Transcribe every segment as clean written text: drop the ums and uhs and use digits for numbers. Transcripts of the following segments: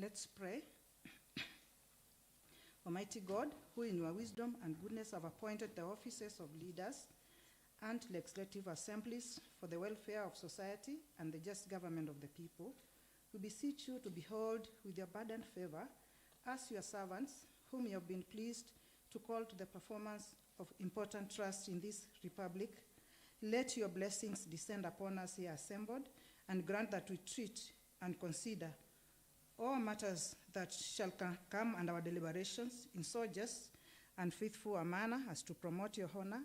Let's pray. Almighty God, who in your wisdom and goodness have appointed the offices of leaders and legislative assemblies for the welfare of society and the just government of the people, we beseech you to behold with your abundant favor us, your servants, whom you have been pleased to call to the performance of important trust in this republic. Let your blessings descend upon us here assembled, and grant that we treat and consider all matters that shall come under our deliberations in so just and faithful a manner as to promote your honor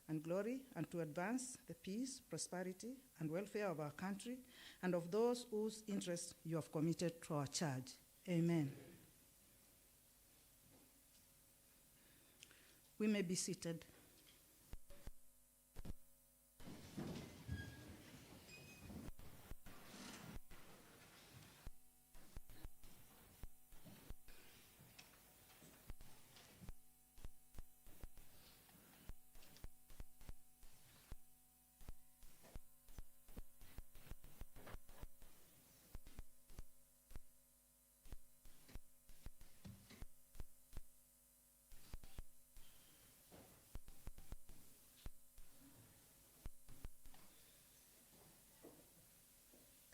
and glory, and to advance the peace, prosperity, and welfare of our country and of those whose interests you have committed to our charge. Amen. We may be seated.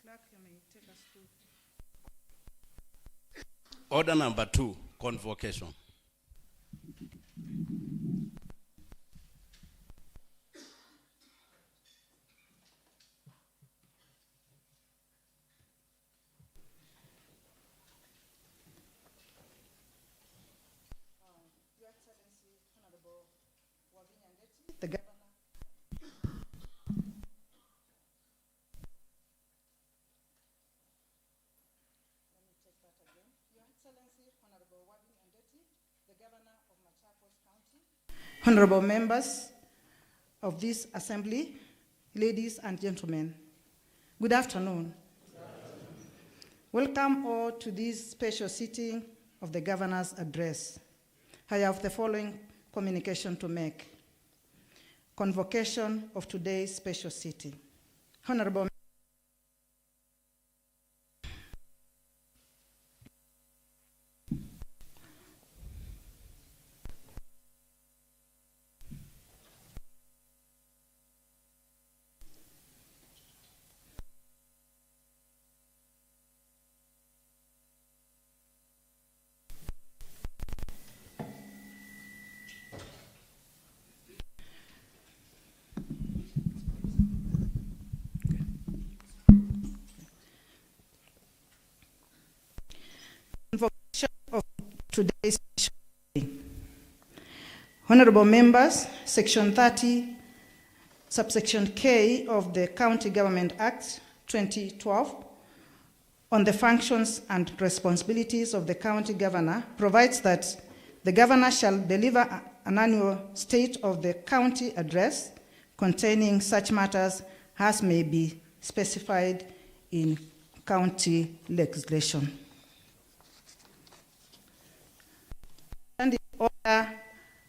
Clerk, you may take us through. Order number 2, convocation. Your Excellency, Honorable Wavinyandeti, the Governor. Let me take that again. Your Excellency, Honorable Wavinyandeti, the Governor of Machakos County. Honorable members of this assembly, ladies and gentlemen, good afternoon. Welcome all to this special sitting of the Governor's address. I have the following communication to make. Convocation of today's special sitting. Honorable of today's meeting. Honorable members, Section 30, subsection K of the County Government Act 2012 on the functions and responsibilities of the county governor provides that the governor shall deliver an annual state of the county address containing such matters as may be specified in county legislation. Order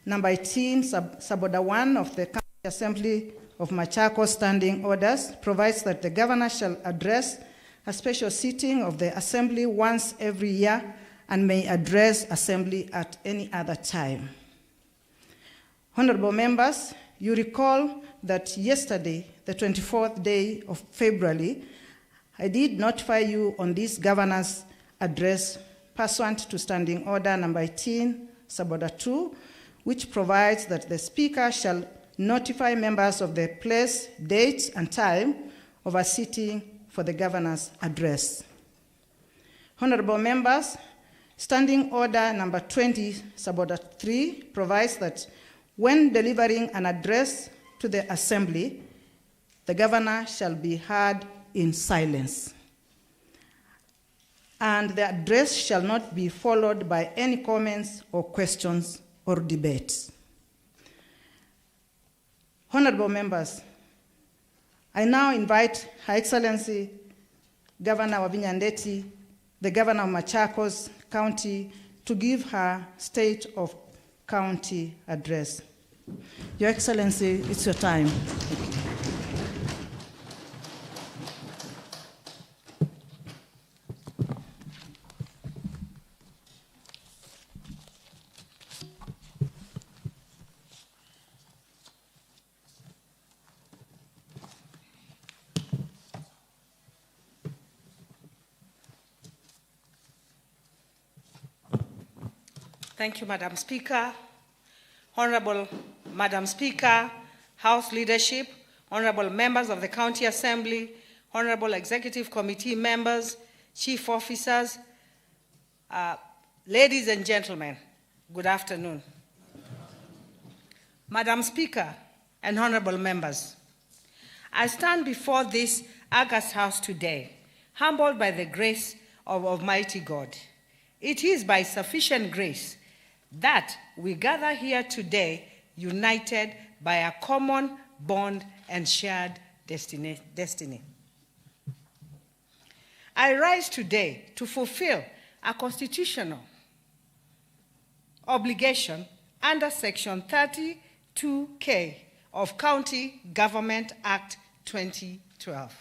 number 18, sub-order 1 of the County Assembly of Machakos Standing Orders provides that the governor shall address a special sitting of the assembly once every year and may address assembly at any other time. Honorable members, you recall that yesterday, the 24th day of February, I did notify you on this governor's address pursuant to Standing Order number 18, Sub-order 2, which provides that the Speaker shall notify members of the place, date, and time of a sitting for the Governor's address. Honorable members, Standing Order number 20, Sub-order 3, provides that when delivering an address to the Assembly, the Governor shall be heard in silence, and the address shall not be followed by any comments or questions or debates. Honorable members, I now invite Her Excellency Governor Wavinyandeti, the Governor of Machakos County, to give her State of County address. Your Excellency, it's your time. Thank you, Madam Speaker. Honorable Madam Speaker, House Leadership, honorable members of the County Assembly, honorable Executive Committee members, chief officers, ladies and gentlemen, good afternoon. Madam Speaker and honorable members, I stand before this august house today, humbled by the grace of Almighty God. It is by sufficient grace that we gather here today, united by a common bond and shared destiny. I rise today to fulfill a constitutional obligation under Section 32K of County Government Act 2012.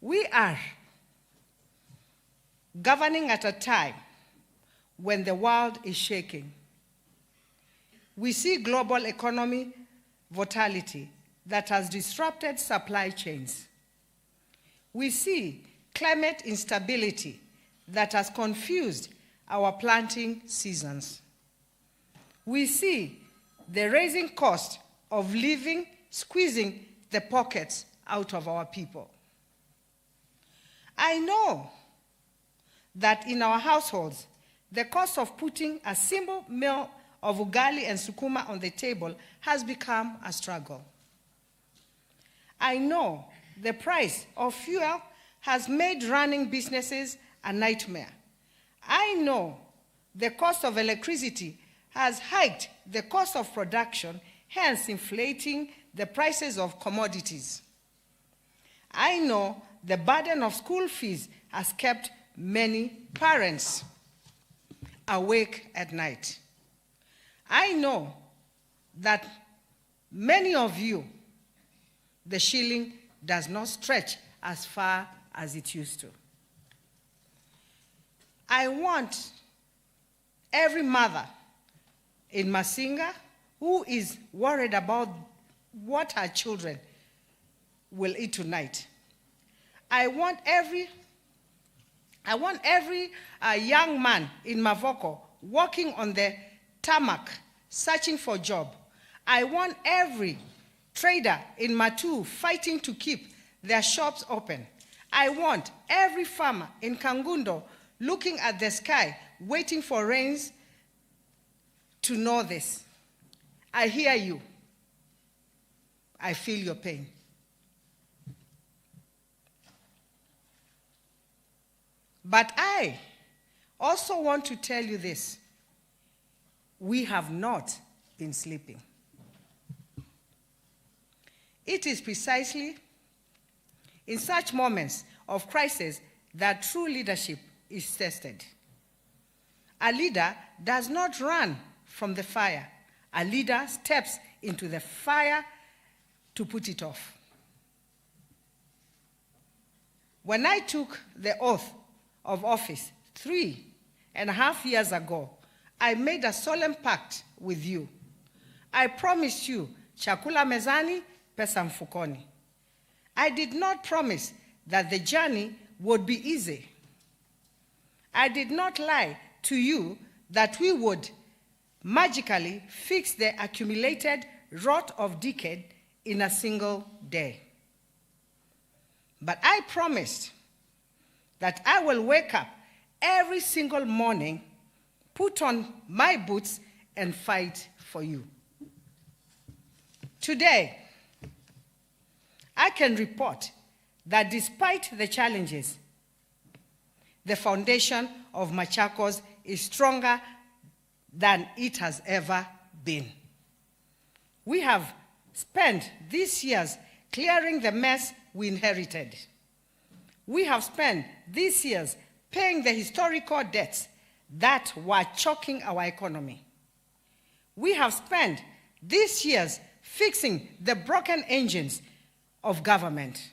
We are governing at a time when the world is shaking. We see global economy volatility that has disrupted supply chains. We see climate instability that has confused our planting seasons. We see the rising cost of living squeezing the pockets out of our people. I know that in our households, the cost of putting a simple meal of ugali and sukuma on the table has become a struggle. I know the price of fuel has made running businesses a nightmare. I know the cost of electricity has hiked the cost of production, hence inflating the prices of commodities. I know the burden of school fees has kept many parents awake at night. I know that many of you, the shilling does not stretch as far as it used to. I want every mother in Masinga who is worried about what her children will eat tonight. I want every young man in Mavoko working on the tarmac, searching for a job. I want every trader in Matu fighting to keep their shops open. I want every farmer in Kangundo looking at the sky, waiting for rains to know this. I hear you. I feel your pain. But I also want to tell you this. We have not been sleeping. It is precisely in such moments of crisis that true leadership is tested. A leader does not run from the fire. A leader steps into the fire to put it off. When I took the oath of office 3.5 years ago, I made a solemn pact with you. I promised you chakula mezani, pesa mfukoni. I did not promise that the journey would be easy. I did not lie to you that we would magically fix the accumulated rot of decade in a single day. But I promised that I will wake up every single morning, put on my boots, and fight for you. Today, I can report that despite the challenges, the foundation of Machakos is stronger than it has ever been. We have spent these years clearing the mess we inherited. We have spent these years paying the historical debts that were choking our economy. We have spent these years fixing the broken engines of government.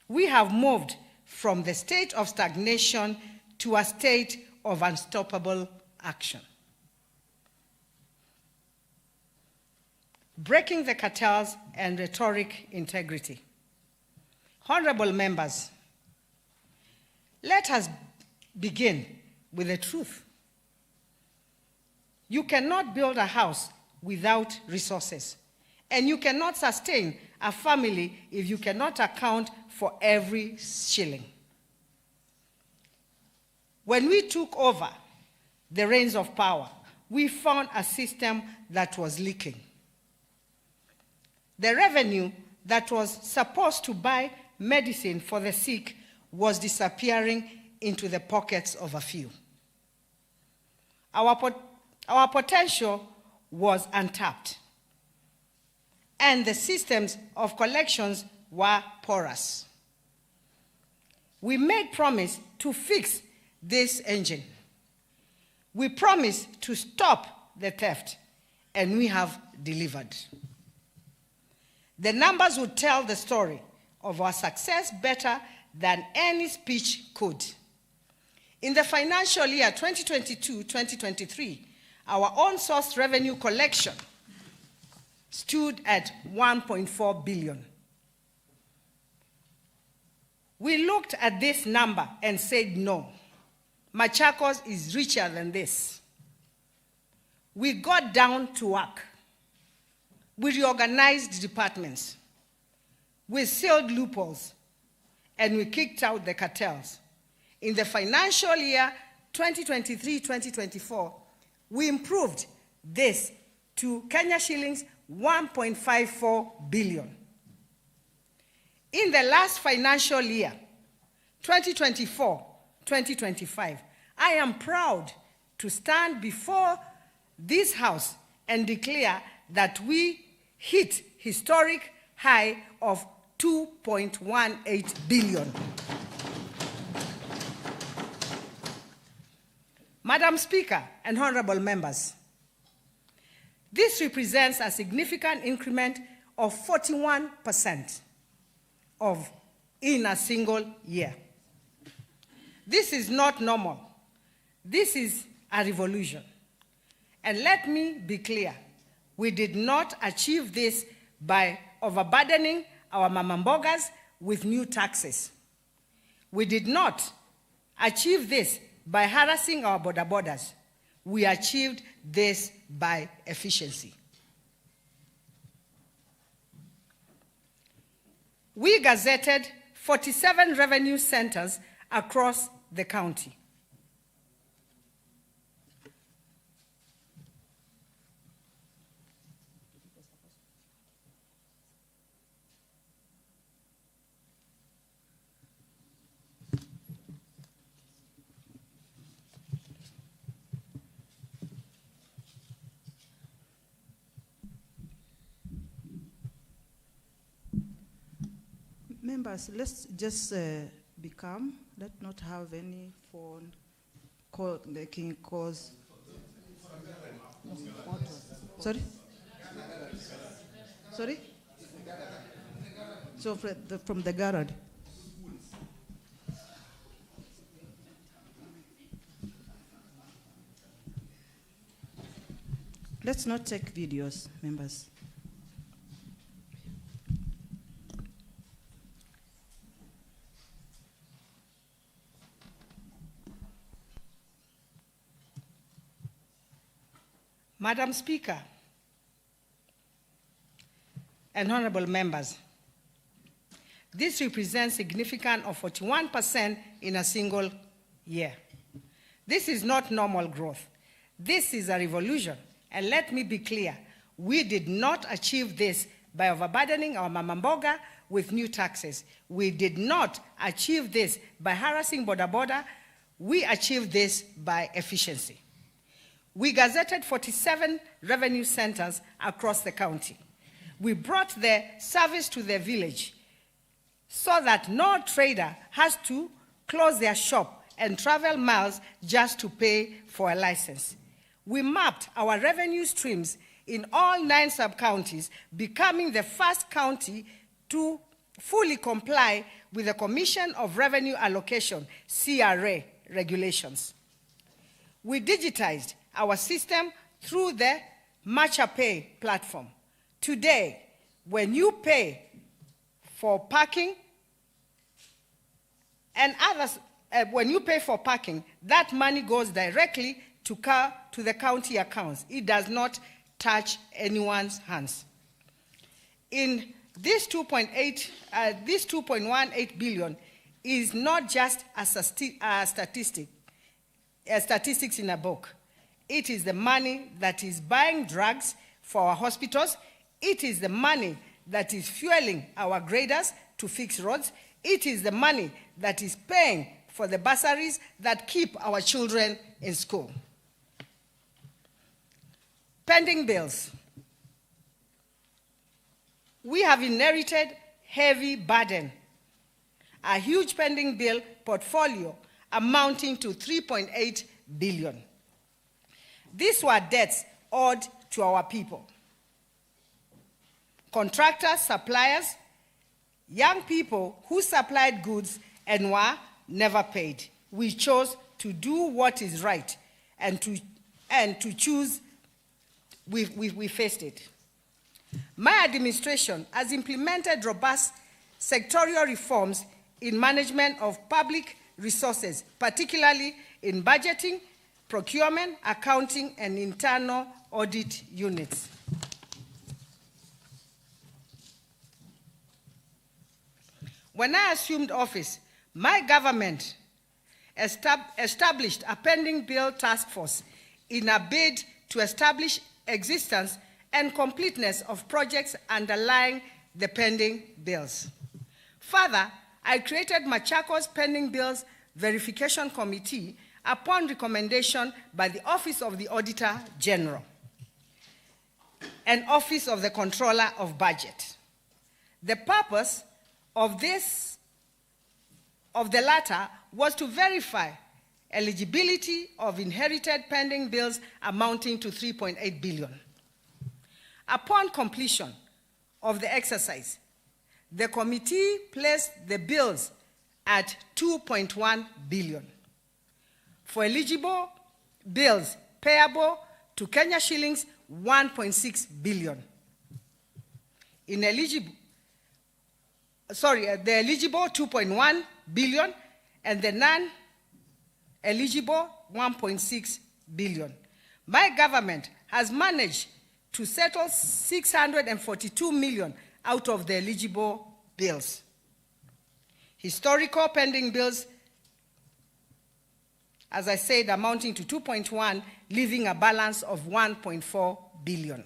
We have moved from the state of stagnation to a state of unstoppable action. Breaking the cartels and rhetoric integrity. Honorable members, Let us begin with the truth. You cannot build a house without resources, and you cannot sustain a family if you cannot account for every shilling. When we took over the reins of power, we found a system that was leaking. The revenue that was supposed to buy medicine for the sick was disappearing into the pockets of a few. Our potential was untapped, and the systems of collections were porous. We made promise to fix this engine. We promised to stop the theft, and we have delivered. The numbers would tell the story of our success better than any speech could. In the financial year 2022-2023, our own source revenue collection stood at 1.4 billion. We looked at this number and said, no, Machakos is richer than this. We got down to work. We reorganized departments. We sealed loopholes, and we kicked out the cartels. In the financial year 2023-2024, we improved this to Kenya shillings 1.54 billion. In the last financial year, 2024-2025, I am proud to stand before this House and declare that we hit historic high of 2.18 billion. Madam Speaker and honorable members, this represents a significant increment of 41% in a single year. This is not normal. This is a revolution. And let me be clear, we did not achieve this by overburdening our mamambogas with new taxes. We did not achieve this by harassing our border borders. We achieved this by efficiency. We gazetted 47 revenue centers across the county. Members, let's just be calm. Let's not have any phone call making cause. Sorry? Sorry? So from the garage. Let's not take videos, members. Madam Speaker and honorable members, this represents significant of 41% in a single year. This is not normal growth. This is a revolution. And let me be clear, we did not achieve this by overburdening our mamamboga with new taxes. We did not achieve this by harassing border. We achieved this by efficiency. We gazetted 47 revenue centers across the county. We brought the service to the village so that no trader has to close their shop and travel miles just to pay for a license. We mapped our revenue streams in all 9 sub-counties, becoming the first county to fully comply with the Commission of Revenue Allocation, CRA, regulations. We digitized our system through the MACHAKOS platform. Today, when you pay for parking and other when you pay for parking, that money goes directly to the county accounts. It does not touch anyone's hands. In this 2.18 billion is not just a statistics in a book. It is the money that is buying drugs for our hospitals. It is the money that is fueling our graders to fix roads. It is the money that is paying for the bursaries that keep our children in school. Pending bills. We have inherited heavy burden, a huge pending bill portfolio amounting to 3.8 billion. These were debts owed to our people. Contractors, suppliers, young people who supplied goods and were never paid. We chose to do what is right and to choose. We faced it. My administration has implemented robust sectorial reforms in management of public resources, particularly in budgeting, procurement, accounting, and internal audit units. When I assumed office, my government established a pending bill task force in a bid to establish existence and completeness of projects underlying the pending bills. Further, I created MACHAKOS Pending Bills Verification Committee upon recommendation by the Office of the Auditor General and Office of the Controller of Budget. The purpose of the latter was to verify eligibility of inherited pending bills amounting to 3.8 billion. Upon completion of the exercise, the committee placed the bills at 2.1 billion. For eligible bills payable to Kenya shillings, 1.6 billion. The eligible 2.1 billion and the non-eligible 1.6 billion. My government has managed to settle 642 million out of the eligible bills. Historical pending bills, as I said, amounting to 2.1, leaving a balance of 1.4 billion.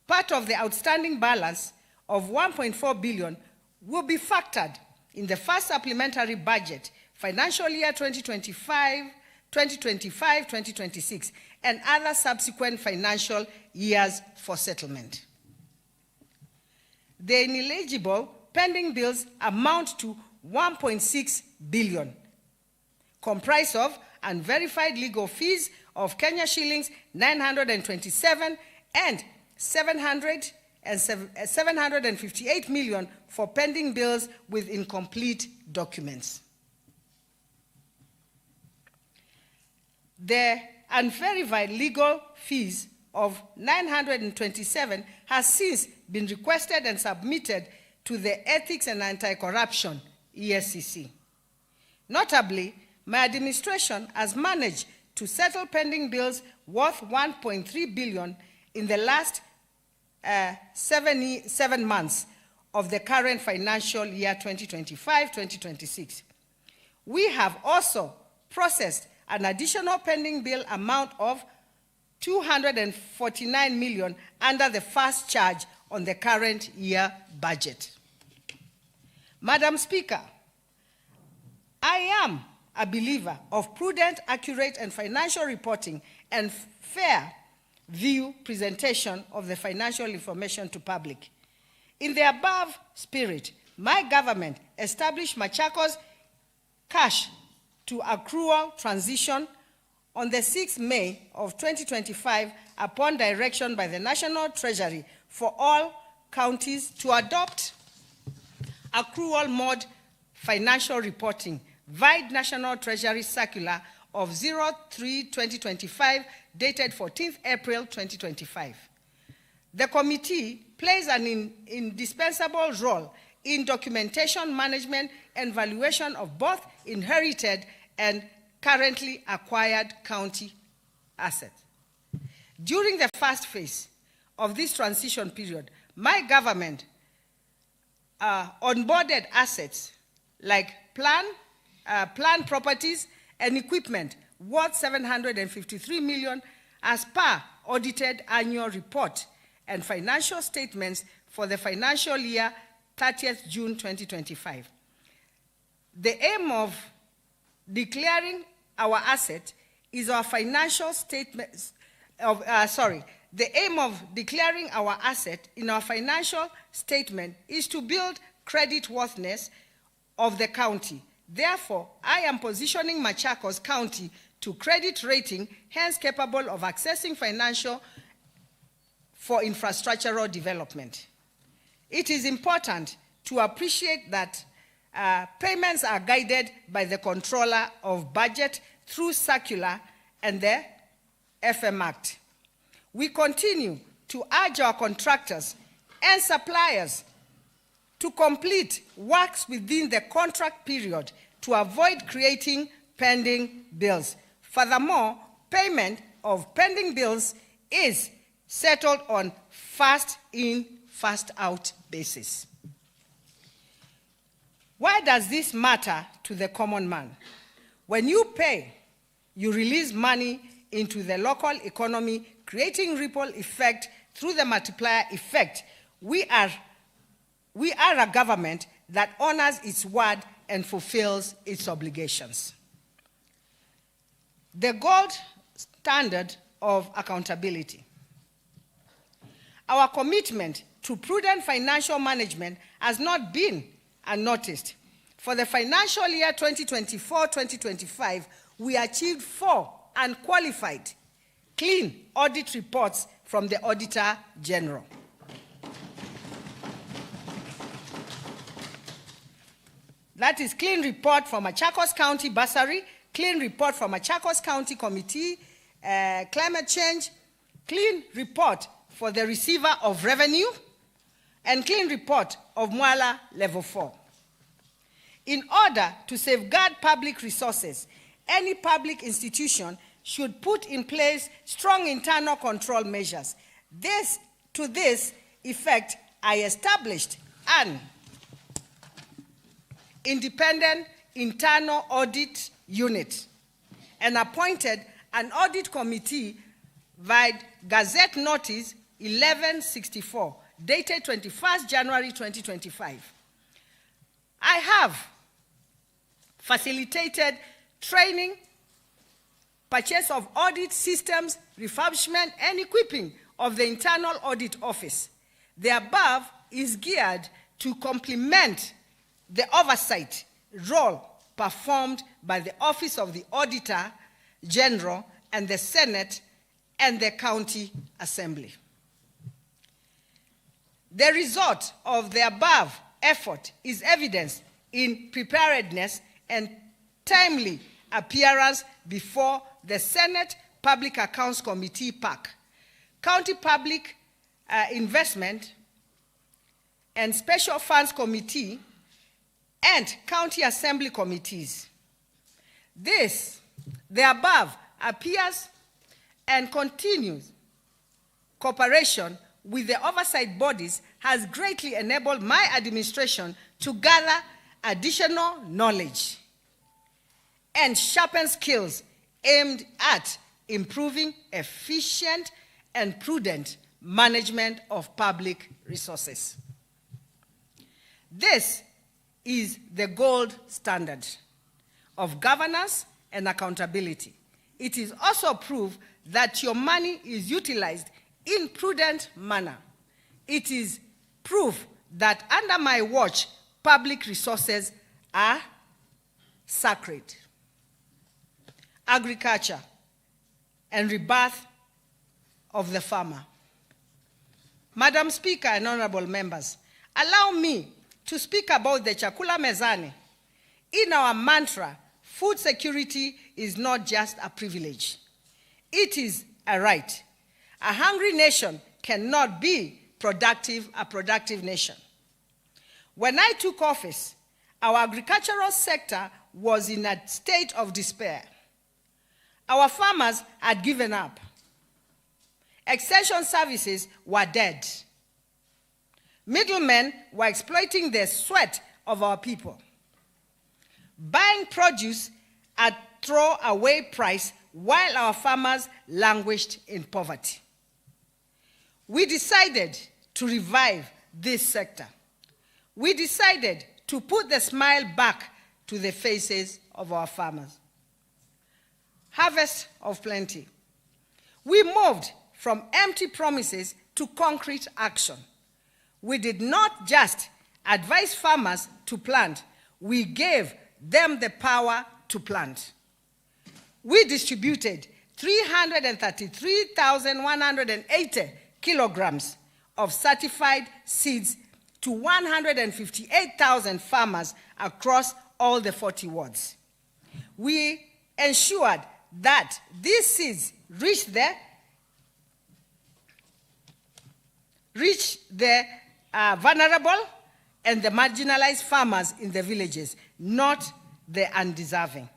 Part of the outstanding balance of 1.4 billion will be factored in the first supplementary budget, financial year 2025-2026, and other subsequent financial years for settlement. The ineligible pending bills amount to 1.6 billion, comprised of unverified legal fees of Kenya shillings 927 and 758 million for pending bills with incomplete documents. The unverified legal fees of 927 has since been requested and submitted to the Ethics and Anti-Corruption, ESCC. Notably, my administration has managed to settle pending bills worth 1.3 billion in the last 7 months of the current financial year 2025-2026. We have also processed an additional pending bill amount of 249 million under the first charge on the current year budget. Madam Speaker, I am a believer of prudent, accurate, and financial reporting and fair view presentation of the financial information to public. In the above spirit, my government established MACHAKOS cash to accrual transition on the 6th May of 2025 upon direction by the National Treasury for all counties to adopt accrual mode financial reporting via National Treasury Circular of 03/2025 dated 14th April 2025. The committee plays an indispensable role in documentation, management, and valuation of both inherited and currently acquired county assets. During the first phase of this transition period, my government onboarded assets like plant properties and equipment worth 753 million as per audited annual report and financial statements for the financial year 30th June 2025. The aim of declaring our asset is our financial statements the aim of declaring our asset in our financial statement is to build creditworthiness of the county. Therefore, I am positioning Machakos County to credit rating, hence capable of accessing financial for infrastructural development. It is important to appreciate that payments are guided by the Controller of Budget through circular and the FM Act. We continue to urge our contractors and suppliers to complete works within the contract period to avoid creating pending bills. Furthermore, payment of pending bills is settled on first in, first out basis. Why does this matter to the common man? When you pay, you release money into the local economy, creating ripple effect through the multiplier effect. We are a government that honors its word and fulfills its obligations. The gold standard of accountability. Our commitment to prudent financial management has not been unnoticed. For the financial year 2024-2025, we achieved 4 unqualified clean audit reports from the Auditor General. That is clean report from Machakos County Bursary, clean report from Machakos County Committee, Climate Change, clean report for the Receiver of Revenue, and clean report of Mwala Level 4. In order to safeguard public resources, any public institution should put in place strong internal control measures. To this effect, I established an independent internal audit unit and appointed an audit committee via Gazette Notice 1164, dated 21st January 2025. I have facilitated training, purchase of audit systems, refurbishment, and equipping of the Internal Audit Office. The above is geared to complement the oversight role performed by the Office of the Auditor General and the Senate and the County Assembly. The result of the above effort is evidenced in preparedness and timely appearance before the Senate Public Accounts Committee, PAC, County Public Investment and Special Funds Committee, and County Assembly committees. The above appears and continues cooperation with the oversight bodies has greatly enabled my administration to gather additional knowledge and sharpen skills aimed at improving efficient and prudent management of public resources. This is the gold standard of governance and accountability. It is also proof that your money is utilized in prudent manner. It is proof that under my watch, public resources are sacred. Agriculture and rebirth of the farmer. Madam Speaker and honorable members, allow me to speak about the Chakula Mezani. In our mantra, food security is not just a privilege. It is a right. A hungry nation cannot be a productive nation. When I took office, our agricultural sector was in a state of despair. Our farmers had given up. Extension services were dead. Middlemen were exploiting the sweat of our people, buying produce at throw-away price while our farmers languished in poverty. We decided to revive this sector. We decided to put the smile back to the faces of our farmers. Harvest of plenty. We moved from empty promises to concrete action. We did not just advise farmers to plant, we gave them the power to plant. We distributed 333,180 kilograms of certified seeds to 158,000 farmers across all the 40 wards. We ensured that these seeds reached the vulnerable and the marginalized farmers in the villages, not the undeserving.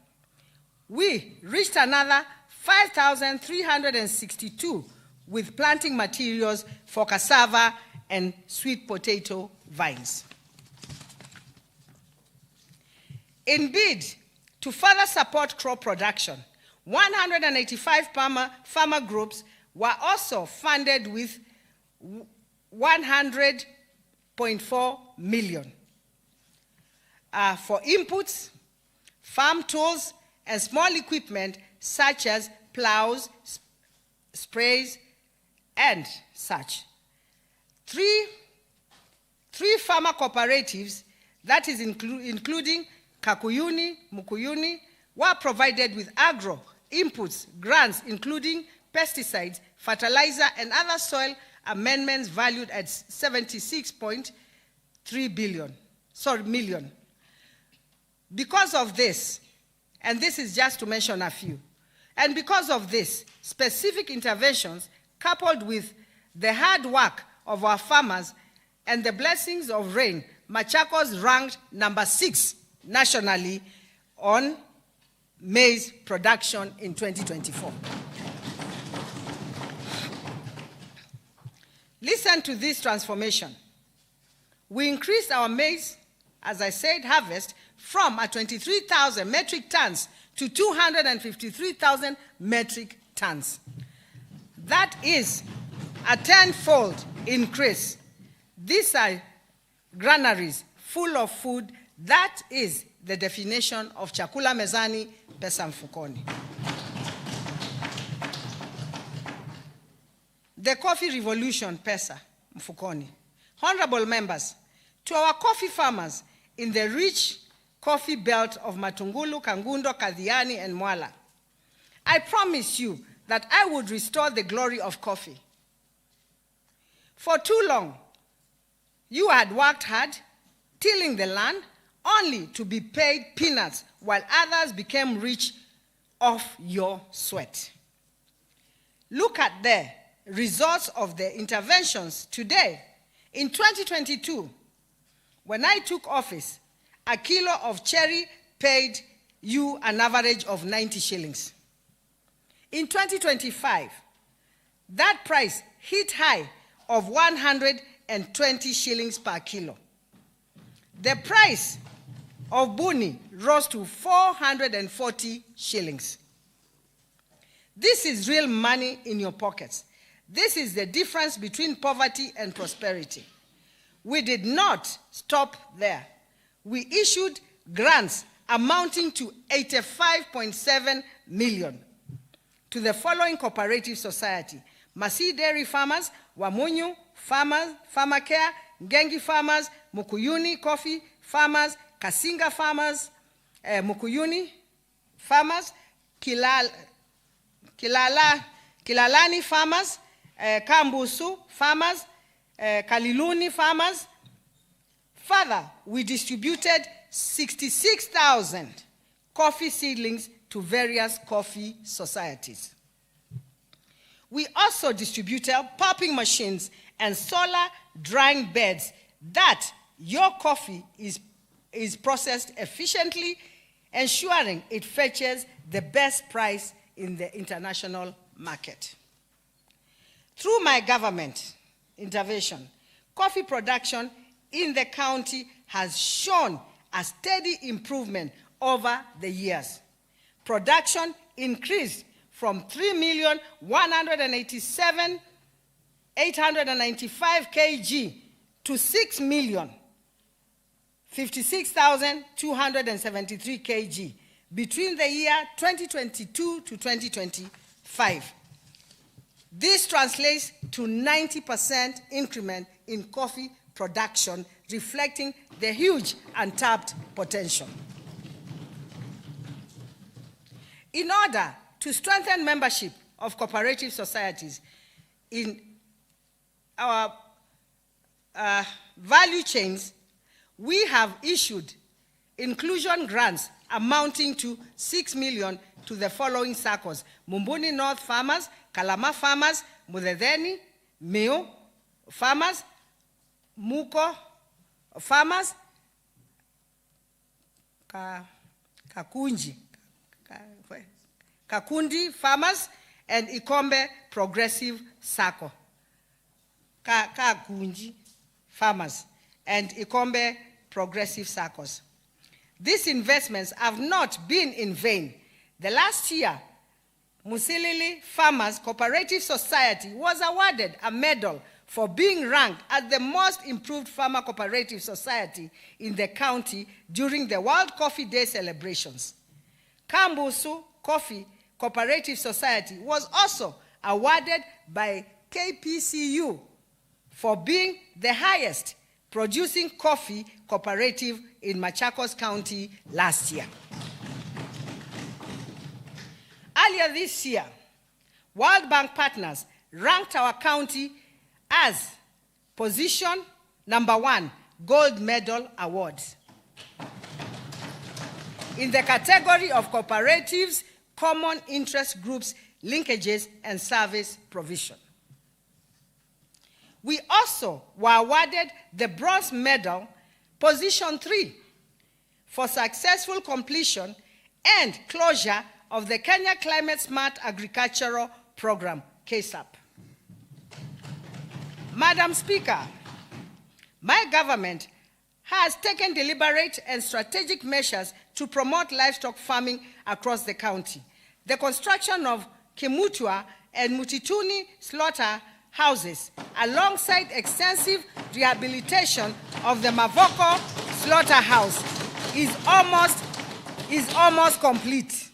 We reached another 5,362 with planting materials for cassava and sweet potato vines. In bid to further support crop production, 185 farmer groups were also funded with 100.4 million for inputs, farm tools, and small equipment such as plows, sprays, and such. Three farmer cooperatives, that is including Kakuyuni, Mukuyuni, were provided with agro inputs, grants, including pesticides, fertilizer, and other soil amendments valued at 76.3 million. Because of this, and this is just to mention a few, and because of this, specific interventions coupled with the hard work of our farmers and the blessings of rain, Machakos ranked number 6 nationally on maize production in 2024. Listen to this transformation. We increased our maize, as I said, harvest from 23,000 metric tons to 253,000 metric tons. That is a 10-fold increase. These are granaries full of food. That is the definition of chakula mezani, pesa mfukoni. The coffee revolution, pesa mfukoni. Honorable members, to our coffee farmers in the rich coffee belt of Matungulu, Kangundo, Kadhiani, and Mwala, I promise you that I would restore the glory of coffee. For too long, you had worked hard, tilling the land, only to be paid peanuts while others became rich off your sweat. Look at the results of the interventions today. In 2022, when I took office, a kilo of cherry paid you an average of 90 shillings. In 2025, that price hit high of 120 shillings per kilo. The price of buni rose to 440 shillings. This is real money in your pockets. This is the difference between poverty and prosperity. We did not stop there. We issued grants amounting to 85.7 million to the following cooperative society: Masi Dairy Farmers, Wamunyu Farmers, Farmer Care, Ngengi Farmers, Mukuyuni Coffee Farmers, Kasinga Farmers, Mukuyuni Farmers, Kilalani Farmers, Kambusu Farmers, Kaliluni Farmers. Further, we distributed 66,000 coffee seedlings to various coffee societies. We also distributed pulping machines and solar drying beds that your coffee is processed efficiently, ensuring it fetches the best price in the international market. Through my government intervention, coffee production in the county has shown a steady improvement over the years. Production increased from 3,187,895 kg to 6,056,273 kg between the year 2022 to 2025. This translates to 90% increment in coffee production, reflecting the huge untapped potential. In order to strengthen membership of cooperative societies in our value chains, we have issued inclusion grants amounting to 6 million to the following SACCOs: Mumbuni North Farmers, Kalama Farmers, Mudedeni, Miu Farmers, Muko Farmers, Kakundi Farmers, and Ikombe Progressive SACCO. Kakunji Farmers and Ikombe Progressive SACCOs. These investments have not been in vain. The last year, Musilili Farmers Cooperative Society was awarded a medal for being ranked as the most improved farmer cooperative society in the county during the World Coffee Day celebrations. Kambusu Coffee Cooperative Society was also awarded by KPCU for being the highest producing coffee cooperative in Machakos County last year. Earlier this year, World Bank partners ranked our county as position #1 gold medal awards in the category of cooperatives, common interest groups, linkages, and service provision. We also were awarded the bronze medal, position 3, for successful completion and closure of the Kenya Climate Smart Agricultural Program, KSAP. Madam Speaker, my government has taken deliberate and strategic measures to promote livestock farming across the county. The construction of Kimutua and Mutituni slaughter houses, alongside extensive rehabilitation of the Mavoko slaughterhouse, is almost complete.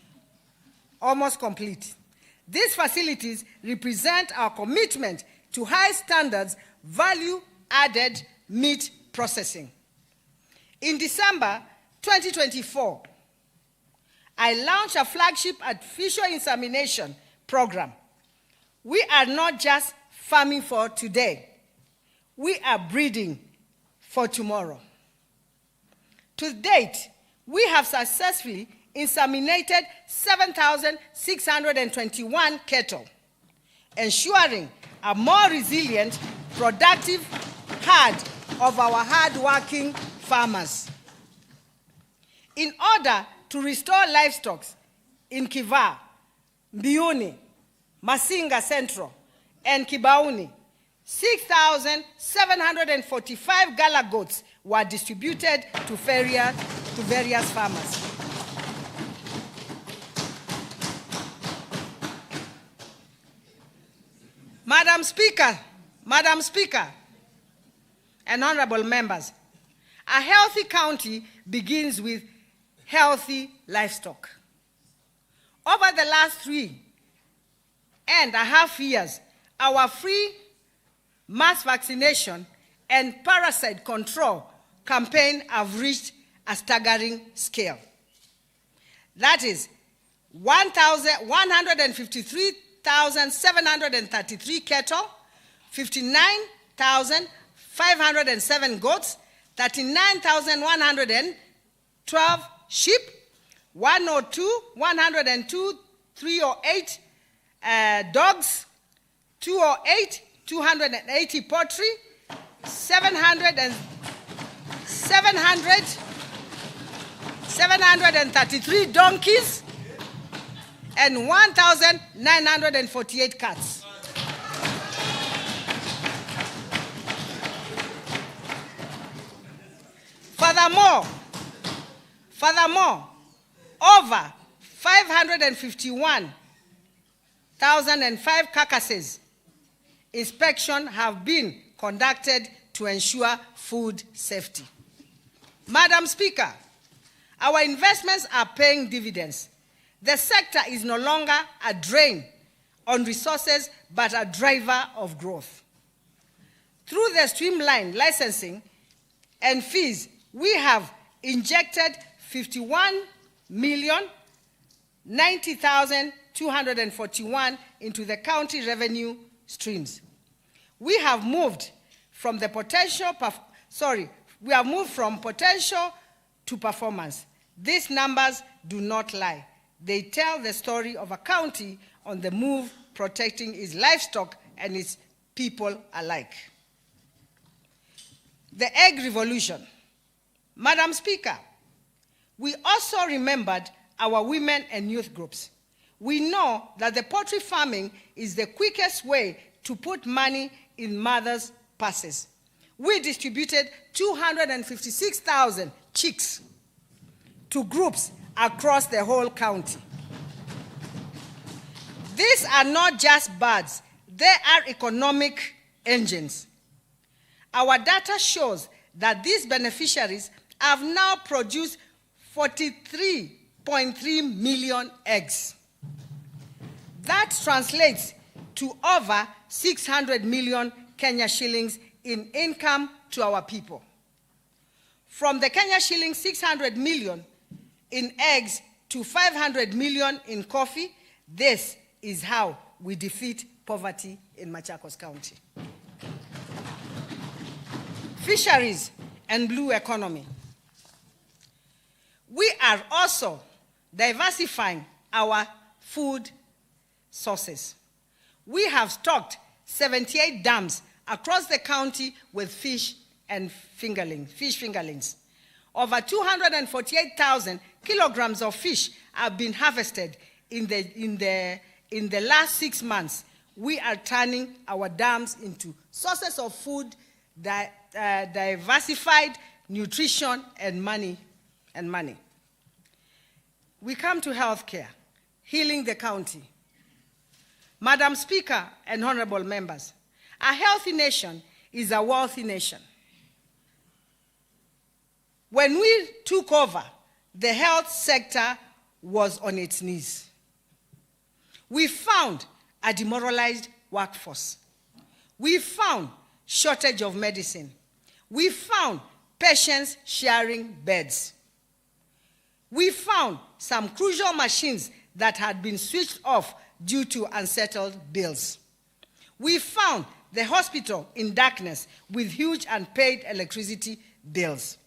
Almost complete. These facilities represent our commitment to high standards, value-added meat processing. In December 2024, I launched a flagship artificial insemination program. We are not just farming for today. We are breeding for tomorrow. To date, we have successfully inseminated 7,621 cattle, ensuring a more resilient, productive herd of our hard-working farmers. In order to restore livestock in Kiva, Mbiuni, Masinga Central, and Kibauni, 6,745 gala goats were distributed to various farmers. Madam Speaker, and honorable members, a healthy county begins with healthy livestock. Over the last 3.5 years, our free mass vaccination and parasite control campaign have reached a staggering scale. That is 153,733 cattle, 59,507 goats, 39,112 sheep, 308 dogs, 280 poultry, 733 donkeys, and 1,948 cats. Furthermore, over 551,005 carcasses inspection have been conducted to ensure food safety. Madam Speaker, our investments are paying dividends. The sector is no longer a drain on resources, but a driver of growth. Through the streamlined licensing and fees, we have injected 51,090,241 into the county revenue streams. We have moved from potential to performance. These numbers do not lie. They tell the story of a county on the move, protecting its livestock and its people alike. The egg revolution. Madam Speaker, we also remembered our women and youth groups. We know that the poultry farming is the quickest way to put money in mothers' purses. We distributed 256,000 chicks to groups across the whole county. These are not just birds, they are economic engines. Our data shows that these beneficiaries have now produced 43.3 million eggs. That translates to over 600 million Kenya shillings in income to our people. From the Kenya shilling 600 million in eggs to 500 million in coffee, this is how we defeat poverty in Machakos County. Fisheries and blue economy. We are also diversifying our food sources. We have stocked 78 dams across the county with fish fingerlings. Over 248,000 kilograms of fish have been harvested in the last 6 months. We are turning our dams into sources of food, diversified nutrition and money. We come to healthcare, healing the county. Madam Speaker and honorable members, a healthy nation is a wealthy nation. When we took over, the health sector was on its knees. We found a demoralized workforce. We found shortage of medicine. We found patients sharing beds. We found some crucial machines that had been switched off due to unsettled bills. We found the hospital in darkness with huge unpaid electricity bills.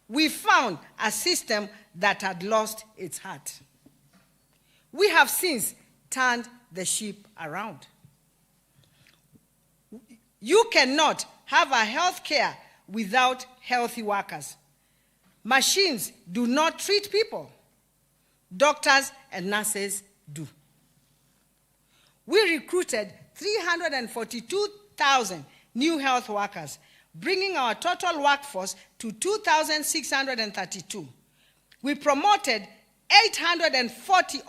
We found a system that had lost its heart. We have since turned the ship around. You cannot have a health care without healthy workers. Machines do not treat people. Doctors and nurses do. We recruited 342,000 new health workers, bringing our total workforce to 2,632. We promoted 840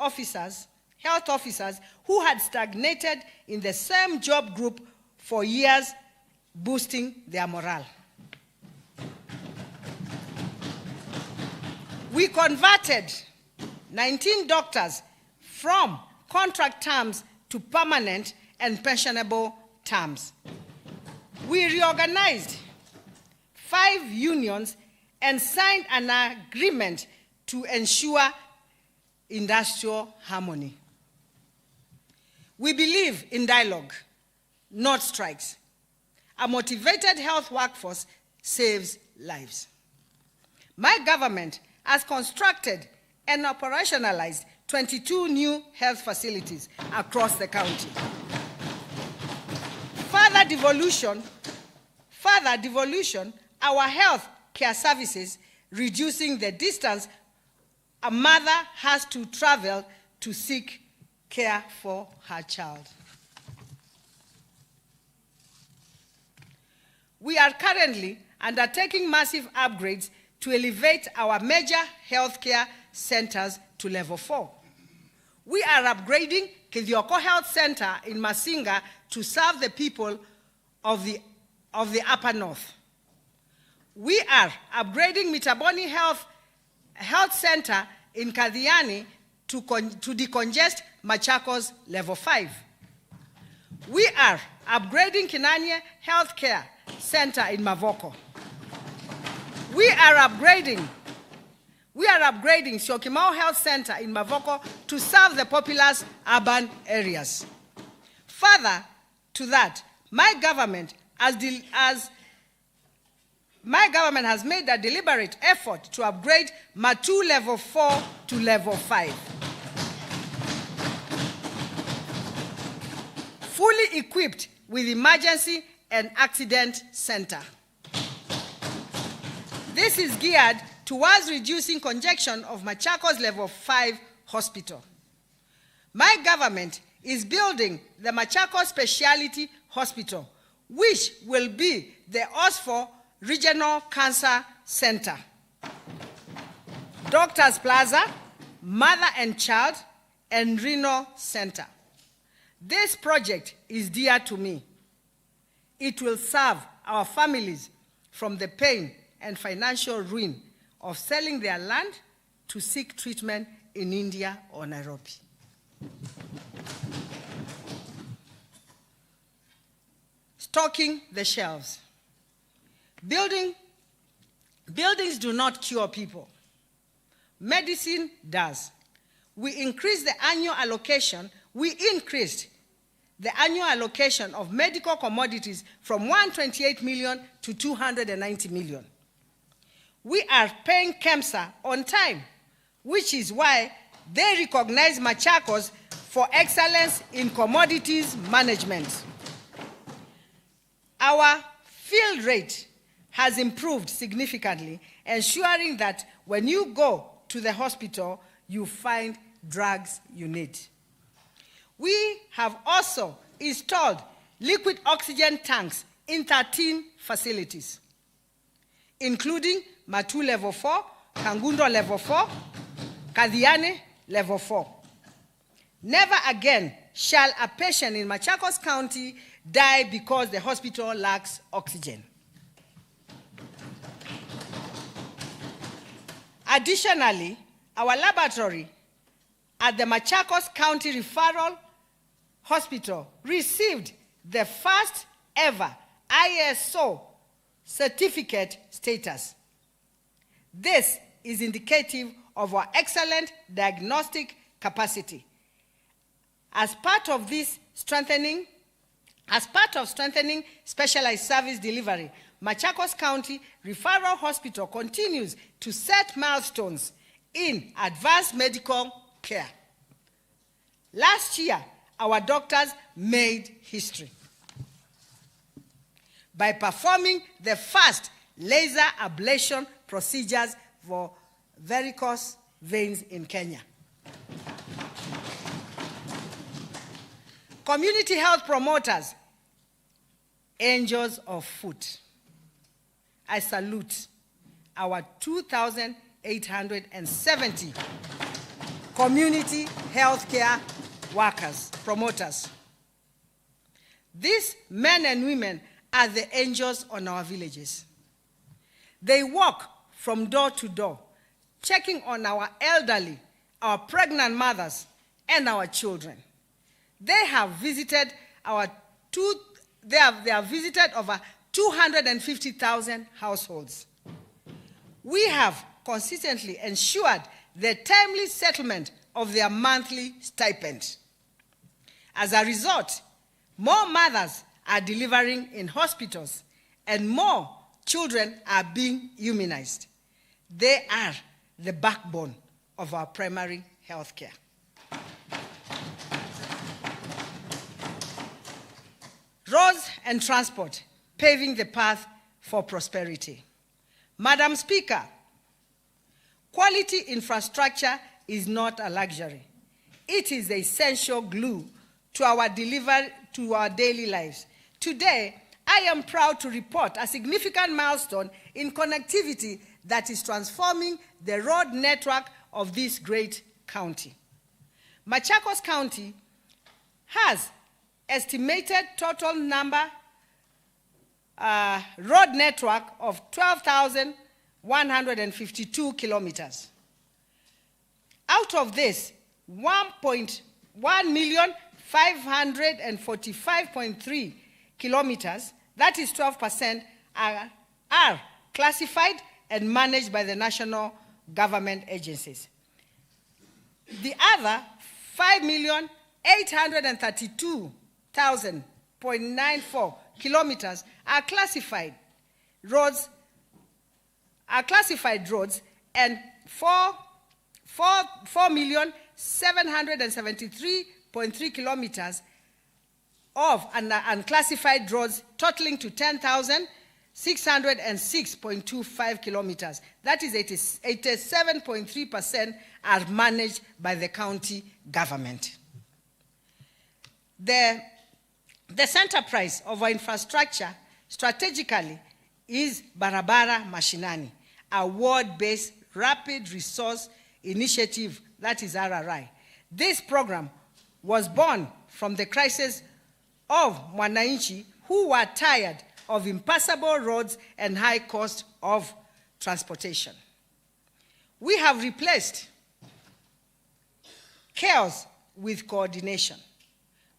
health officers who had stagnated in the same job group for years, boosting their morale. We converted 19 doctors from contract terms to permanent and pensionable terms. We reorganized 5 unions and signed an agreement to ensure industrial harmony. We believe in dialogue, not strikes. A motivated health workforce saves lives. My government has constructed and operationalized 22 new health facilities across the county. Further devolution, our health care services, reducing the distance a mother has to travel to seek care for her child. We are currently undertaking massive upgrades to elevate our major healthcare centers to level 4. We are upgrading Kithioko Health Center in Masinga to serve the people of the Upper North. We are upgrading Mitaboni Health Center in Kadhiani to decongest Machakos level 5. We are upgrading Kinanye Healthcare Center in Mavoko. We are upgrading Syokimau Health Center in Mavoko to serve the populous urban areas. Further to that, my government has made a deliberate effort to upgrade Matu level 4 to level 5. Fully equipped with emergency and accident center. This is geared towards reducing congestion of Machakos level 5 hospital. My government is building the Machakos Specialty Hospital, which will be the Osfor Regional Cancer Center, Doctors Plaza, Mother and Child, and Renal Center. This project is dear to me. It will save our families from the pain and financial ruin of selling their land to seek treatment in India or Nairobi. Stocking the shelves. Buildings do not cure people. Medicine does. We increased the annual allocation of medical commodities from 128 million to 290 million. We are paying KEMSA on time, which is why they recognize Machakos for excellence in commodities management. Our fill rate has improved significantly, ensuring that when you go to the hospital, you find drugs you need. We have also installed liquid oxygen tanks in 13 facilities, including Matu level 4, Kangundo level 4, Kadhiani level 4. Never again shall a patient in Machakos County die because the hospital lacks oxygen. Additionally, our laboratory at the Machakos County Referral Hospital received the first ever ISO certificate status. This is indicative of our excellent diagnostic capacity. As part of strengthening specialized service delivery, Machakos County Referral Hospital continues to set milestones in advanced medical care. Last year, our doctors made history by performing the first laser ablation procedures for varicose veins in Kenya. Community health promoters, angels of foot. I salute our 2,870 community healthcare workers, promoters. These men and women are the angels on our villages. They walk from door to door, checking on our elderly, our pregnant mothers, and our children. They have visited over 250,000 households. We have consistently ensured the timely settlement of their monthly stipend. As a result, more mothers are delivering in hospitals and more children are being immunized. They are the backbone of our primary health care. Roads and transport, paving the path for prosperity. Madam Speaker, quality infrastructure is not a luxury. It is the essential glue to our daily lives. Today, I am proud to report a significant milestone in connectivity that is transforming the road network of this great county. Machakos County has estimated total number road network of 12,152 kilometers. Out of this, 1,545,300 kilometers, that is 12%, are classified and managed by the national government agencies. The other 5,832,000.94 kilometers are classified roads, and 4,773,300 kilometers of unclassified roads, totaling to 10,606.25 kilometers. That is 87.3% are managed by the county government. The centerpiece of our infrastructure strategically is Barabara Mashinani, a ward-based rapid resource initiative, that is RRI. This program was born from the crisis of Mwananchi who were tired of impassable roads and high cost of transportation. We have replaced chaos with coordination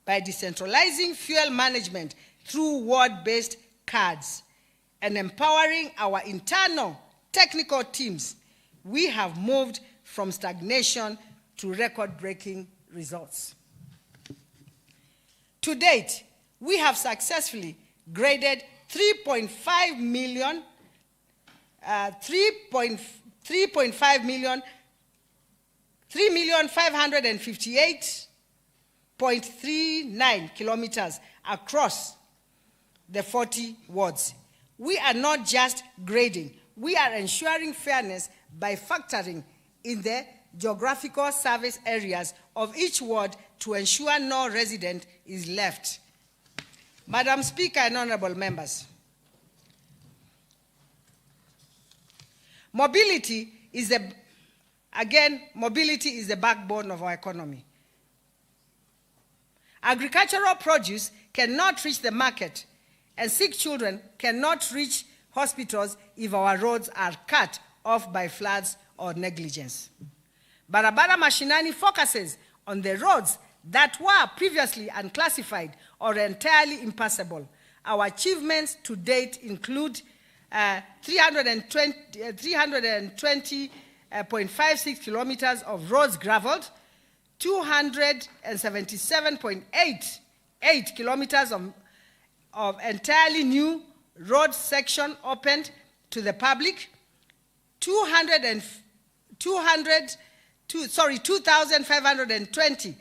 by decentralizing fuel management through ward-based cards and empowering our internal technical teams. We have moved from stagnation to record-breaking results. To date, we have successfully graded 3.5 million 3,558.39 kilometers across the 40 wards. We are not just grading, we are ensuring fairness by factoring in the geographical service areas of each ward to ensure no resident is left. Madam Speaker and honorable members, mobility is the backbone of our economy. Agricultural produce cannot reach the market, and sick children cannot reach hospitals if our roads are cut off by floods or negligence. Barabara Mashinani focuses on the roads that were previously unclassified or entirely impassable. Our achievements to date include 320.56 kilometers of roads graveled, 277.88 kilometers of entirely new road section opened to the public, 2,520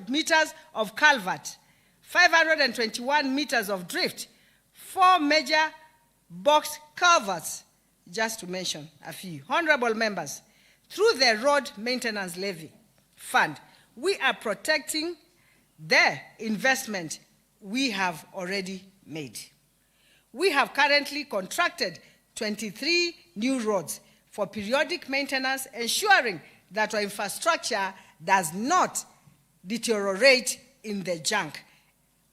meters of culvert, 521 meters of drift, 4 major box culverts, just to mention a few. Honorable members, through the Road Maintenance Levy Fund, we are protecting the investment we have already made. We have currently contracted 23 new roads for periodic maintenance, ensuring that our infrastructure does not deteriorate in the junk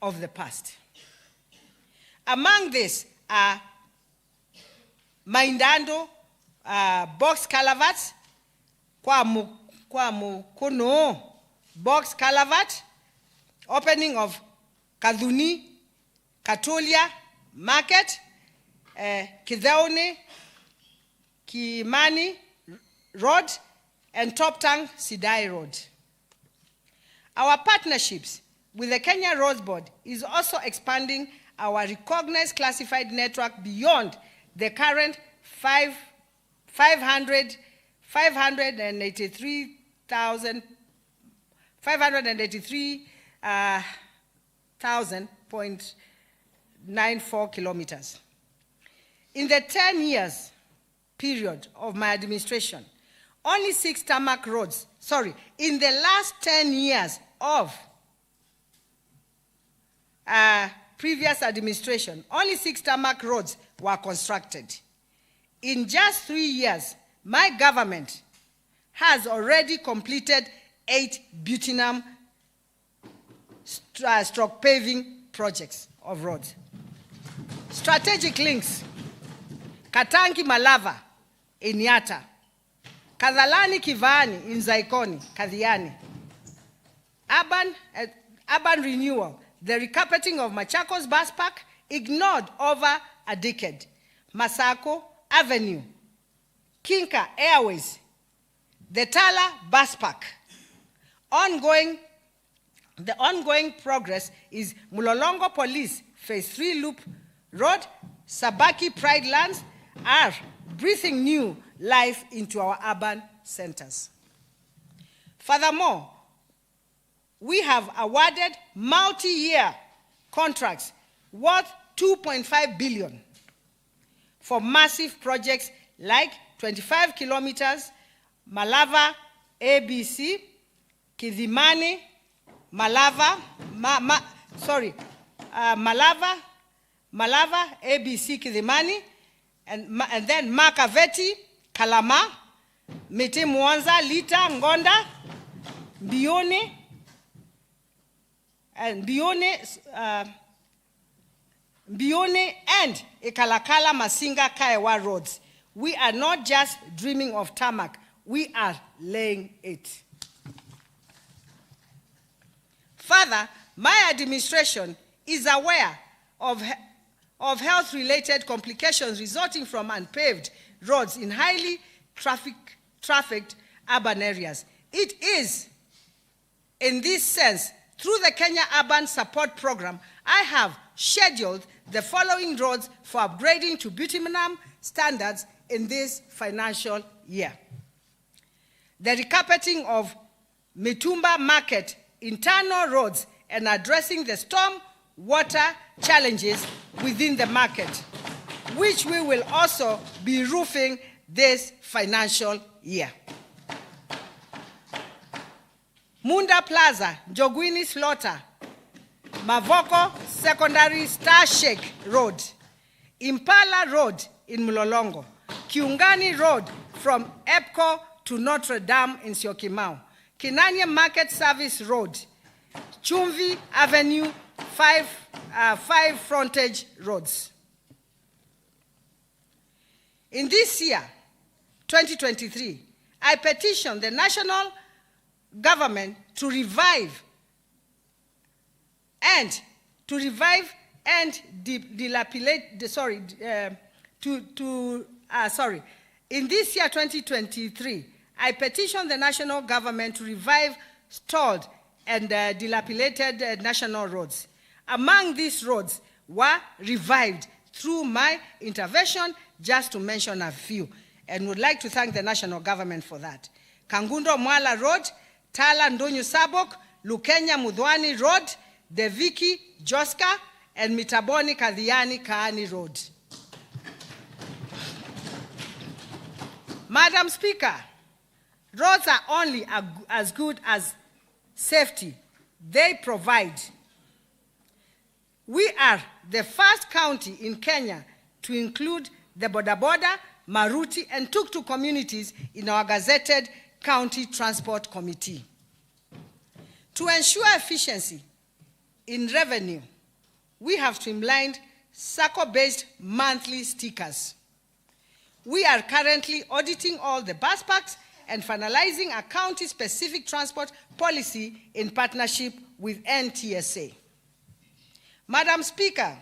of the past. Among these are Maindando box culverts, Kwamukuno box culvert, opening of Kadhuni, Katolia Market, Kitheone, Kimani Road, and Top Tank Sidai Road. Our partnerships with the Kenya Roads Board is also expanding our recognized classified network beyond the current 583,000.94 kilometers. In the 10 years period of my administration, only 6 tarmac roads, in the last 10 years of previous administration, only 6 tarmac roads were constructed. In just 3 years, my government has already completed 8 bitumen stroke paving projects of roads. Strategic links: Katangi Malava in Yatta, Kadhalani Kivani in Zaikoni, Kadhiani. Urban renewal: the recarpeting of Machakos Bus Park, ignored over a decade. Masako Avenue, Kinka Airways, the Tala Bus Park. The ongoing progress is Mulolongo Police Phase 3 Loop Road, Sabaki Pride Lands are breathing new life into our urban centers. Furthermore, we have awarded multi-year contracts worth 2.5 billion for massive projects like 25 kilometers, Malava ABC, Kidhimani, Malava ABC Kidhimani, and then Makaveti, Kalama, Miti Mwanza, Lita, Ngonda, Bione, and Ikalakala, Masinga, Kaiwa roads. We are not just dreaming of tarmac, we are laying it. Further, my administration is aware of health-related complications resulting from unpaved roads in highly trafficked urban areas. It is, in this sense, through the Kenya Urban Support Program, I have scheduled the following roads for upgrading to bitumen standards in this financial year: the recarpeting of Mitumba Market internal roads and addressing the storm water challenges within the market, which we will also be roofing this financial year. Munda Plaza, Jogwini Slaughter, Mavoko Secondary Star Shake Road, Impala Road in Mulolongo, Kiungani Road from EPCO to Notre Dame in Syokimau, Kinanya Market Service Road, Chumvi Avenue, 5 frontage roads. In this year, 2023, I petitioned the national government to revive and in this year 2023, I petitioned the national government to revive stalled and dilapidated national roads. Among these roads were revived through my intervention, just to mention a few, and would like to thank the national government for that. Kangundo Mwala Road, Tala Ndonyu Sabok, Lukenya Mudhwani Road, Deviki Joska, and Mitaboni Kadhiani Kaani Road. Madam Speaker, roads are only as good as safety they provide. We are the first county in Kenya to include the Boda Boda, Maruti, and Tuktuk communities in our gazetted County Transport Committee. To ensure efficiency in revenue, we have streamlined SACCO-based monthly stickers. We are currently auditing all the bus parks and finalizing a county-specific transport policy in partnership with NTSA. Madam Speaker,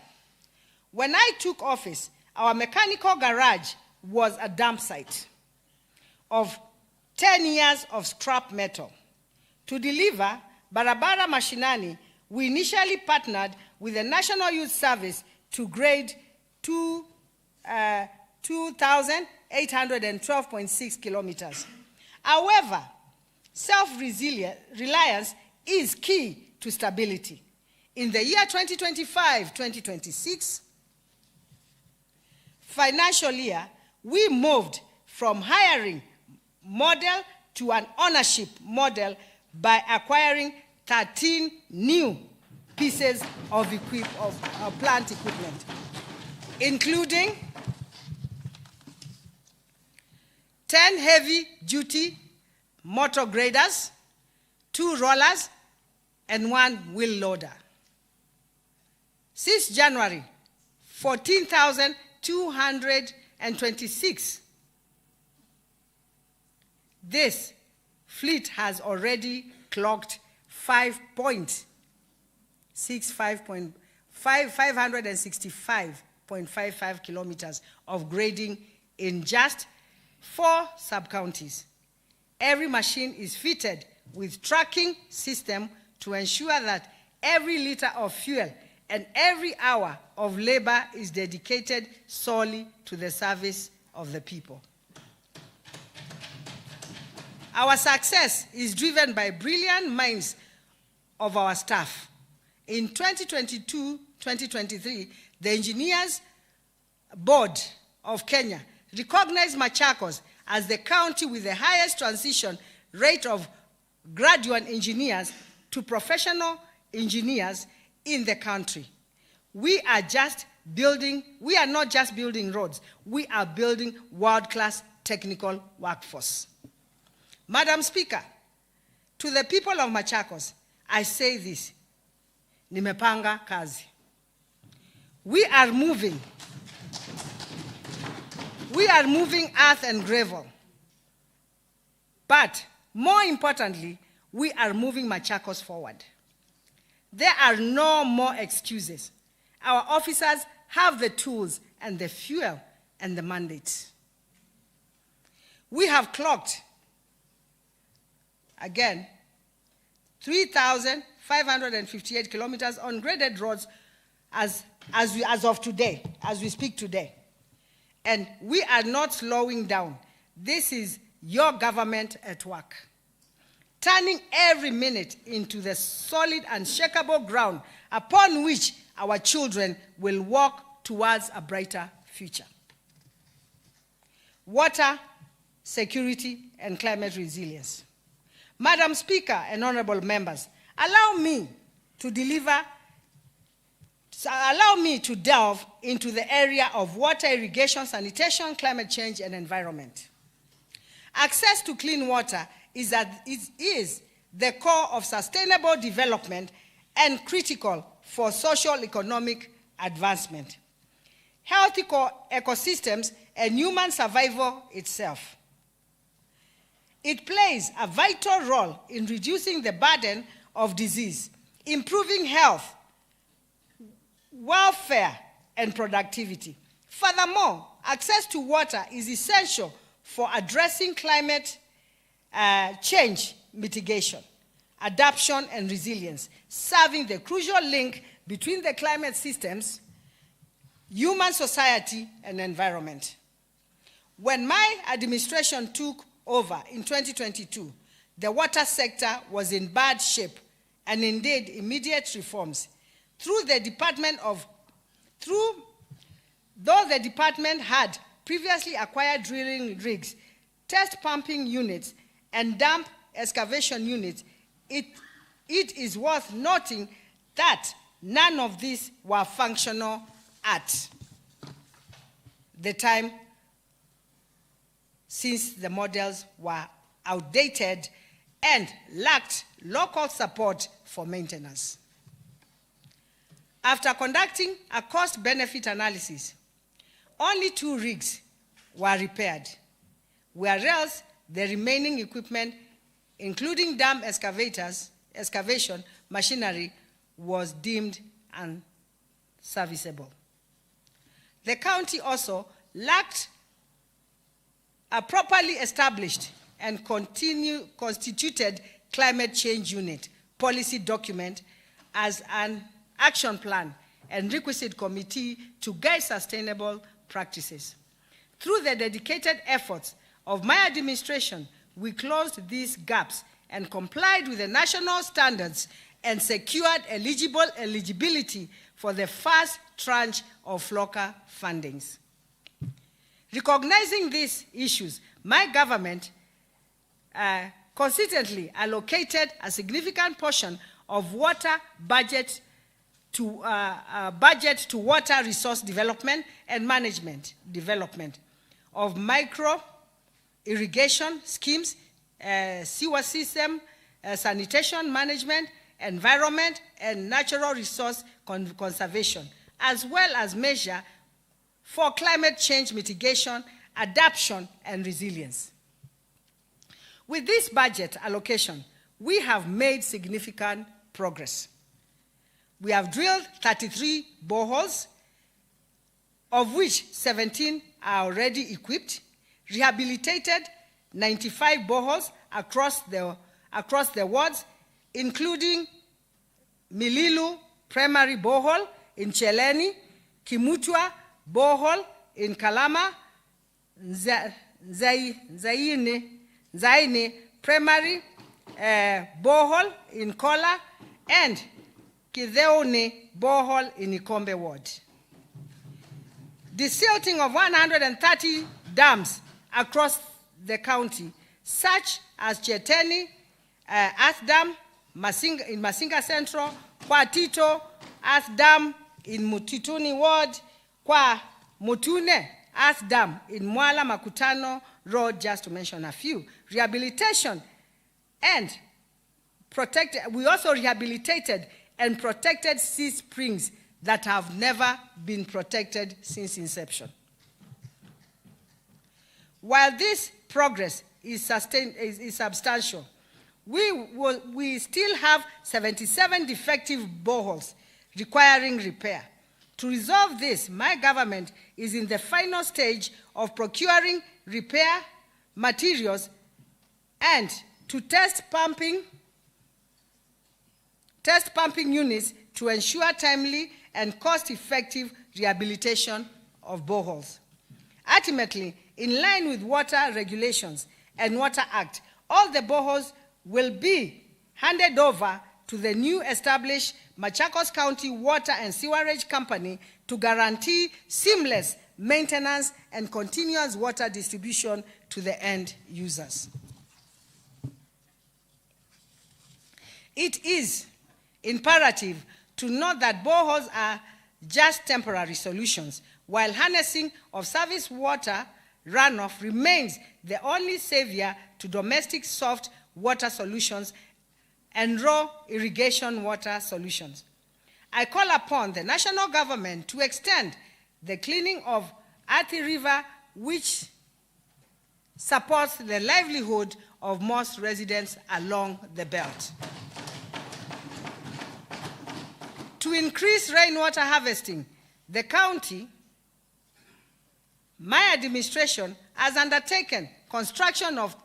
when I took office, our mechanical garage was a dump site of 10 years of scrap metal. To deliver Barabara Mashinani, we initially partnered with the National Youth Service to grade 2,812.6 kilometers. However, self-reliance is key to stability. In the year 2025-2026, financial year, we moved from hiring model to an ownership model by acquiring 13 new pieces of plant equipment, including 10 heavy-duty motor graders, 2 rollers, and 1 wheel loader. Since January, 14,226. This fleet has already clocked 565.55 kilometers of grading in just 4 sub-counties. Every machine is fitted with tracking system to ensure that every liter of fuel and every hour of labor is dedicated solely to the service of the people. Our success is driven by brilliant minds of our staff. In 2022-2023, the Engineers Board of Kenya recognized Machakos as the county with the highest transition rate of graduate engineers to professional engineers in the country. We are not just building roads, we are building world-class technical workforce. Madam Speaker, to the people of Machakos, I say this, nimepanga kazi. We are moving earth and gravel. But more importantly, we are moving Machakos forward. There are no more excuses. Our officers have the tools and the fuel and the mandate. We have clocked, again, 3,558 kilometers on graded roads as of today, as we speak today. And we are not slowing down. This is your government at work, turning every minute into the solid, unshakable ground upon which our children will walk towards a brighter future. Water, security, and climate resilience. Madam Speaker and honorable members, allow me to delve into the area of water, irrigation, sanitation, climate change, and environment. Access to clean water is the core of sustainable development and critical for social-economic advancement, healthy ecosystems, and human survival itself. It plays a vital role in reducing the burden of disease, improving health, welfare, and productivity. Furthermore, access to water is essential for addressing climate change mitigation, adaptation, and resilience, serving the crucial link between the climate systems, human society, and environment. When my administration took over in 2022, the water sector was in bad shape and indeed immediate reforms. Though the department had previously acquired drilling rigs, test pumping units, and dump excavation units, it is worth noting that none of these were functional at the time, since the models were outdated and lacked local support for maintenance. After conducting a cost-benefit analysis, only 2 rigs were repaired, whereas the remaining equipment, including dam excavation machinery, was deemed unserviceable. The county also lacked a properly established and constituted climate change unit policy document as an action plan and requisite committee to guide sustainable practices. Through the dedicated efforts of my administration, we closed these gaps and complied with the national standards and secured eligibility for the first tranche of FLOCA fundings. Recognizing these issues, my government consistently allocated a significant portion of water budget to water resource development and management development of micro irrigation schemes, sewer system, sanitation management, environment, and natural resource conservation, as well as measure for climate change mitigation, adaptation, and resilience. With this budget allocation, we have made significant progress. We have drilled 33 boreholes, of which 17 are already equipped, rehabilitated 95 boreholes across the wards, including Mililu Primary Borehole in Cheleni, Kimutwa Borehole in Kalama, Zaini Primary Borehole in Kola, and Kitheone Borehole in Ikombe Ward. The silting of 130 dams across the county, such as Cheteni Earth Dam in Masinga Central, Kwa Tito Earth Dam in Mutituni Ward, Kwa Mutune Earth Dam in Mwala Makutano Road, just to mention a few. Rehabilitation and protected. We also rehabilitated and protected 6 springs that have never been protected since inception. While this progress is substantial, we still have 77 defective boreholes requiring repair. To resolve this, my government is in the final stage of procuring repair materials and to test pumping units to ensure timely and cost-effective rehabilitation of boreholes. Ultimately, in line with water regulations and Water Act, all the boreholes will be handed over to the new established Machakos County Water and Sewerage Company to guarantee seamless maintenance and continuous water distribution to the end users. It is imperative to note that boreholes are just temporary solutions, while harnessing of surface water runoff remains the only savior to domestic soft water solutions and raw irrigation water solutions. I call upon the national government to extend the cleaning of Athi River, which supports the livelihood of most residents along the belt. To increase rainwater harvesting, the county, my administration, has undertaken construction of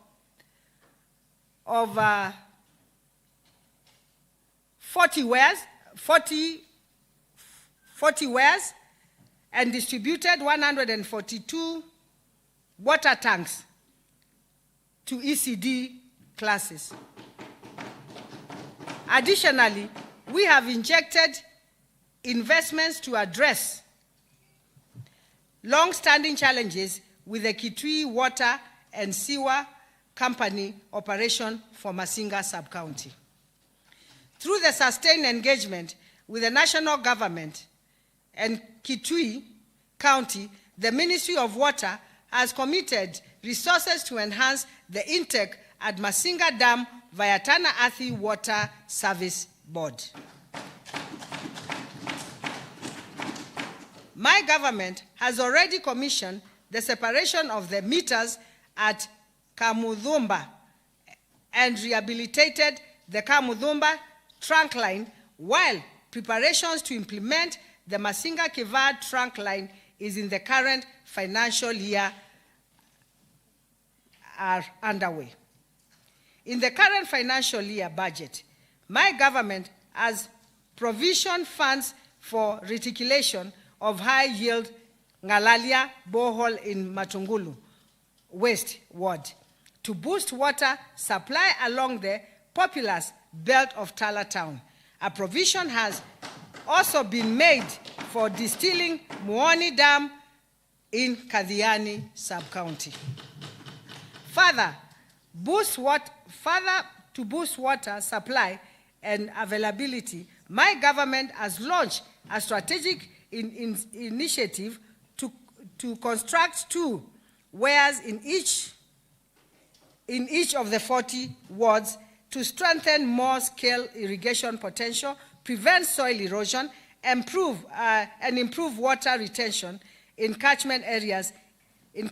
40 wells and distributed 142 water tanks to ECD classes. Additionally, we have injected investments to address long-standing challenges with the Kitui Water and Sewer Company operation for Masinga Sub-County. Through the sustained engagement with the national government and Kitui County, the Ministry of Water has committed resources to enhance the intake at Masinga Dam via Tana Athi Water Service Board. My government has already commissioned the separation of the meters at Kamudhumba and rehabilitated the Kamudhumba trunk line, while preparations to implement the Masinga Kivad trunk line is in the current financial year are underway. In the current financial year budget, my government has provisioned funds for reticulation of high-yield Ngalalia borehole in Matungulu West Ward to boost water supply along the populous belt of Tala Town. A provision has also been made for distilling Muoni Dam in Kadhiani sub-county. Further, to boost water supply and availability, my government has launched a strategic initiative to construct 2 weirs in each of the 40 wards to strengthen more-scale irrigation potential, prevent soil erosion, and improve water retention in catchment areas. In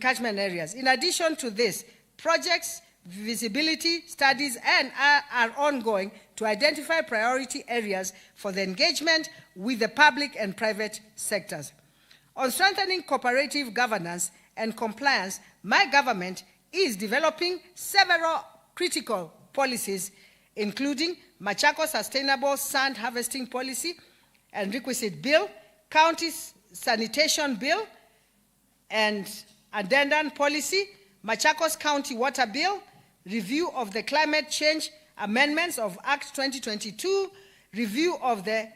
addition to this, projects, visibility studies are ongoing to identify priority areas for the engagement with the public and private sectors. On strengthening cooperative governance and compliance, my government is developing several critical policies, including MACHAKOS Sustainable Sand Harvesting Policy and Requisite Bill, County Sanitation Bill and Addendum Policy, MACHAKOS County Water Bill, review of the Climate Change Amendments of Act 2022, review of the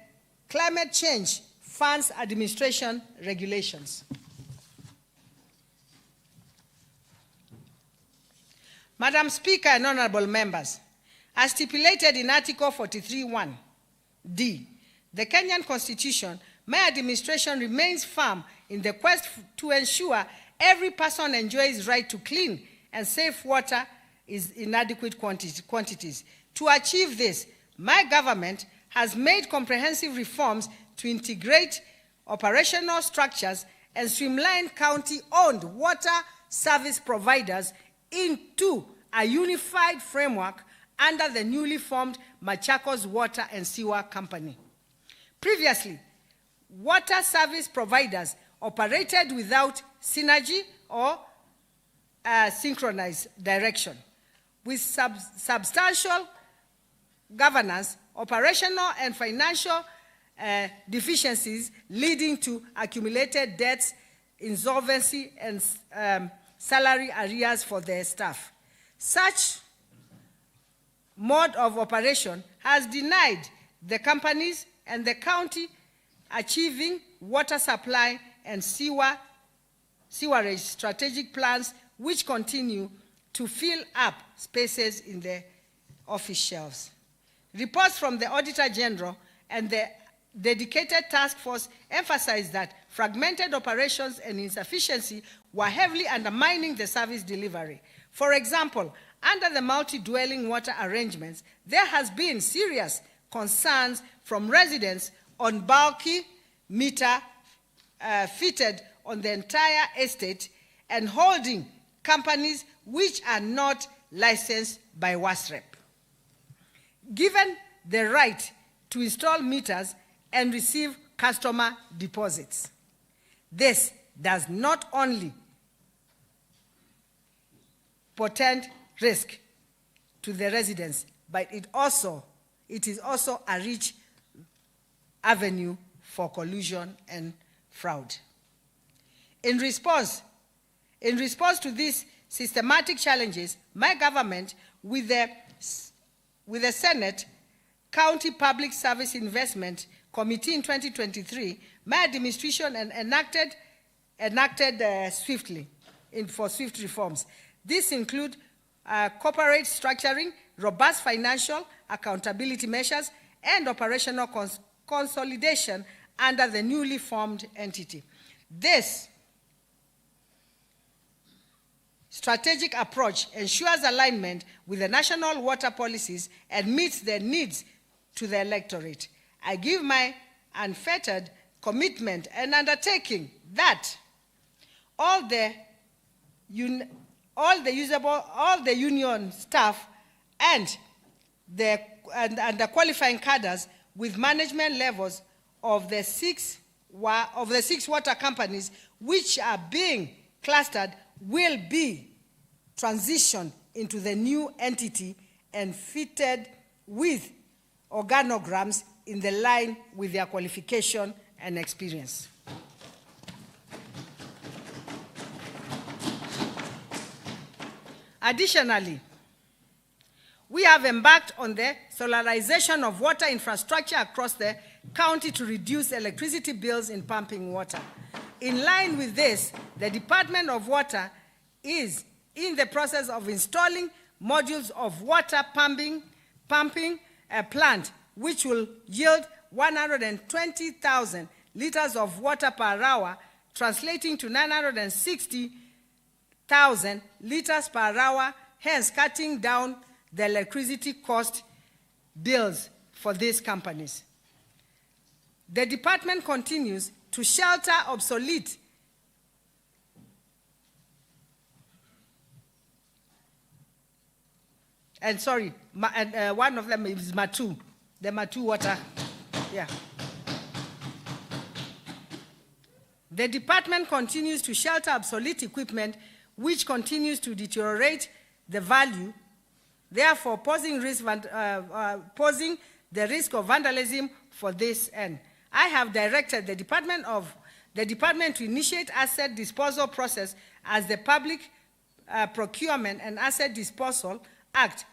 Climate Change Funds Administration Regulations. Madam Speaker and honorable members, as stipulated in Article 43(1)(d), the Kenyan Constitution, my administration remains firm in the quest to ensure every person enjoys right to clean and safe water in adequate quantities. To achieve this, my government has made comprehensive reforms to integrate operational structures and streamline county-owned water service providers into a unified framework under the newly formed MACHAKOS Water and Sewer Company. Previously, water service providers operated without synergy or synchronized direction, with substantial governance, operational and financial deficiencies leading to accumulated debts, insolvency, and salary arrears for their staff. Such mode of operation has denied the companies and the county achieving water supply and sewerage strategic plans, which continue to fill up spaces in the office shelves. Reports from the Auditor General and the dedicated task force emphasized that fragmented operations and insufficiency were heavily undermining the service delivery. For example, under the multi-dwelling water arrangements, there has been serious concerns from residents on bulky meter fitted on the entire estate and holding companies which are not licensed by WASREP. Given the right to install meters and receive customer deposits, this does not only portend risk to the residents, but it is also a rich avenue for collusion and fraud. In response to these systematic challenges, my government, with the Senate County Public Service Investment Committee in 2023, my administration enacted swiftly for swift reforms. These include corporate structuring, robust financial accountability measures, and operational consolidation under the newly formed entity. This strategic approach ensures alignment with the national water policies and meets the needs to the electorate. I give my unfettered commitment and undertaking that all the union staff and the qualifying cadres with management levels of the six water companies which are being clustered will be transitioned into the new entity and fitted with organograms in the line with their qualification and experience. Additionally, we have embarked on the solarization of water infrastructure across the county to reduce electricity bills in pumping water. In line with this, the Department of Water is in the process of installing modules of water pumping plant, which will yield 120,000 liters of water per hour, translating to 960,000 liters per hour, hence cutting down the electricity cost bills for these companies. The department continues to shelter obsolete one of them is Matu, the Matu water. Yeah. The department continues to shelter obsolete equipment which continues to deteriorate the value, therefore posing the risk of vandalism for this end. I have directed the department to initiate asset disposal process as the Public Procurement and Asset Disposal Act,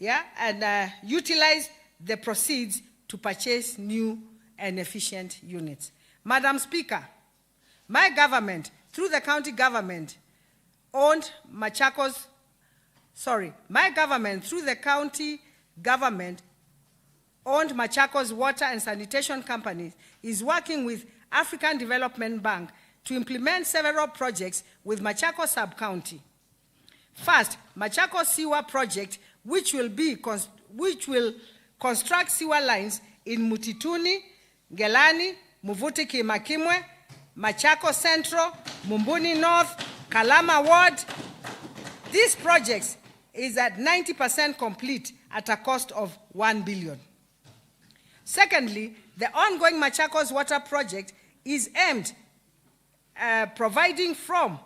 and utilize the proceeds to purchase new and efficient units. Madam Speaker, my government, through the county government, owned MACHAKOS Water and Sanitation Company is working with African Development Bank to implement several projects with Machakos sub-county. First, Machakos Sewer Project, which will construct sewer lines in Mutituni, Ngelani, Muvuti Kimakimwe, Machakos Central, Mumbuni North, Kalama Ward. This project is at 90% complete at a cost of 1 billion. Secondly, the ongoing Machakos Water Project is aimed providing from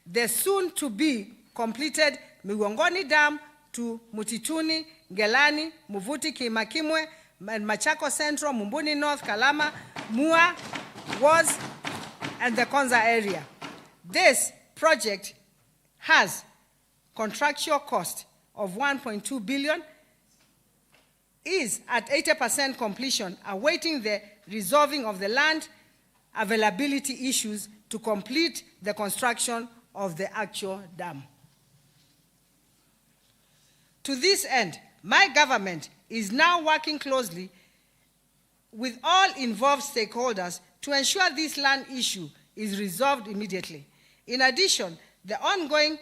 the soon-to-be completed Migongoni Dam to Mutituni, Ngelani, Muvuti Kimakimwe, and Machakos Central, Mumbuni North, Kalama, Mua, Woz, and the Konza area. This project has contractual cost of 1.2 billion, is at 80% completion, awaiting the resolving of the land availability issues to complete the construction of the actual dam. To this end, my government is now working closely with all involved stakeholders to ensure this land issue is resolved immediately. In addition, the ongoing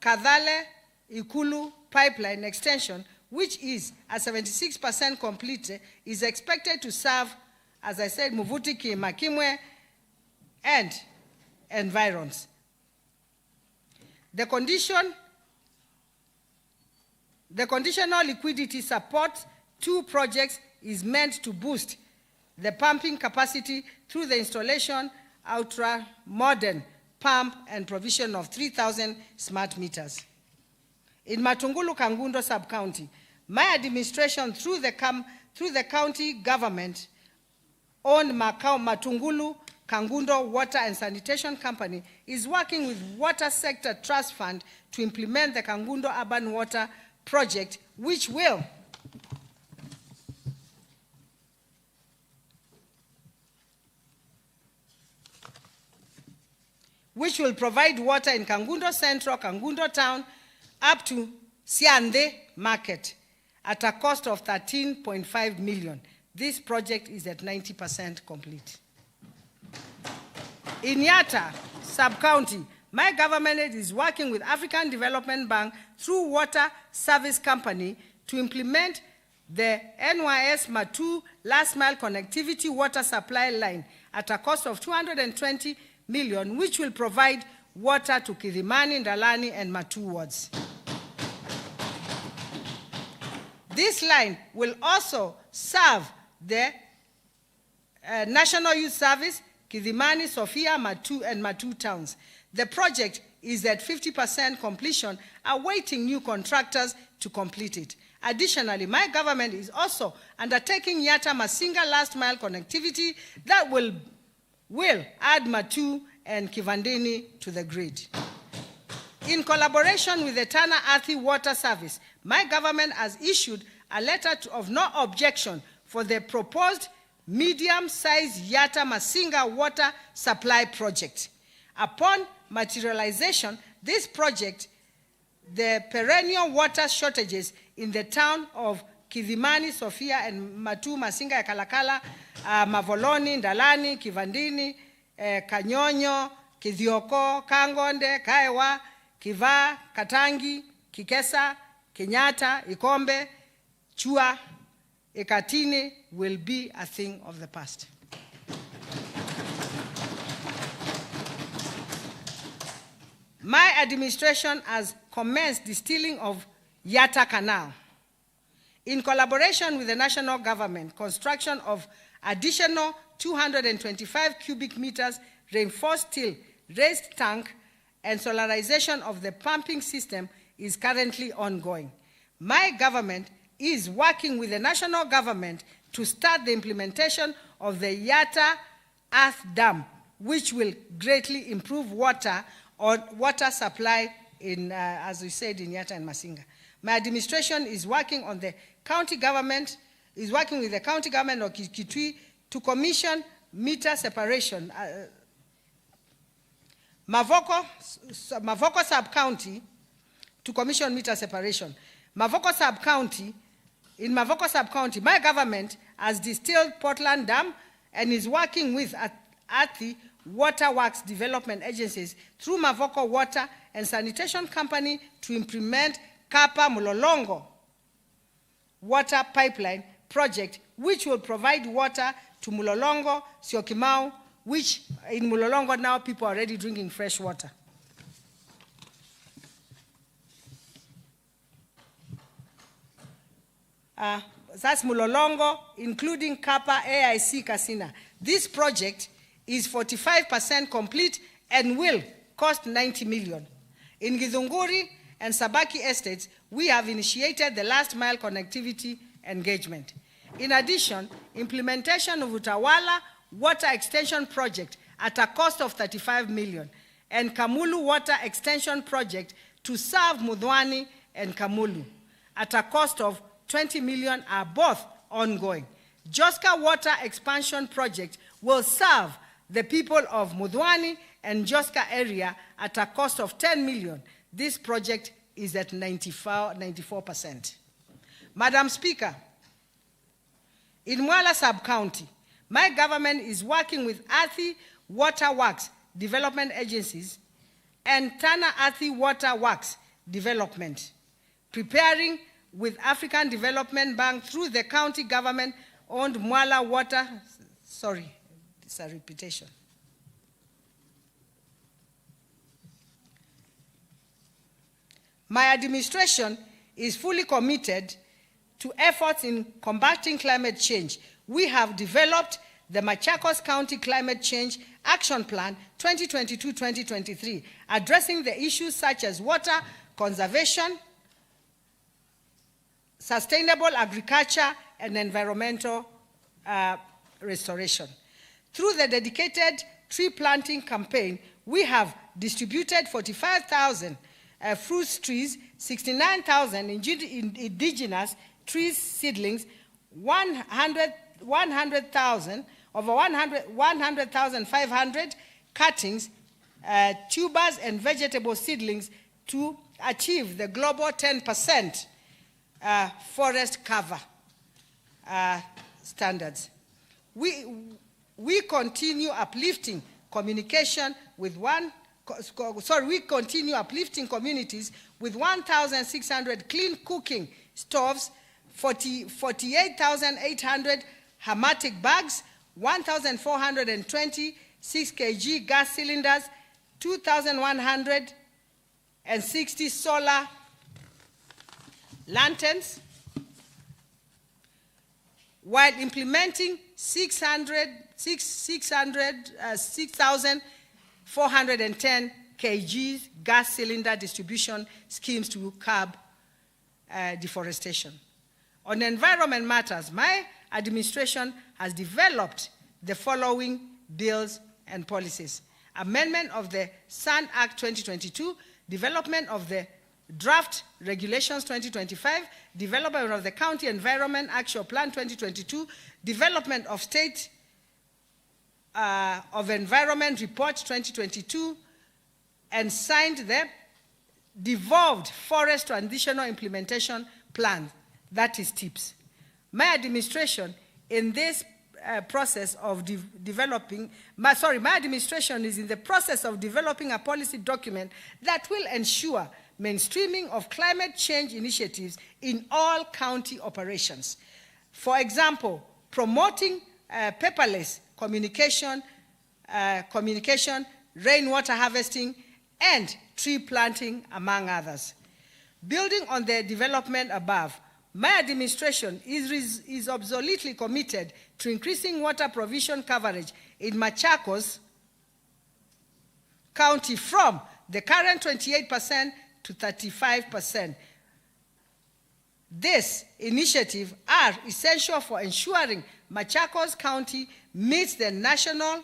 Kadhale-Ikulu pipeline extension, which is at 76% complete, is expected to serve, as I said, Muvuti Kimakimwe and environs. The conditional liquidity support 2 projects is meant to boost the pumping capacity through the installation ultra-modern pump and provision of 3,000 smart meters. In Matungulu Kangundo sub-county, my administration through the county government owned Matungulu Kangundo Water and Sanitation Company is working with Water Sector Trust Fund to implement the Kangundo Urban Water Project, which will provide water in Kangundo Central, Kangundo Town, up to Siande Market at a cost of 13.5 million. This project is at 90% complete. In Yatta sub-county, my government is working with African Development Bank through Water Service Company to implement the NYS Matu last mile connectivity water supply line at a cost of 220 million, which will provide water to Kirimani, Ndalani, and Matu wards. This line will also serve the National Youth Service, Kirimani, Sofia, Matu, and Matu towns. The project is at 50% completion, awaiting new contractors to complete it. Additionally, my government is also undertaking Yatta Masinga last mile connectivity that will add Matu and Kivandini to the grid. In collaboration with the Tana Athi Water Service, my government has issued a letter of no objection for the proposed medium-sized Yata Masinga water supply project. Upon materialization, this project, the perennial water shortages in the town of Kidhimani, Sofia, and Matu, Masinga, Kalakala, Mavoloni, Ndalani, Kivandini, Kanyonyo, Kithioko, Kangonde, Kaiwa, Kiva, Katangi, Kikesa, Kenyatta, Ikombe, Chua, Ekatini will be a thing of the past. My administration has commenced the distilling of Yata Canal. In collaboration with the national government, construction of additional 225 cubic meters reinforced steel raised tank and solarization of the pumping system is currently ongoing. My government is working with the national government to start the implementation of the Yata Earth Dam, which will greatly improve water supply in, as we said, in Yata and Masinga. My administration is working on the county government, is working with the county government of Kitui to commission meter separation. Mavoko sub-county to commission meter separation. Mavoko sub-county, in Mavoko sub-county, my government has distilled Portland Dam and is working with Athi Water Works Development Agencies through Mavoko Water and Sanitation Company to implement Kapa Mulolongo water pipeline project, which will provide water to Mulolongo, Syokimau, which in Mulolongo now people are already drinking fresh water. That's Mulolongo, including Kapa AIC Kasina. This project is 45% complete and will cost 90 million. In Githunguri and Sabaki estates, we have initiated the last mile connectivity engagement. In addition, implementation of Utawala Water Extension Project at a cost of 35 million and Kamulu Water Extension Project to serve Mudhwani and Kamulu at a cost of 20 million are both ongoing. Joska Water Expansion Project will serve the people of Mudhwani and Joska area at a cost of 10 million. This project is at 94%. Madam Speaker, in Mwala Sub-County, my government is working with Athi Water Works Development Agencies and Tana Athi Water Works Development, preparing with African Development Bank through the county government-owned Mwala Water, sorry, it's a repetition. My administration is fully committed to efforts in combating climate change. We have developed the MACHAKOS County Climate Change Action Plan 2022-2023, addressing the issues such as water conservation, sustainable agriculture, and environmental restoration. Through the dedicated tree planting campaign, we have distributed 45,000 fruit trees, 69,000 indigenous trees seedlings, 100,500 cuttings, tubers, and vegetable seedlings to achieve the global 10% forest cover standards. We continue uplifting communication with we continue uplifting communities with 1,600 clean cooking stoves, 48,800 hermetic bags, 1,420 6 kg gas cylinders, 2,160 solar lanterns, while implementing 6,410 kg gas cylinder distribution schemes to curb deforestation. On environment matters, my administration has developed the following bills and policies: amendment of the Sun Act 2022, development of the Draft Regulations 2025, development of the County Environment Action Plan 2022, development of State of Environment Report 2022, and signed the devolved Forest Transitional Implementation Plan, that is TIPS. My administration in this process of my administration is in the process of developing a policy document that will ensure mainstreaming of climate change initiatives in all county operations. For example, promoting paperless communication, rainwater harvesting, and tree planting, among others. Building on the development above, my administration is absolutely committed to increasing water provision coverage in Machakos County from the current 28% to 35%. This initiative are essential for ensuring Machakos County meets the national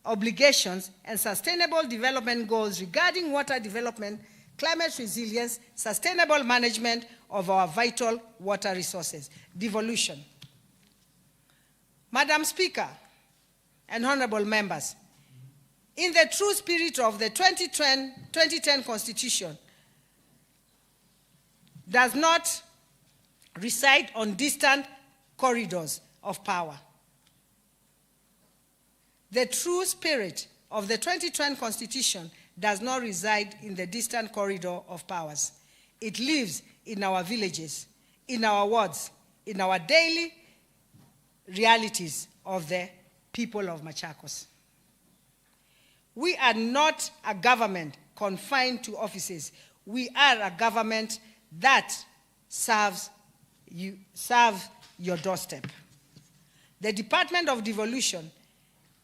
obligations and sustainable development goals regarding water development, climate resilience, sustainable management of our vital water resources. Devolution. Madam Speaker and honorable members, in the true spirit of the 2010 Constitution, does not reside on distant corridors of power. The true spirit of the 2010 Constitution does not reside in the distant corridor of powers. It lives in our villages, in our wards, in our daily realities of the people of Machakos. We are not a government confined to offices. We are a government that serves your doorstep. The Department of Devolution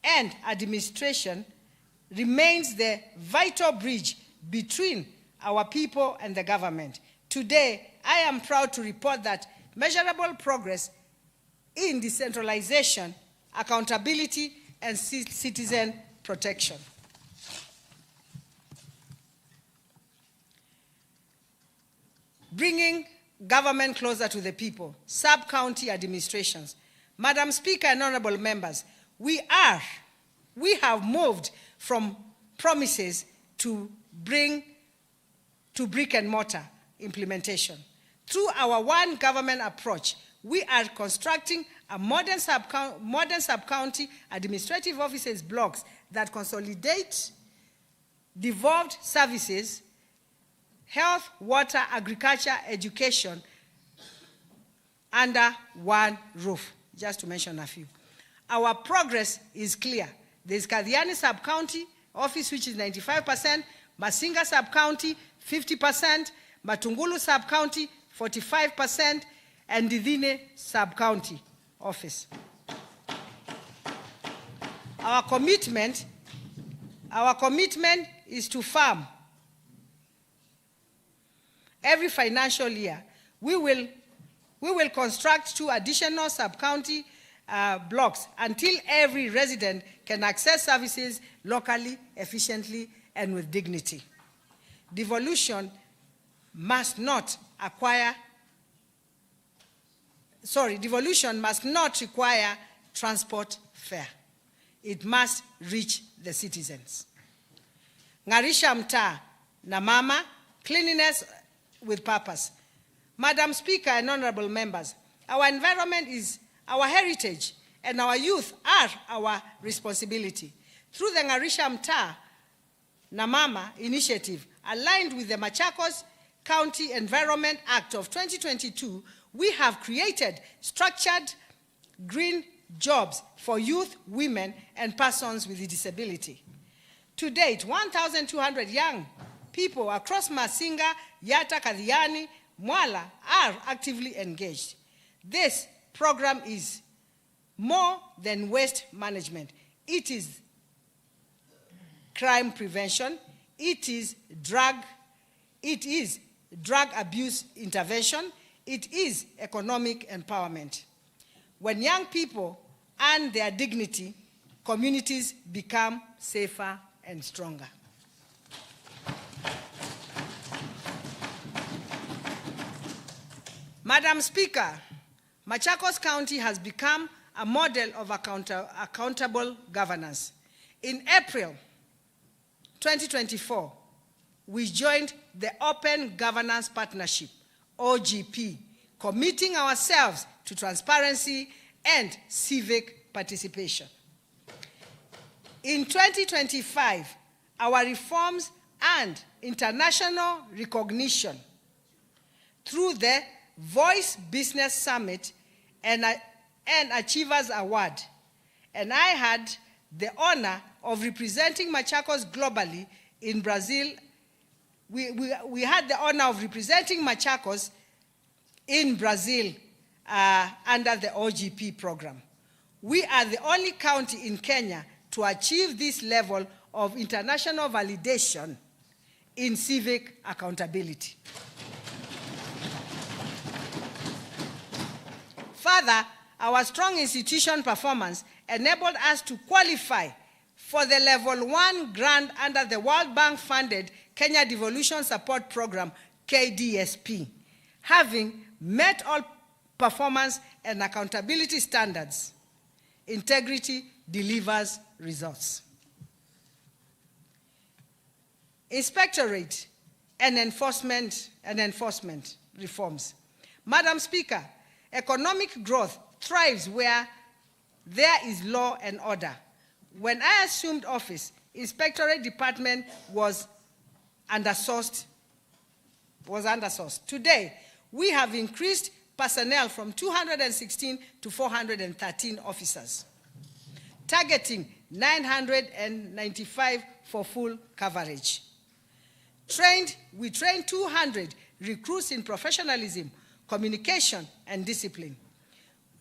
and Administration remains the vital bridge between our people and the government. Today, I am proud to report that measurable progress in decentralization, accountability, and citizen protection. Bringing government closer to the people, sub-county administrations. Madam Speaker and honorable members, we have moved from promises to brick and mortar implementation. Through our one government approach, we are constructing a modern sub-county administrative offices blocks that consolidate devolved services, health, water, agriculture, education under one roof, just to mention a few. Our progress is clear. There's Kadhiani sub-county office, which is 95%, Masinga sub-county, 50%, Matungulu sub-county, 45%, and Didine sub-county office. Our commitment is to farm. Every financial year, we will construct 2 additional sub-county blocks until every resident can access services locally, efficiently, and with dignity. Devolution must not require transport fare. It must reach the citizens. Ngarisha mtaa na mama, cleanliness with purpose. Madam Speaker and honorable members, our environment is our heritage and our youth are our responsibility. Through the Ngarisha Mtaa na Mama initiative, aligned with the Machakos County Environment Act of 2022, we have created structured green jobs for youth, women, and persons with disability. To date, 1,200 young people across Masinga, Yata, Kadhiani, Mwala are actively engaged. This program is more than waste management. It is crime prevention. It is drug abuse intervention. It is economic empowerment. When young people earn their dignity, communities become safer and stronger. Madam Speaker, Machakos County has become a model of accountable governance. In April 2024, we joined the Open Governance Partnership, OGP, committing ourselves to transparency and civic participation. In 2025, our reforms and international recognition through the Voice Business Summit and Achievers Award, and I had the honor of representing Machakos globally in Brazil. We had the honor of representing Machakos in Brazil under the OGP program. We are the only county in Kenya to achieve this level of international validation in civic accountability. Further, our strong institution performance enabled us to qualify for the Level 1 grant under the World Bank-funded Kenya Devolution Support Program, KDSP, having met all performance and accountability standards. Integrity delivers results. Inspectorate and enforcement reforms. Madam Speaker, economic growth thrives where there is law and order. When I assumed office, Inspectorate Department was undersourced. Today, we have increased personnel from 216 to 413 officers, targeting 995 for full coverage. We trained 200 recruits in professionalism, communication, and discipline.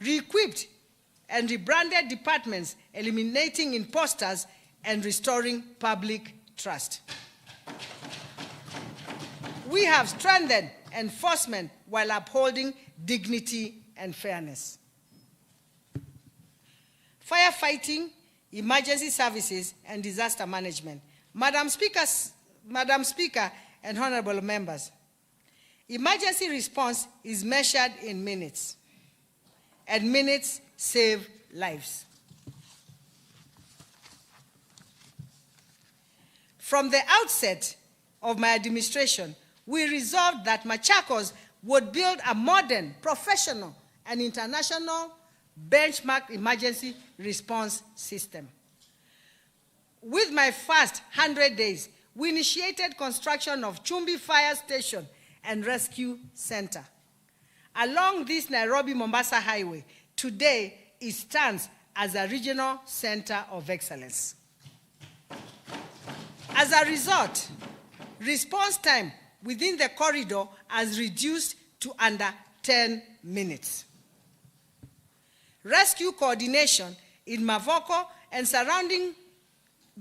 Re-equipped and rebranded departments, eliminating imposters and restoring public trust. We have strengthened enforcement while upholding dignity and fairness. Firefighting, emergency services, and disaster management. Madam Speaker and honorable members, emergency response is measured in minutes, and minutes save lives. From the outset of my administration, we resolved that Machakos would build a modern, professional, and international benchmark emergency response system. With my first 100 days, we initiated construction of Chumbi Fire Station and Rescue Center. Along this Nairobi-Mombasa highway, today it stands as a regional center of excellence. As a result, response time within the corridor has reduced to under 10 minutes. Rescue coordination in Mavoko and surrounding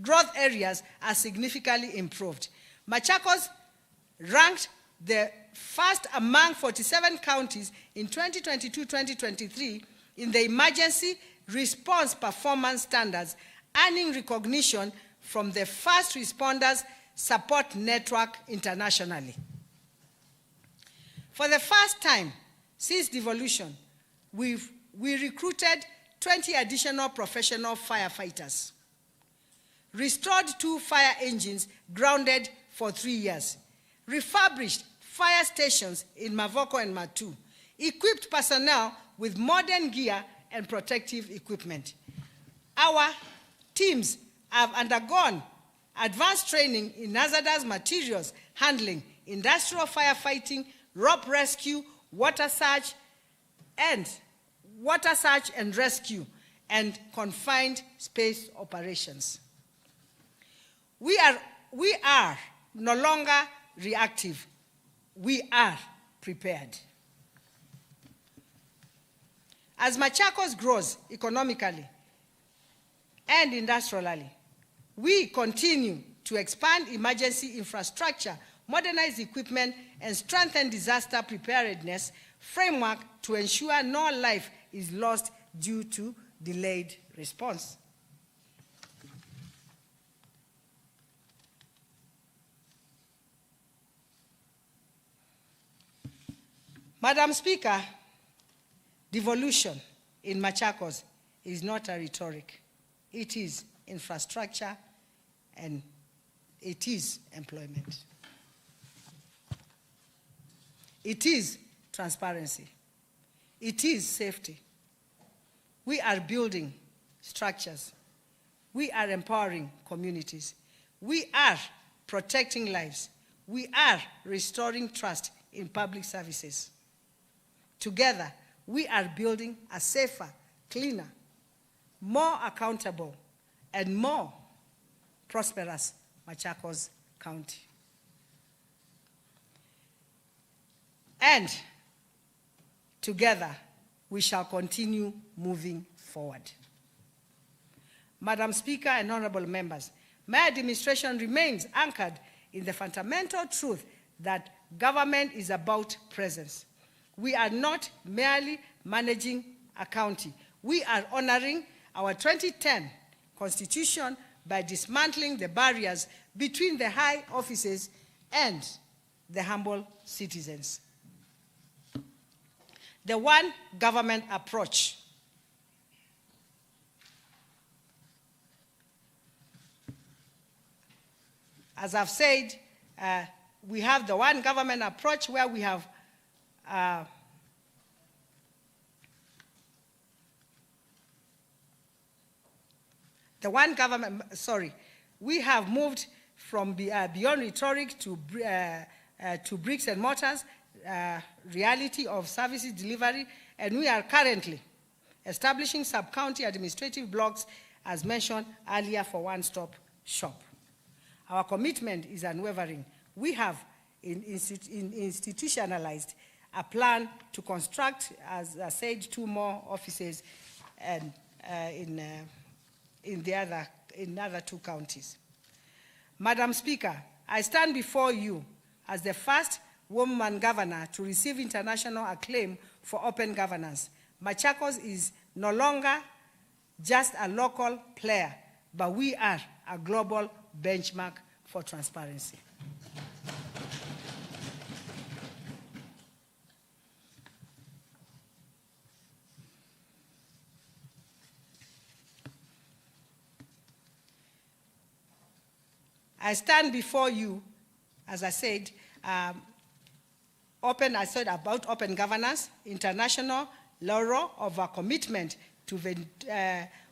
growth areas are significantly improved. Machakos ranked the first among 47 counties in 2022-2023 in the emergency response performance standards, earning recognition from the First Responders Support Network internationally. For the first time since devolution, we recruited 20 additional professional firefighters, restored 2 fire engines grounded for 3 years, refurbished fire stations in Mavoko and Matu, equipped personnel with modern gear and protective equipment. Our teams have undergone advanced training in hazardous materials handling, industrial firefighting, rope rescue, water search and rescue, and confined space operations. We are no longer reactive. We are prepared. As Machakos grows economically and industrially, we continue to expand emergency infrastructure, modernize equipment, and strengthen disaster preparedness framework to ensure no life is lost due to delayed response. Madam Speaker, devolution in Machakos is not a rhetoric. It is infrastructure and it is employment. It is transparency. It is safety. We are building structures. We are empowering communities. We are protecting lives. We are restoring trust in public services. Together, we are building a safer, cleaner, more accountable, and more prosperous Machakos County. And together, we shall continue moving forward. Madam Speaker and honorable members, my administration remains anchored in the fundamental truth that government is about presence. We are not merely managing a county. We are honoring our 2010 Constitution by dismantling the barriers between the high offices and the humble citizens. The one government approach as I've said, we have the one government approach where we have we have moved from beyond rhetoric to bricks and mortars, reality of services delivery, and we are currently establishing sub-county administrative blocks, as mentioned earlier, for one-stop shop. Our commitment is unwavering. We have institutionalized a plan to construct, as I said, 2 more offices and in the other 2 counties. Madam Speaker, I stand before you as the first woman governor to receive international acclaim for open governance. Machakos is no longer just a local player, but we are a global benchmark for transparency. I stand before you, as I said, I said about open governance, international laurel of our commitment to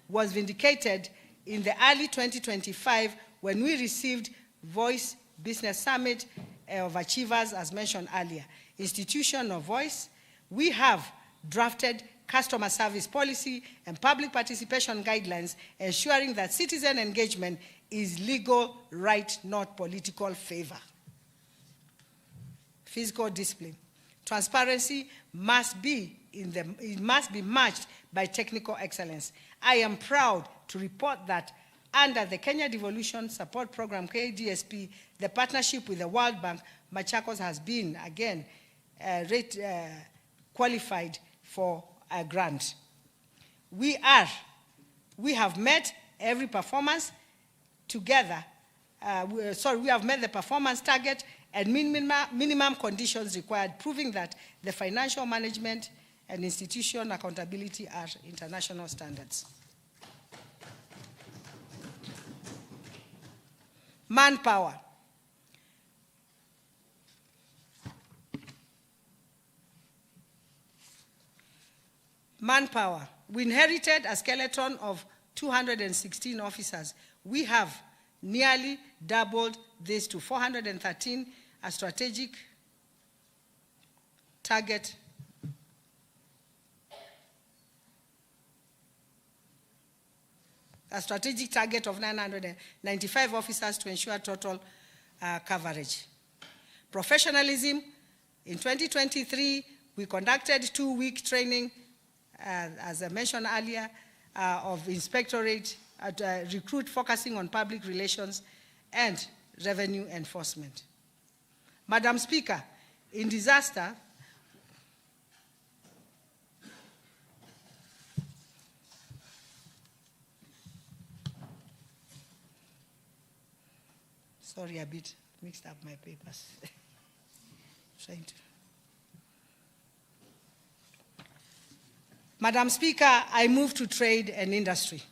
was vindicated in the early 2025 when we received Voice Business Summit of Achievers, as mentioned earlier. Institution of Voice, we have drafted customer service policy and public participation guidelines, ensuring that citizen engagement is legal right, not political favor. Fiscal discipline. Transparency must be matched by technical excellence. I am proud to report that under the Kenya Devolution Support Program, KDSP, the partnership with the World Bank, Machakos has been, again, qualified for a grant. We have met every performance together. We have met the performance target and minimum conditions required, proving that the financial management and institution accountability are international standards. Manpower. Manpower. We inherited a skeleton of 216 officers. We have nearly doubled this to 413, a strategic target of 995 officers to ensure total coverage. Professionalism. In 2023, we conducted 2-week training, as I mentioned earlier, of inspectorate, recruit focusing on public relations and revenue enforcement. Madam Speaker, in disaster, sorry, a bit mixed up my papers. Trying to. Madam Speaker, I move to trade and industry.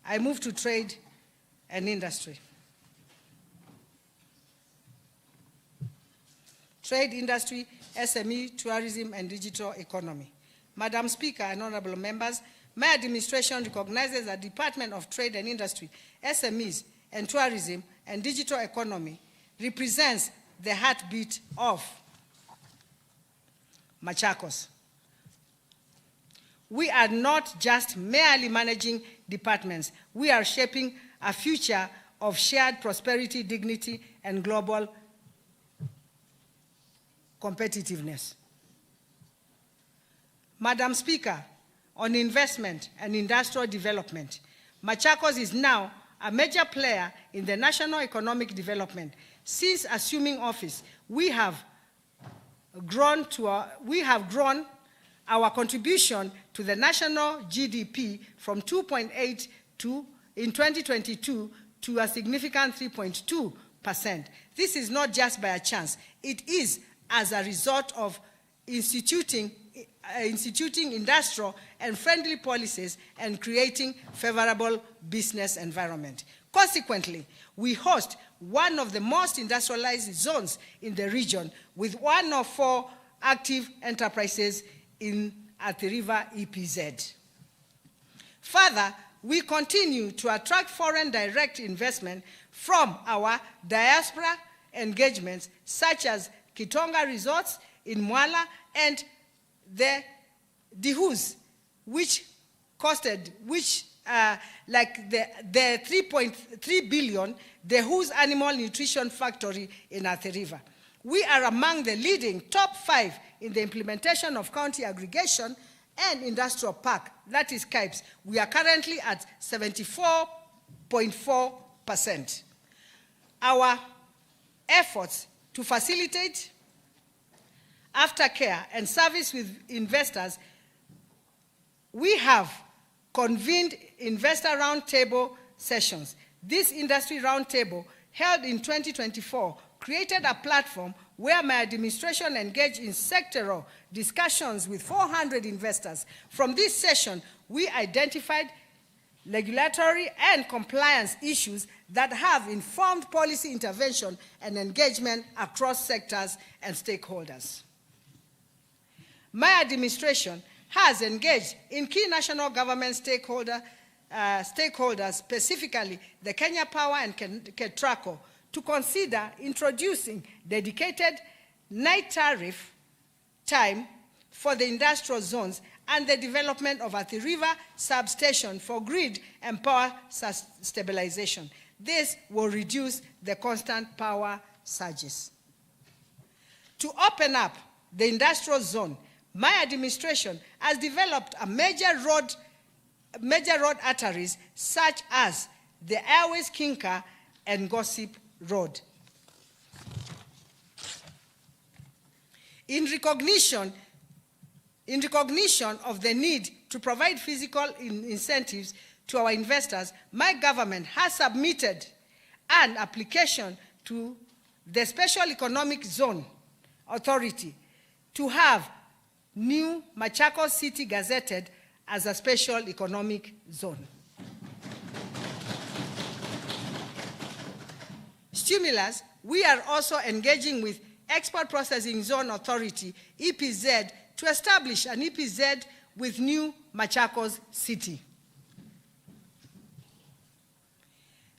I move to trade and industry. Trade, industry, SME, tourism, and digital economy. Madam Speaker and honorable members, my administration recognizes the Department of Trade and Industry, SMEs, and Tourism and Digital Economy represents the heartbeat of Machakos. We are not just merely managing departments. We are shaping a future of shared prosperity, dignity, and global competitiveness. Madam Speaker, on investment and industrial development, Machakos is now a major player in the national economic development. Since assuming office, we have grown our contribution to the national GDP from 2.8 in 2022 to a significant 3.2%. This is not just by a chance. It is as a result of instituting industrial and friendly policies and creating favorable business environment. Consequently, we host one of the most industrialized zones in the region with 1 of 4 active enterprises in Athi River EPZ. Further, we continue to attract foreign direct investment from our diaspora engagements such as Kitonga Resorts in Mwala and the Dihus, which costed, like the 3.3 billion, the Who's Animal Nutrition Factory in Athi River. We are among the leading top 5 in the implementation of county aggregation and industrial park, that is KIPES. We are currently at 74.4%. Our efforts to facilitate aftercare and service with investors, we have convened investor roundtable sessions. This industry roundtable, held in 2024, created a platform where my administration engaged in sectoral discussions with 400 investors. From this session, we identified regulatory and compliance issues that have informed policy intervention and engagement across sectors and stakeholders. My administration has engaged in key national government stakeholders, specifically the Kenya Power and KETRACO, to consider introducing dedicated night tariff time for the industrial zones and the development of Athi River substation for grid and power stabilization. This will reduce the constant power surges. To open up the industrial zone, my administration has developed a major road arteries such as the Airways Kinka and Gossip Road. In recognition of the need to provide physical incentives to our investors, my government has submitted an application to the Special Economic Zone Authority to have new Machakos City gazetted as a special economic zone. Stimulus, we are also engaging with Export Processing Zone Authority, EPZ, to establish an EPZ with new Machakos City.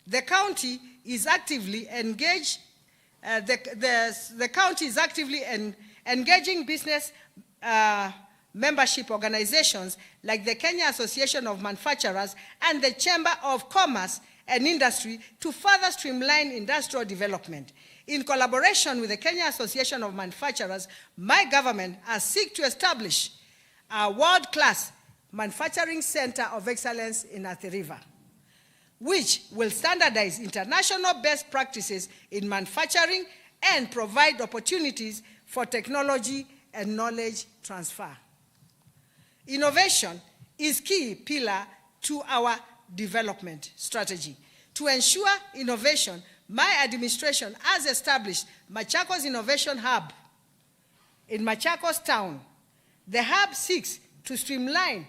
The county is actively engaged. The county is actively engaging business membership organizations like the Kenya Association of Manufacturers and the Chamber of Commerce and Industry to further streamline industrial development. In collaboration with the Kenya Association of Manufacturers, my government has sought to establish a world-class manufacturing center of excellence in Athi River, which will standardize international best practices in manufacturing and provide opportunities for technology and knowledge transfer. Innovation is key pillar to our development strategy. To ensure innovation, my administration has established Machakos Innovation Hub in Machakos Town. The hub seeks to streamline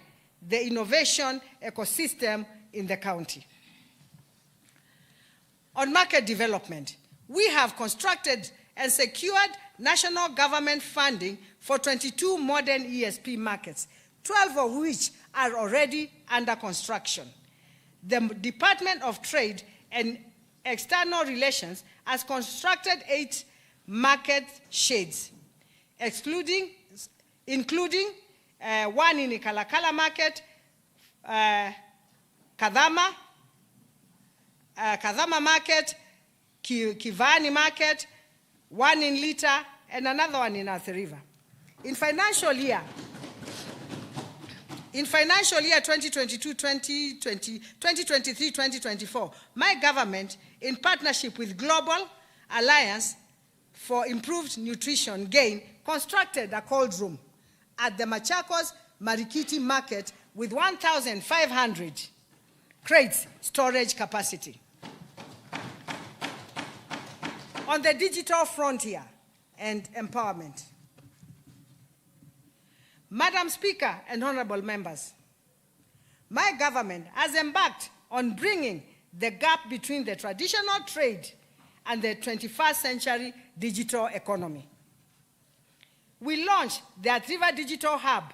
the innovation ecosystem in the county. On market development, we have constructed and secured national government funding for 22 modern ESP markets, 12 of which are already under construction. The Department of Trade and External Relations has constructed 8 market sheds, including one in Ikalakala Market, Kadama Market, Kivani Market, one in Lita, and another one in Athi River. In financial year 2023-2024, my government, in partnership with Global Alliance for Improved Nutrition Gain, constructed a cold room at the Machakos Marikiti Market with 1,500 crates storage capacity. On the digital frontier and empowerment, Madam Speaker and honorable members, my government has embarked on bringing the gap between the traditional trade and the 21st century digital economy. We launched the Athi River Digital Hub,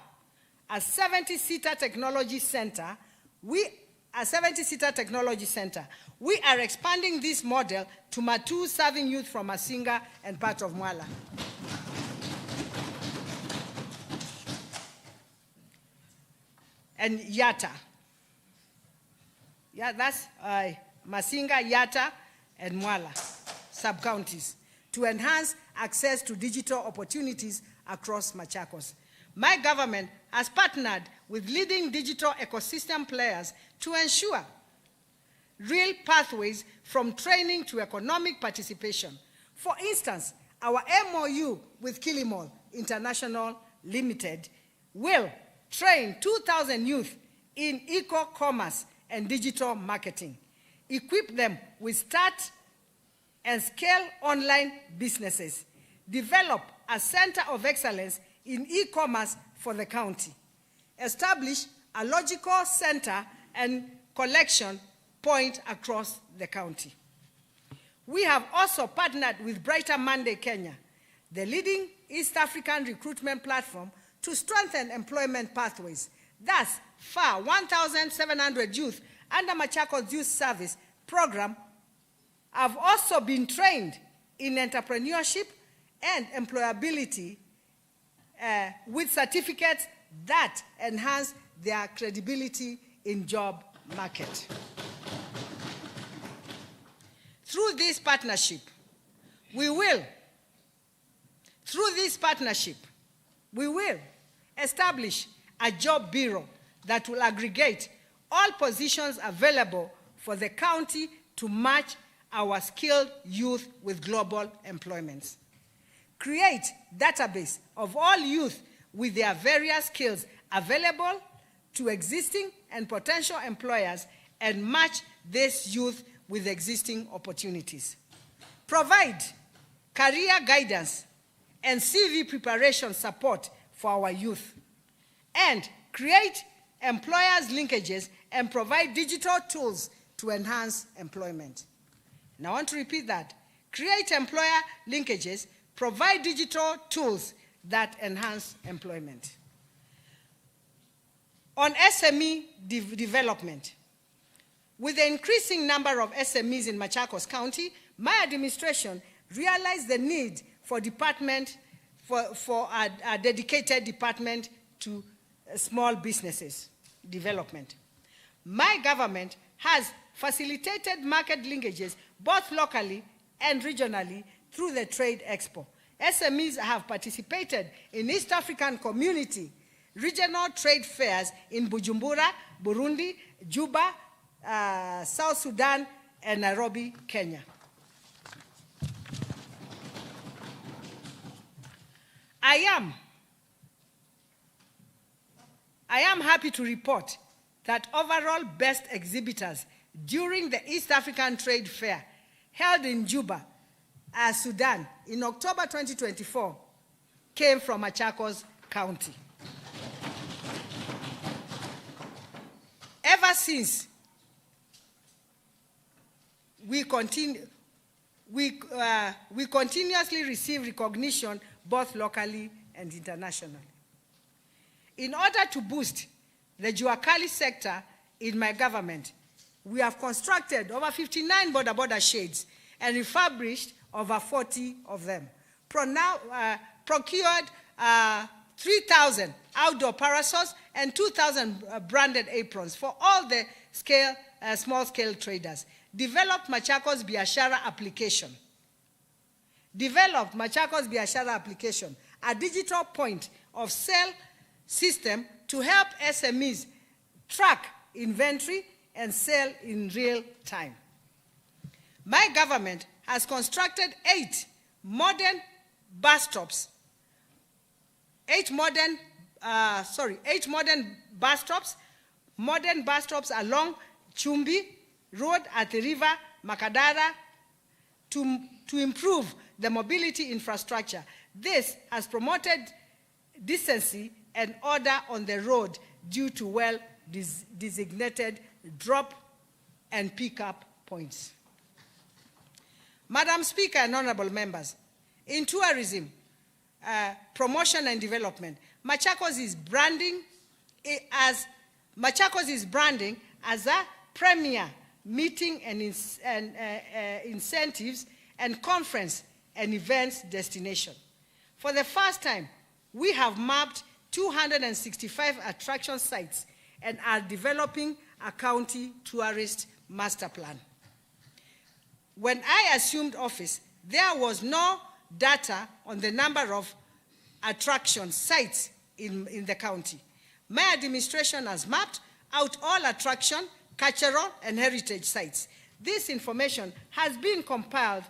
a 70-seater technology center. We are expanding this model to Matu, serving youth from Masinga and part of Mwala. And Yatta. Yeah, that's Masinga, Yatta, and Mwala sub-counties to enhance access to digital opportunities across Machakos. My government has partnered with leading digital ecosystem players to ensure real pathways from training to economic participation. For instance, our MOU with Kilimall International Limited will train 2,000 youth in eco-commerce and digital marketing, equip them with start and scale online businesses, develop a center of excellence in e-commerce for the county, establish a logical center and collection point across the county. We have also partnered with Brighter Monday Kenya, the leading East African recruitment platform, to strengthen employment pathways. Thus far, 1,700 youth under Machakos Youth Service Program have also been trained in entrepreneurship and employability with certificates that enhance their credibility in job market. Through this partnership, we will establish a job bureau that will aggregate all positions available for the county to match our skilled youth with global employments. Create database of all youth with their various skills available to existing and potential employers and match this youth with existing opportunities. Provide career guidance and CV preparation support for our youth, and create employers' linkages and provide digital tools to enhance employment. Now I want to repeat that. Create employer linkages, provide digital tools that enhance employment. On SME development, with the increasing number of SMEs in Machakos County, my administration realized the need for a dedicated department to small businesses development. My government has facilitated market linkages both locally and regionally through the Trade Expo. SMEs have participated in East African Community regional trade fairs in Bujumbura, Burundi, Juba, South Sudan, and Nairobi, Kenya. I am happy to report that overall best exhibitors during the East African Trade Fair held in Juba, Sudan, in October 2024, came from Machakos County. Ever since, we continuously receive recognition both locally and internationally. In order to boost the Juakali sector in my government, we have constructed over 59 border shades and refurbished over 40 of them. Procured 3,000 outdoor parasols and 2,000 branded aprons for all the small-scale traders. Developed Machakos Biashara application. A digital point of sale system to help SMEs track inventory and sell in real time. My government has constructed 8 modern bus stops. 8 modern bus stops along Chumbi Road at the river Makadara to improve the mobility infrastructure. This has promoted decency and order on the road due to well-designated drop and pick-up points. Madam Speaker and honorable members, in tourism, promotion and development, Machakos is branding as a premier meeting and incentives and conference and events destination. For the first time, we have mapped 265 attraction sites and are developing a county tourist master plan. When I assumed office, there was no data on the number of attraction sites in the county. My administration has mapped out all attraction, cultural, and heritage sites. This information has been compiled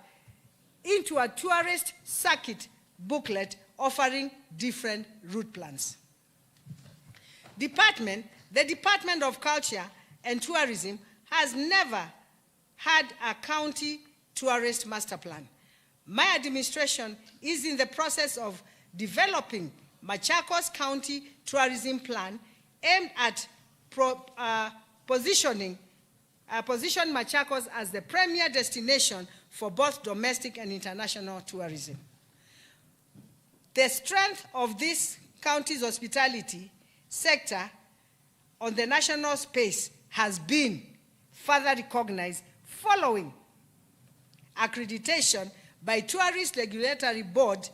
into a tourist circuit booklet offering different route plans. The Department of Culture and Tourism has never had a county tourist master plan. My administration is in the process of developing Machakos County Tourism Plan aimed at position Machakos as the premier destination for both domestic and international tourism. The strength of this county's hospitality sector on the national space has been further recognized following accreditation by Tourist Regulatory Board.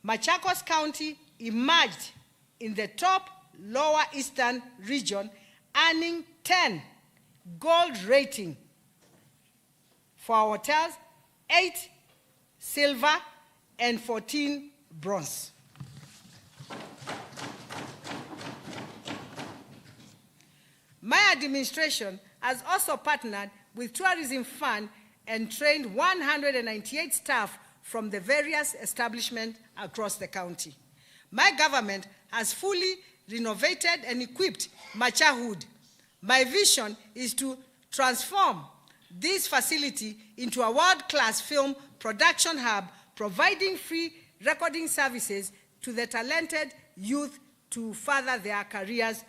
Machakos County emerged in the top Lower Eastern region, earning 10 gold rating for our hotels, 8 silver, and 14 bronze. My administration has also partnered with Tourism Fund and trained 198 staff from the various establishments across the county. My government has fully renovated and equipped Machahood. My vision is to transform this facility into a world-class film production hub, providing free recording services to the talented youth to further their careers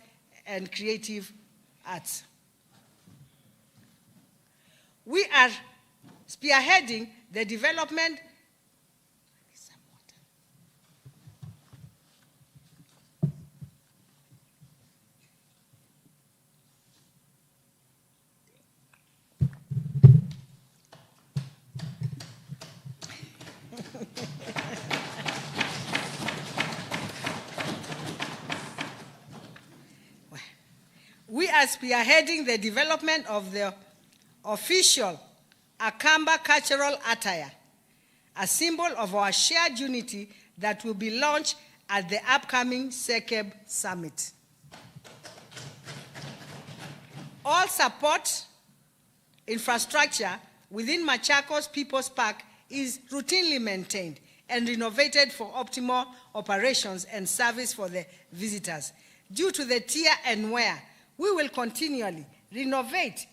and creative arts. We are spearheading the development of the official Akamba cultural attire, a symbol of our shared unity that will be launched at the upcoming SECEB Summit. All support infrastructure within Machakos People's Park is routinely maintained and renovated for optimal operations and service for the visitors. Due to the tear and wear, we will continually renovate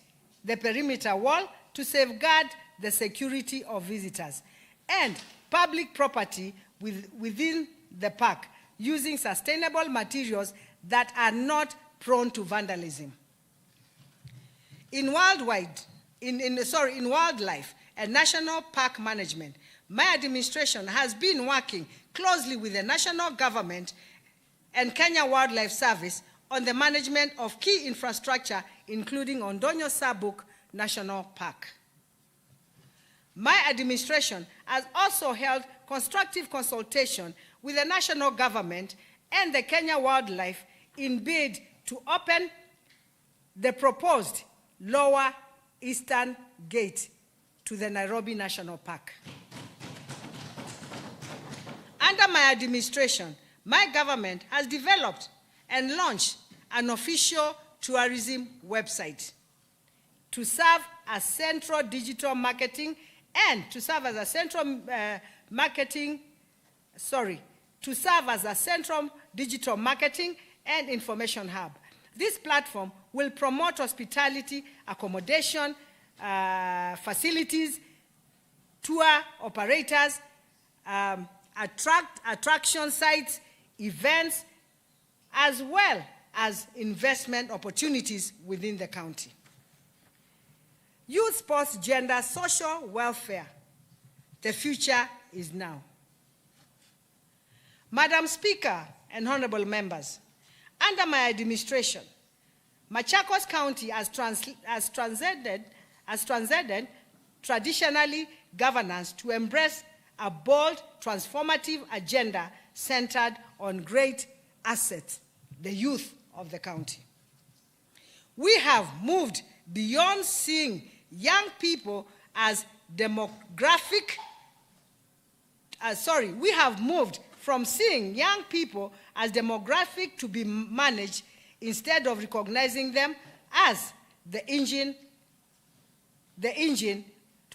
the perimeter wall to safeguard the security of visitors, and public property within the park using sustainable materials that are not prone to vandalism. In wildlife and national park management, my administration has been working closely with the national government and Kenya Wildlife Service on the management of key infrastructure, including Ondonyo Sabuk National Park. My administration has also held constructive consultation with the national government and the Kenya Wildlife in bid to open the proposed lower eastern gate to the Nairobi National Park. Under my administration, my government has developed and launched an official tourism website to serve as central digital marketing and to serve as a central digital marketing and information hub. This platform will promote hospitality, accommodation, facilities, tour operators, attraction sites, events, as well as investment opportunities within the county. Youth, sports, gender, social welfare. The future is now. Madam Speaker and honorable members, under my administration, Machakos County has transcended traditionally governance to embrace a bold, transformative agenda centered on great assets, the youth of the county. We have moved beyond seeing young people as demographic, we have moved from seeing young people as demographic to be managed instead of recognizing them as the engine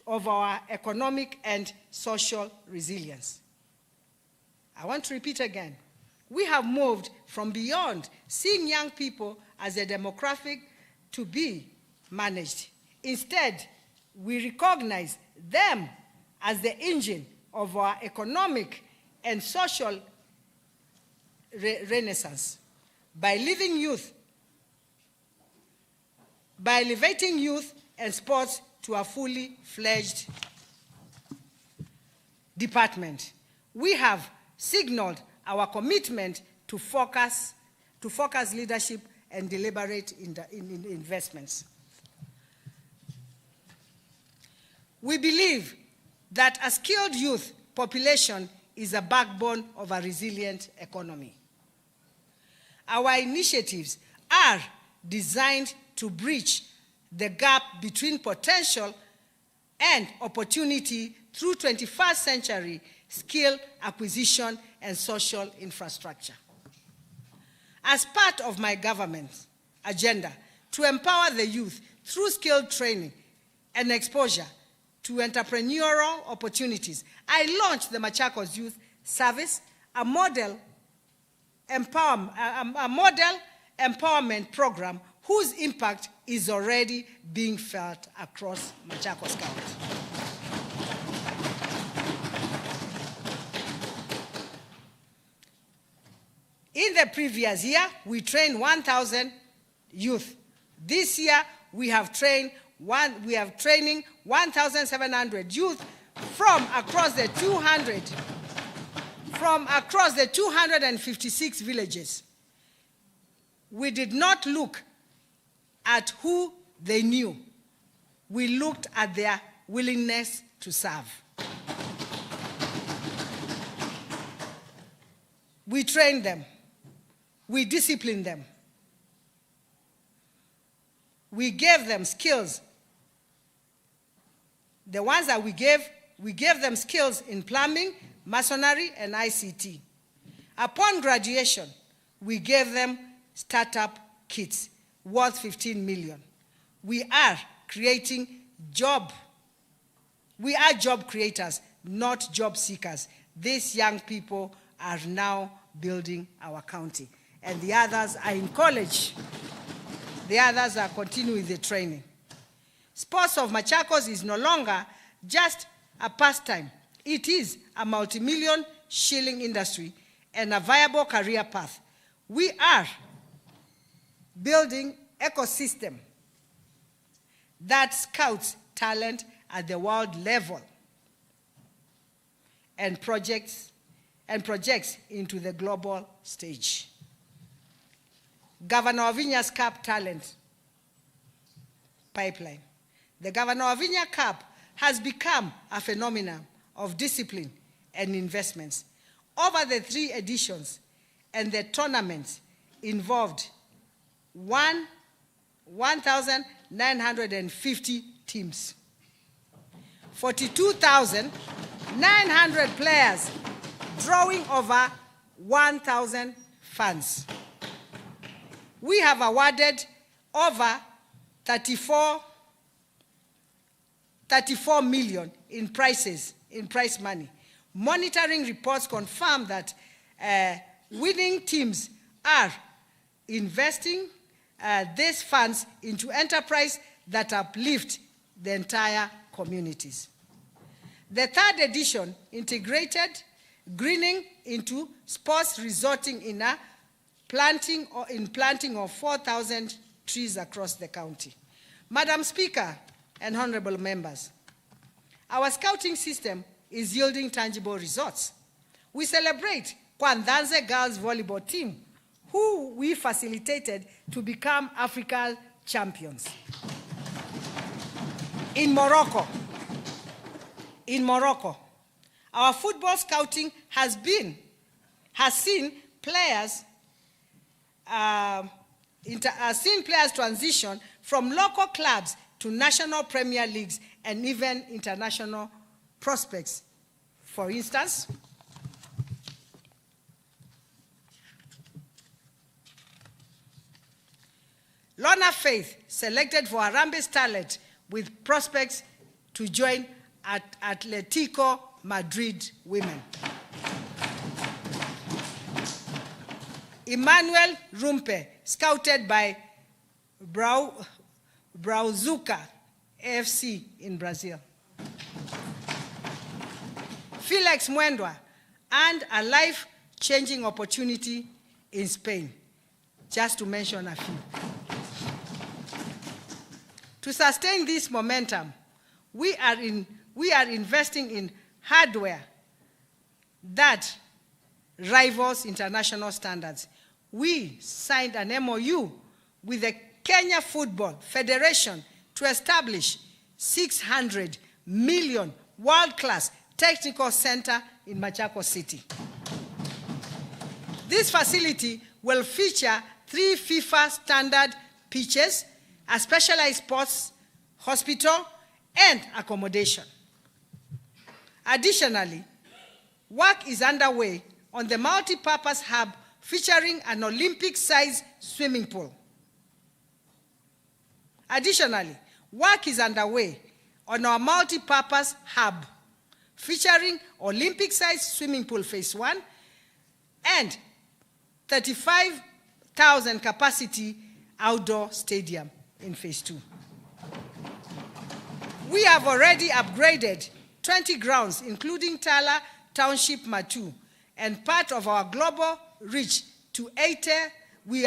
of our economic and social resilience. I want to repeat again. We have moved from beyond seeing young people as a demographic to be managed. Instead, we recognize them as the engine of our economic and social renaissance. By elevating youth and sports to a fully fledged department, we have signaled our commitment to focus leadership and deliberate investments. We believe that a skilled youth population is a backbone of a resilient economy. Our initiatives are designed to bridge the gap between potential and opportunity through 21st century skill acquisition and social infrastructure. As part of my government's agenda to empower the youth through skilled training and exposure to entrepreneurial opportunities, I launched the Machakos Youth Service, a model empowerment program whose impact is already being felt across Machakos County. In the previous year, we trained 1,000 youth. This year, we have training 1,700 youth from across the 256 villages. We did not look at who they knew. We looked at their willingness to serve. We trained them. We disciplined them. We gave them skills. The ones that we gave them skills in plumbing, masonry, and ICT. Upon graduation, we gave them startup kits worth 15 million. We are job creators, not job seekers. These young people are now building our county. And the others are in college. The others are continuing the training. Sports of Machakos is no longer just a pastime. It is a multi-million shilling industry and a viable career path. We are building ecosystem that scouts talent at the world level and projects into the global stage. Governor Ovinya's CAP talent pipeline. The Governor Ovinya CAP has become a phenomenon of discipline and investments. Over the 3 editions and the tournaments involved 1,950 teams, 42,900 players, drawing over 1,000 fans. We have awarded over 34 million in prize money. Monitoring reports confirm that winning teams are investing these funds into enterprise that uplift the entire communities. The 3rd edition integrated greening into sports, resulting in a planting of 4,000 trees across the county. Madam Speaker and honorable members, our scouting system is yielding tangible results. We celebrate Kwandanze girls volleyball team, who we facilitated to become Africa's champions. In Morocco, our football scouting has seen players transition from local clubs to national premier leagues and even international prospects. For instance, Lorna Faith selected for Harambee talent with prospects to join at Atletico Madrid women. Emmanuel Rumpe, scouted by Brauzuca FC in Brazil. Felix Mwendwa earned a life-changing opportunity in Spain, just to mention a few. To sustain this momentum, we are investing in hardware that rivals international standards. We signed an MOU with the Kenya Football Federation to establish 600 million world-class technical center in Machakos City. This facility will feature 3 FIFA standard pitches, a specialized sports hospital, and accommodation. Additionally, work is underway on the multi-purpose hub featuring an Olympic-sized swimming pool. Additionally, work is underway on our multi-purpose hub featuring Olympic-sized swimming pool phase 1 and 35,000 capacity outdoor stadium in phase 2. We have already upgraded 20 grounds, including Tala Township Matu, and part of our global reach to 80. We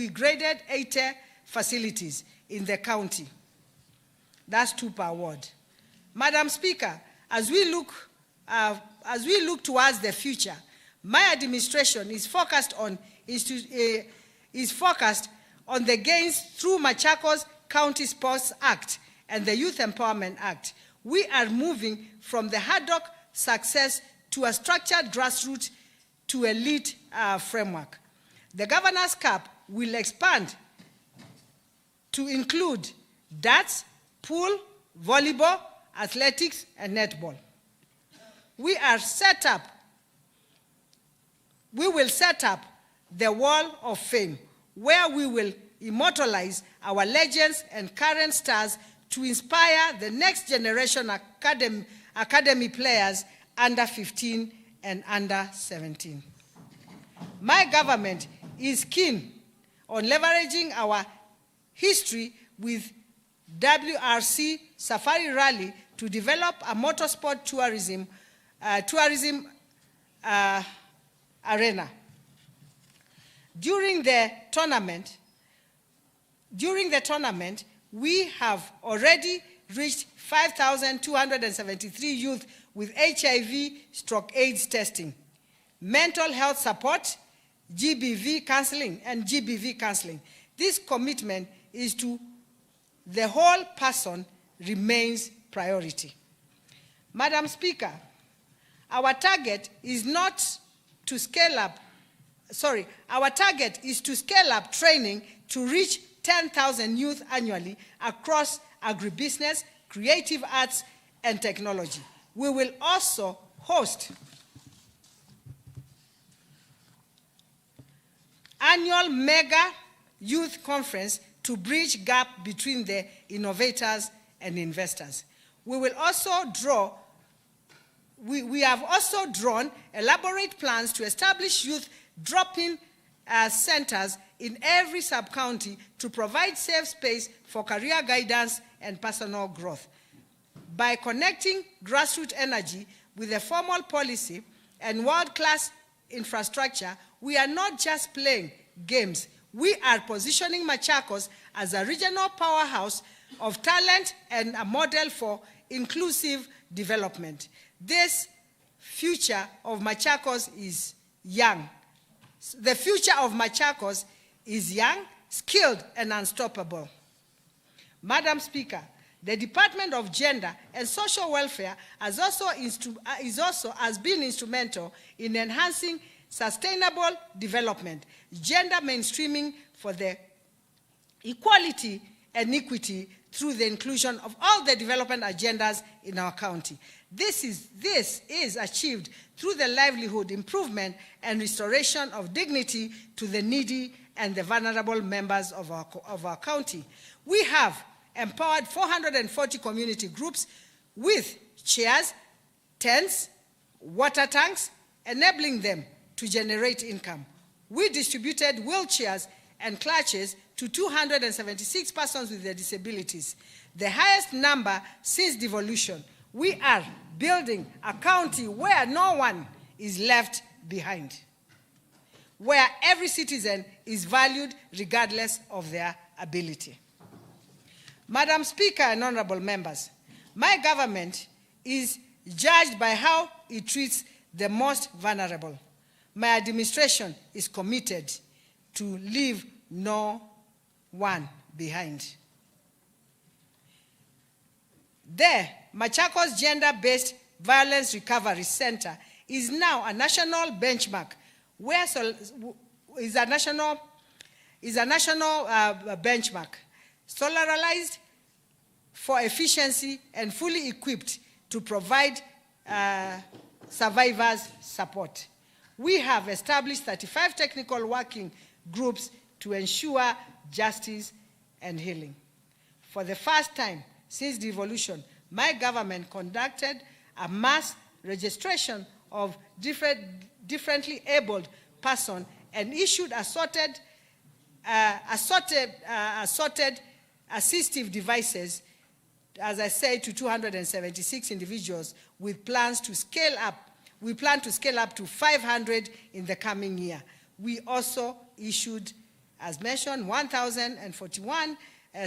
graded 80 facilities in the county. That's 2 per ward. Madam Speaker, as we look towards the future, my administration is focused on the gains through Machakos County Sports Act and the Youth Empowerment Act. We are moving from the ad hoc success to a structured grassroots to elite framework. The Governor's CAP will expand to include darts, pool, volleyball, athletics, and netball. We will set up the Wall of Fame, where we will immortalize our legends and current stars to inspire the next generation academy players under 15 and under 17. My government is keen on leveraging our history with WRC Safari Rally to develop a motorsport tourism arena. During the tournament, we have already reached 5,273 youth with HIV/AIDS testing, mental health support, GBV counseling. This commitment is to the whole person remains priority. Madam Speaker, our target is to scale up training to reach 10,000 youth annually across agribusiness, creative arts, and technology. We will also host annual mega youth conference to bridge gap between the innovators and investors. We have also drawn elaborate plans to establish youth drop-in centers in every sub-county to provide safe space for career guidance and personal growth. By connecting grassroots energy with a formal policy and world-class infrastructure, we are not just playing games. We are positioning Machakos as a regional powerhouse of talent and a model for inclusive development. This future of Machakos is young. The future of Machakos is young, skilled, and unstoppable. Madam Speaker, the Department of Gender and Social Welfare has been instrumental in enhancing sustainable development, gender mainstreaming for the equality and equity through the inclusion of all the development agendas in our county. This is achieved through the livelihood improvement and restoration of dignity to the needy and the vulnerable members of our county. We have empowered 440 community groups with chairs, tents, water tanks, enabling them to generate income. We distributed wheelchairs and clutches to 276 persons with their disabilities, the highest number since devolution. We are building a county where no one is left behind, where every citizen is valued regardless of their ability. Madam Speaker and honorable members, my government is judged by how it treats the most vulnerable. My administration is committed to leave no one behind. The Machakos Gender-Based Violence Recovery Center is now a national benchmark, benchmark, solarized for efficiency and fully equipped to provide survivors support. We have established 35 technical working groups to ensure justice and healing. For the first time since devolution, my government conducted a mass registration of differently abled persons and issued assorted assistive devices, as I said, to 276 individuals with plans to scale up. We plan to scale up to 500 in the coming year. We also issued, as mentioned, 1,041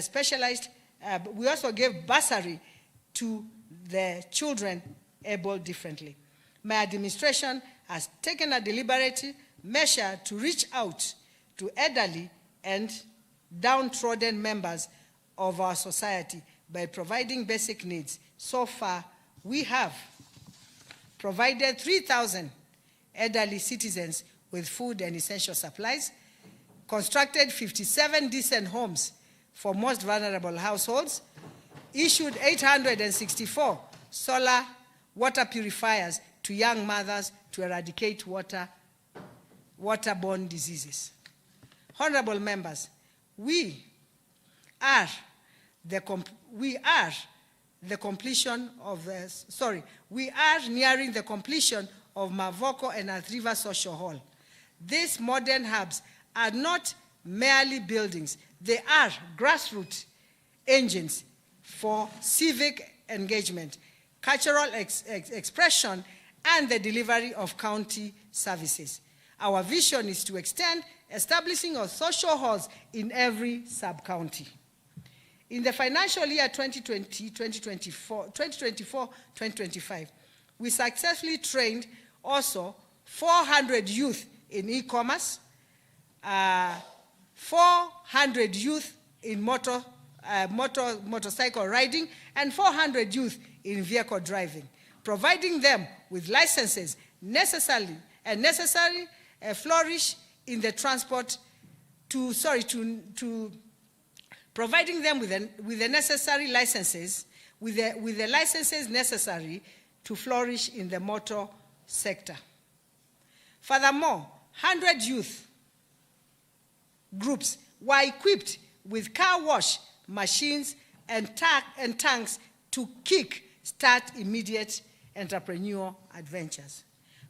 specialized, we also gave bursary to the children able differently. My administration has taken a deliberate measure to reach out to elderly and downtrodden members of our society by providing basic needs. So far, we have provided 3,000 elderly citizens with food and essential supplies, constructed 57 decent homes for most vulnerable households, issued 864 solar water purifiers to young mothers to eradicate waterborne diseases. Honorable members, we are nearing the completion of Mavoko and Athi River Social Hall. These modern hubs are not merely buildings. They are grassroots engines for civic engagement, cultural expression, and the delivery of county services. Our vision is to extend establishing of social halls in every sub-county. In the financial year 2024-2025, we successfully trained also 400 youth in e-commerce, 400 youth in motorcycle riding, and 400 youth in vehicle driving, providing them with licenses necessary flourish in the transport providing them with the necessary licenses, with the licenses necessary to flourish in the motor sector. Furthermore, 100 youth groups were equipped with car wash machines and tanks to kick-start immediate entrepreneurial adventures.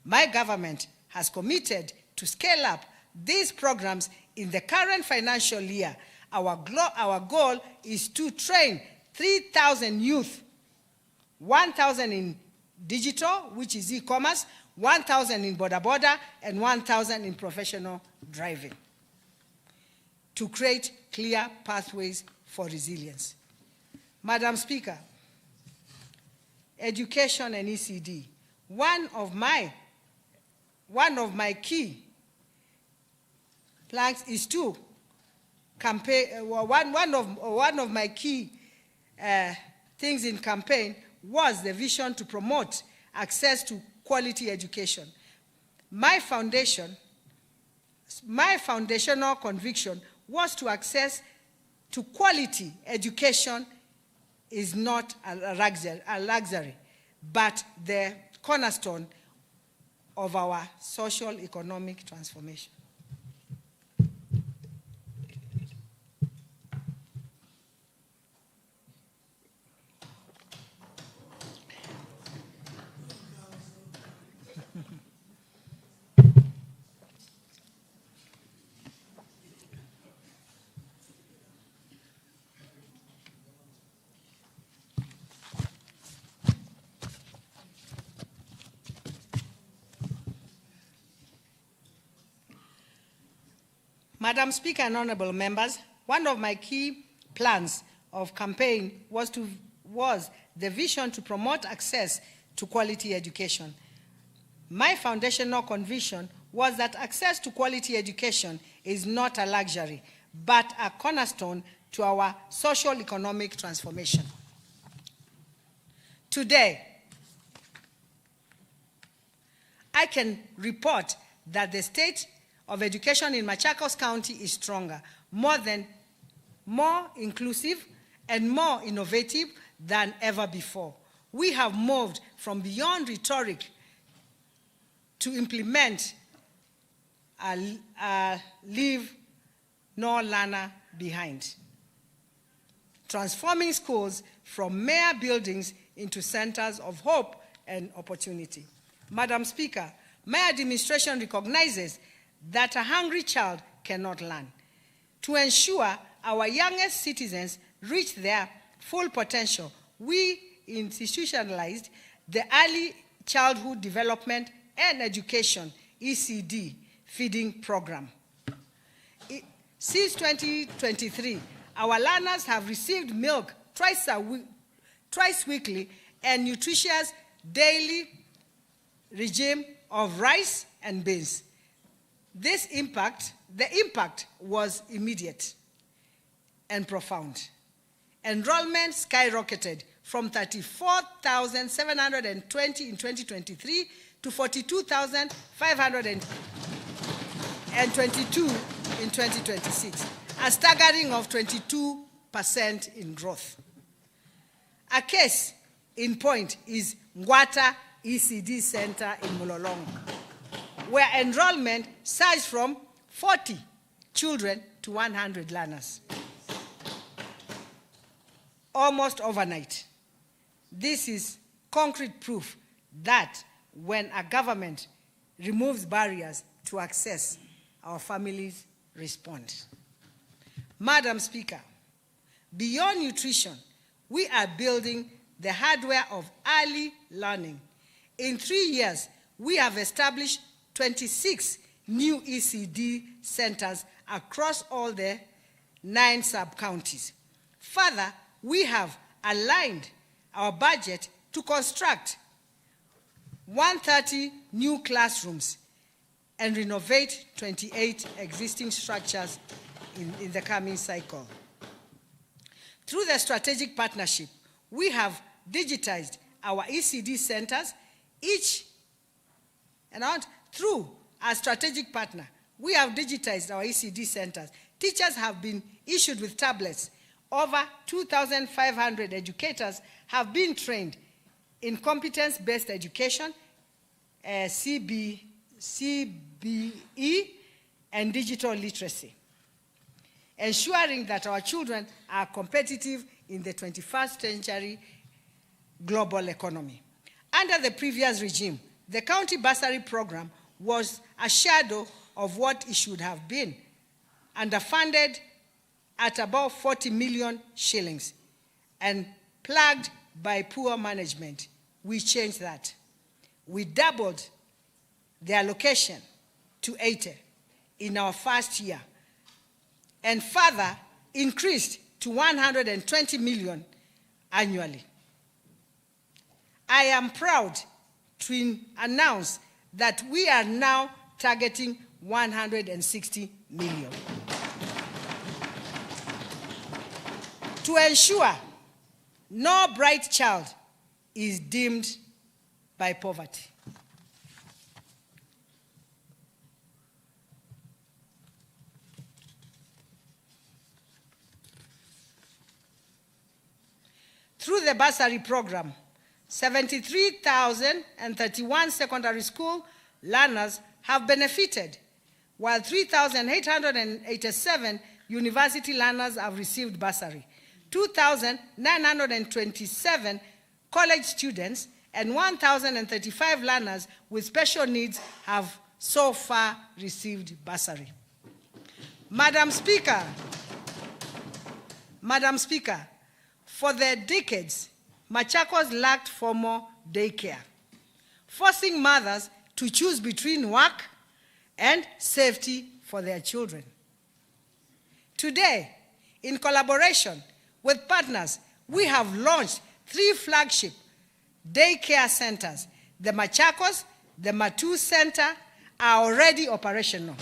My government has committed to scale up these programs in the current financial year. Our goal is to train 3,000 youth, 1,000 in digital, which is e-commerce, 1,000 in border, and 1,000 in professional driving, to create clear pathways for resilience. Madam Speaker, education and ECD. One of my key plans is to campaign. One of my key things in campaign was the vision to promote access to quality education. My foundational conviction was to access to quality education is not a luxury, but the cornerstone of our social economic transformation. Madam Speaker and honorable members, one of my key plans of campaign was the vision to promote access to quality education. My foundational conviction was that access to quality education is not a luxury, but a cornerstone to our social economic transformation. Today, I can report that the state of education in Machakos County is stronger, more inclusive, and more innovative than ever before. We have moved from beyond rhetoric to implement a leave no learner behind, transforming schools from mere buildings into centers of hope and opportunity. Madam Speaker, my administration recognizes that a hungry child cannot learn. To ensure our youngest citizens reach their full potential, we institutionalized the Early Childhood Development and Education, ECD, feeding program. Since 2023, our learners have received milk twice weekly and nutritious daily regime of rice and beans. The impact was immediate and profound. Enrollment skyrocketed from 34,720 in 2023 to 42,522 in 2026, a staggering of 22% in growth. A case in point is Ngwata ECD Center in Mulolongo, where enrollment surged from 40 children to 100 learners, almost overnight. This is concrete proof that when a government removes barriers to access, our families respond. Madam Speaker, beyond nutrition, we are building the hardware of early learning. In 3 years, we have established 26 new ECD centers across all the 9 sub-counties. Further, we have aligned our budget to construct 130 new classrooms and renovate 28 existing structures in the coming cycle. Through the strategic partnership, we have digitized our ECD centers, through our strategic partner, we have digitized our ECD centers. Teachers have been issued with tablets. Over 2,500 educators have been trained in competence-based education, CBE, and digital literacy, ensuring that our children are competitive in the 21st century global economy. Under the previous regime, the county bursary program was a shadow of what it should have been, underfunded at about 40 million shillings and plagued by poor management. We changed that. We doubled the allocation to 80 in our first year and further increased to 120 million annually. I am proud to announce that we are now targeting 160 million. To ensure no bright child is dimmed by poverty. Through the bursary program, 73,031 secondary school learners have benefited, while 3,887 university learners have received bursary. 2,927 college students and 1,035 learners with special needs have so far received bursary. Madam Speaker, for the decades, Machakos lacked formal daycare, forcing mothers to choose between work and safety for their children. Today, in collaboration with partners, we have launched 3 flagship daycare centers. The Machakos, the Matu Center are already operational,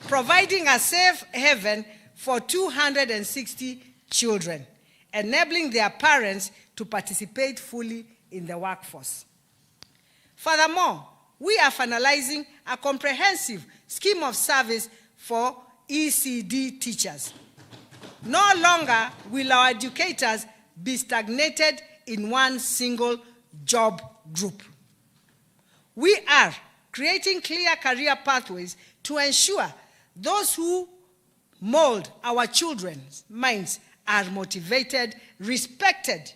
providing a safe haven for 260 children, enabling their parents to participate fully in the workforce. Furthermore, we are finalizing a comprehensive scheme of service for ECD teachers. No longer will our educators be stagnated in one single job group. We are creating clear career pathways to ensure those who mold our children's minds are motivated, respected,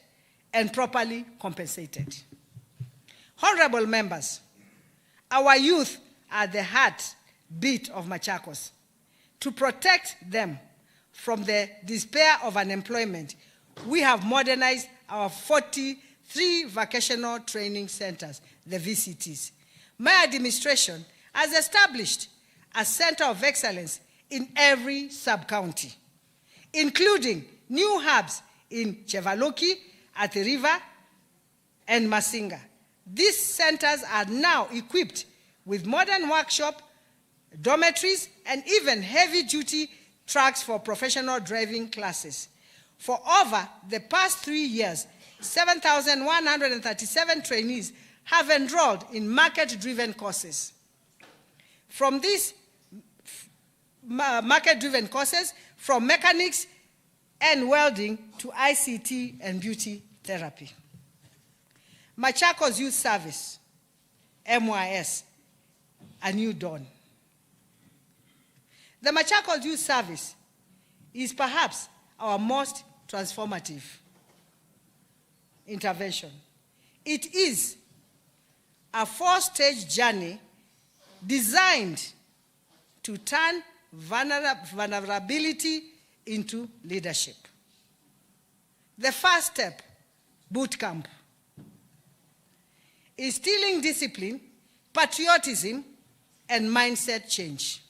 and properly compensated. Honorable members, our youth are the heartbeat of Machakos. To protect them from the despair of unemployment, we have modernized our 43 vocational training centers, the VCTs. My administration has established a center of excellence in every sub-county, including new hubs in Chevaloki, Athi River, and Masinga. These centers are now equipped with modern workshop, dormitories, and even heavy-duty trucks for professional driving classes. For over the past 3 years, 7,137 trainees have enrolled in market-driven courses. From these market-driven courses, from mechanics and welding to ICT and beauty therapy. Machakos Youth Service, MYS, a new dawn. The Machakos Youth Service is perhaps our most transformative intervention. It is a 4-stage journey designed to turn vulnerability into leadership. The first step, boot camp. Instilling discipline, patriotism, and mindset change.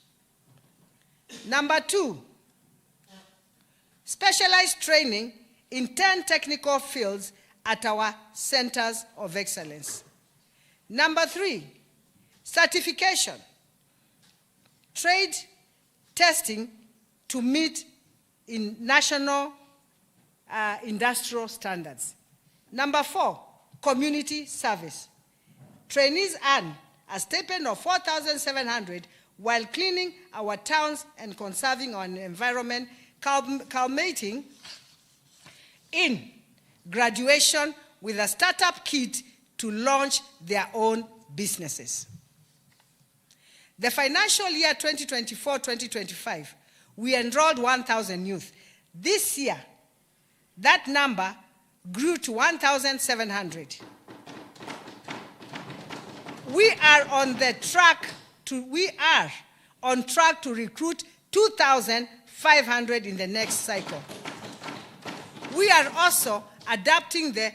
Number 2, specialized training in 10 technical fields at our centers of excellence. Number 3, certification, trade testing to meet in national industrial standards. Number 4, community service. Trainees earn a stipend of 4,700 while cleaning our towns and conserving our environment, culminating in graduation with a startup kit to launch their own businesses. The financial year 2024-2025, we enrolled 1,000 youth. This year, that number grew to 1,700. We are on track to recruit 2,500 in the next cycle. We are also adapting the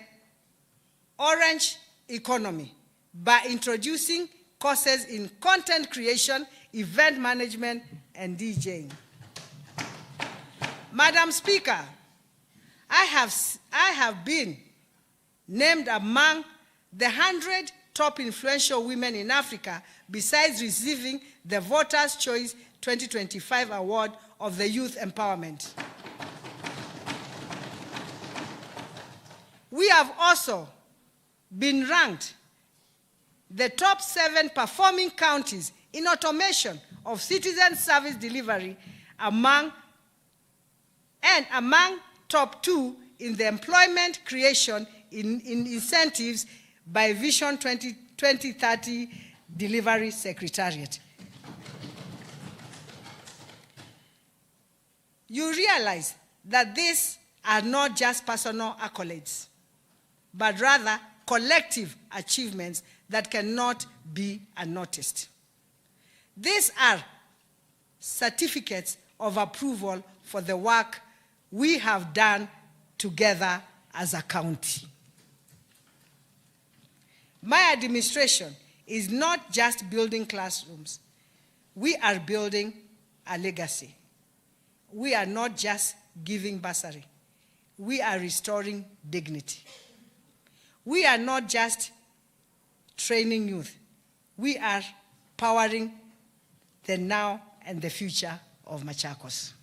orange economy by introducing courses in content creation, event management, and DJing. Madam Speaker, I have been named among the 100 top influential women in Africa, besides receiving the Voters' Choice 2025 Award of the Youth Empowerment. We have also been ranked the top 7 performing counties in automation of citizen service delivery among top 2 in the employment creation in incentives by Vision 2030 Delivery Secretariat. You realize that these are not just personal accolades, but rather collective achievements that cannot be unnoticed. These are certificates of approval for the work we have done together as a county. My administration is not just building classrooms. We are building a legacy. We are not just giving bursary. We are restoring dignity. We are not just training youth. We are powering the now and the future of Machakos.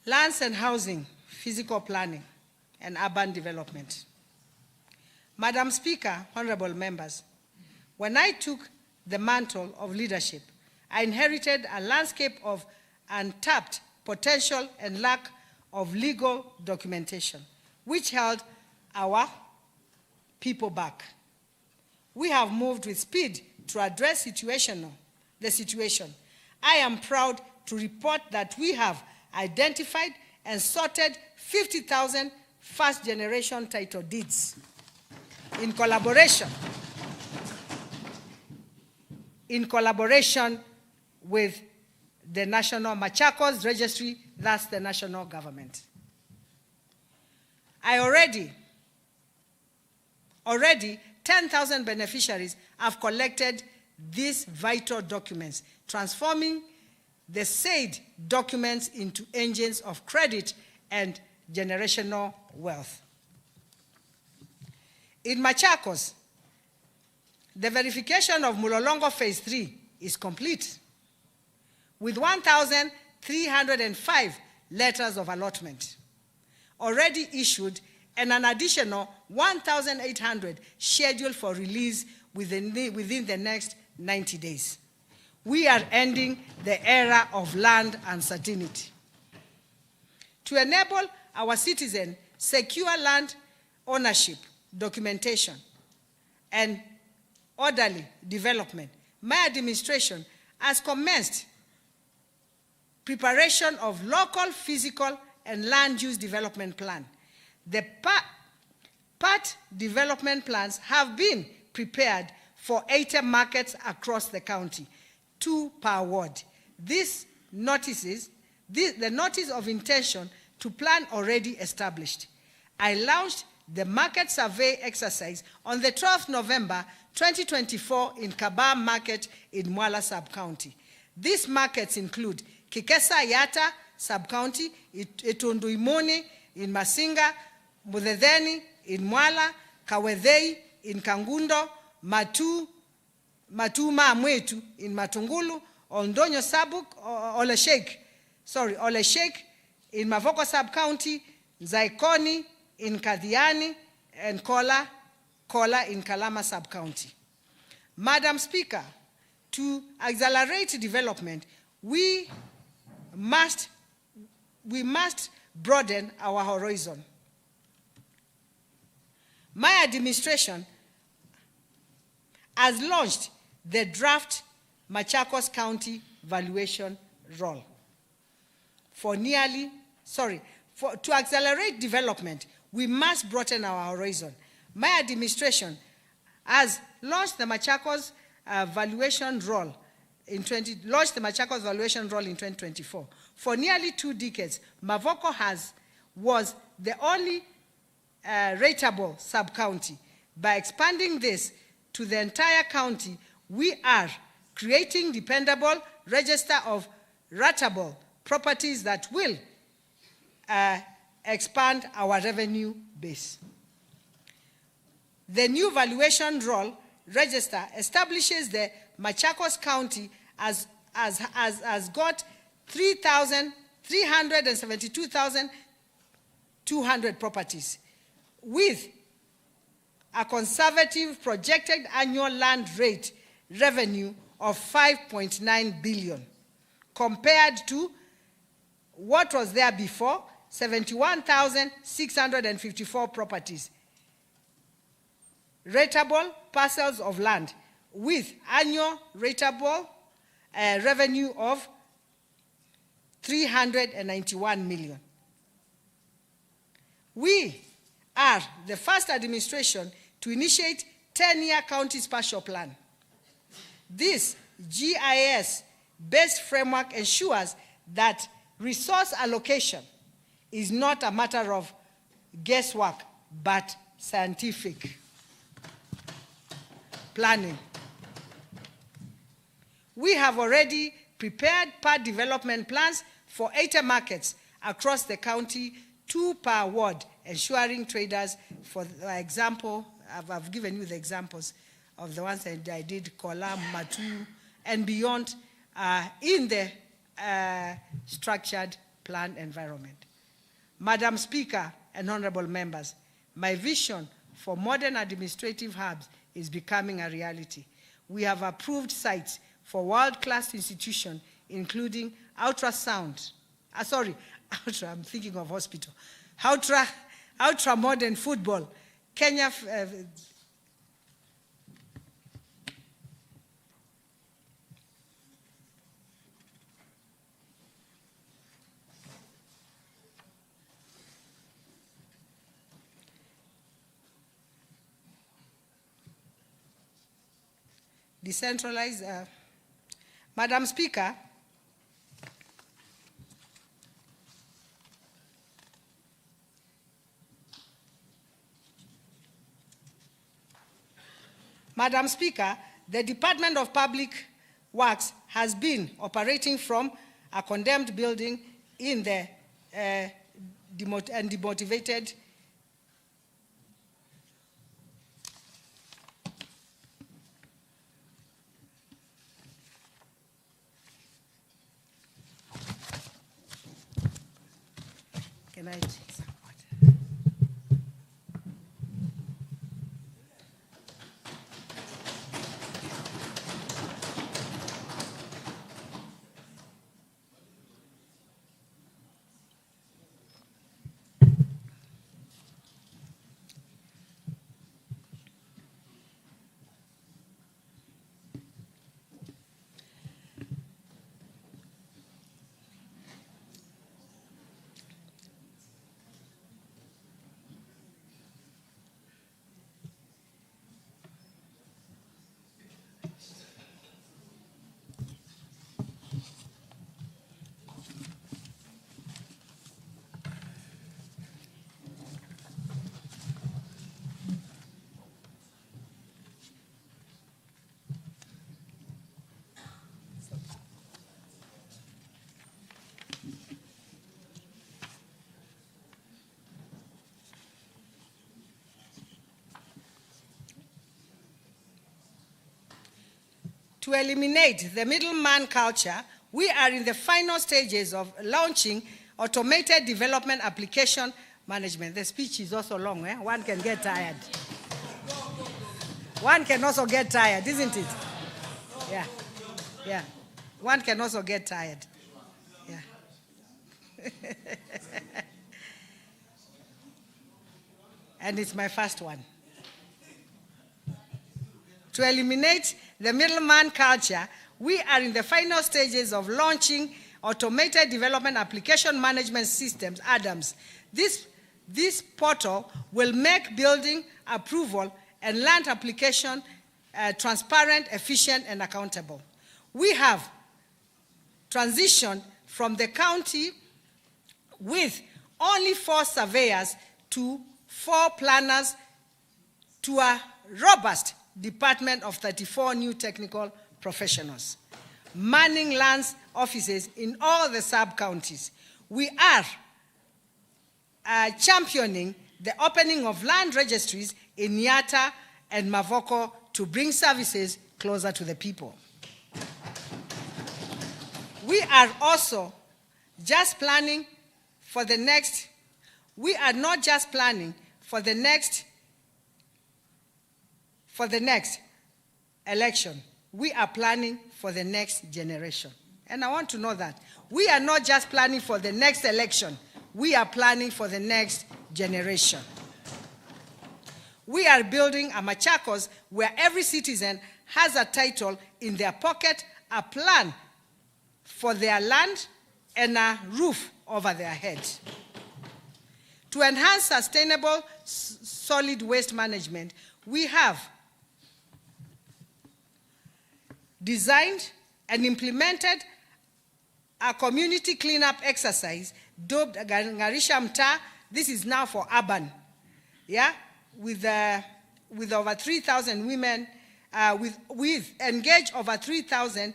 Lands and housing, physical planning, and urban development. Madam Speaker, honorable members, when I took the mantle of leadership, I inherited a landscape of untapped potential and lack of legal documentation, which held our people back. We have moved with speed to address the situation. I am proud to report that we have identified and sorted 50,000 first-generation title deeds in collaboration with the National MACHAKOS Registry, that's the national government. Already 10,000 beneficiaries have collected these vital documents, transforming the said documents into engines of credit and generational wealth. In Machakos, the verification of Mulolongo Phase 3 is complete, with 1,305 letters of allotment already issued and an additional 1,800 scheduled for release within the next 90 days. We are ending the era of land uncertainty. To enable our citizens secure land ownership, documentation, and orderly development, my administration has commenced preparation of local, physical, and land use development plan. The part development plans have been prepared for 80 markets across the county, 2 per ward. The notice of intention to plan already established. I launched the market survey exercise on the 12th November 2024 in Kabaa Market in Mwala Sub-County. These markets include Kikesa Yata Sub-County, Itundu Imoni in Masinga, Mudhedheni in Mwala, Kawedhei in Kangundo, Matuma Amwetu in Matungulu, Ondonyo Sabuk, Ole Sheikh in Mavoko Sub-County, Zaikoni in Kadhiani, and Kola in Kalama Sub-County. Madam Speaker, to accelerate development, we must broaden our horizon. My administration has launched the draft Machakos County valuation roll. To accelerate development, we must broaden our horizon. My administration has launched the Machakos valuation roll in 2024. For nearly 2 decades, Mavoko was the only rateable sub-county. By expanding this to the entire county, we are creating dependable register of rateable properties that will expand our revenue base. The new valuation roll register establishes the Machakos County as got 372,200 properties, with a conservative projected annual land rate revenue of 5.9 billion, compared to what was there before, 71,654 properties, rateable parcels of land, with annual rateable revenue of 391 million. We are the first administration to initiate 10-year county spatial plan. This GIS-based framework ensures that resource allocation is not a matter of guesswork, but scientific planning. We have already prepared part development plans for 80 markets across the county, 2 per ward, ensuring traders, for example, I've given you the examples of the ones that I did, Kola, Matu, and beyond, in the structured planned environment. Madam Speaker and honorable members, my vision for modern administrative hubs is becoming a reality. We have approved sites for world-class institutions, including I'm thinking of hospital, ultra-modern football, Kenya, decentralized. Madam Speaker, the Department of Public Works has been operating from a condemned building in the demotivated Can I take some water? To eliminate the middleman culture, we are in the final stages of launching automated development application management. The speech is also long, eh? One can get tired. One can also get tired, isn't it? Yeah. Yeah. One can also get tired. Yeah. And it's my first one. To eliminate the middleman culture, we are in the final stages of launching automated development application management systems, ADAMS. This portal will make building approval and land application transparent, efficient, and accountable. We have transitioned from the county with only 4 surveyors to 4 planners to a robust department of 34 new technical professionals, manning lands offices in all the sub-counties. We are championing the opening of land registries in Yatta and Mavoko to bring services closer to the people. We are also just planning for the next, we are not just planning for the next election. We are planning for the next generation. And I want to know that. We are not just planning for the next election. We are planning for the next generation. We are building a MACHAKOS where every citizen has a title in their pocket, a plan for their land, and a roof over their heads. To enhance sustainable solid waste management, we have designed and implemented a community cleanup exercise dubbed Ngarisha Mta. This is now for urban, yeah, with over 3,000 women, with engaged over 3,000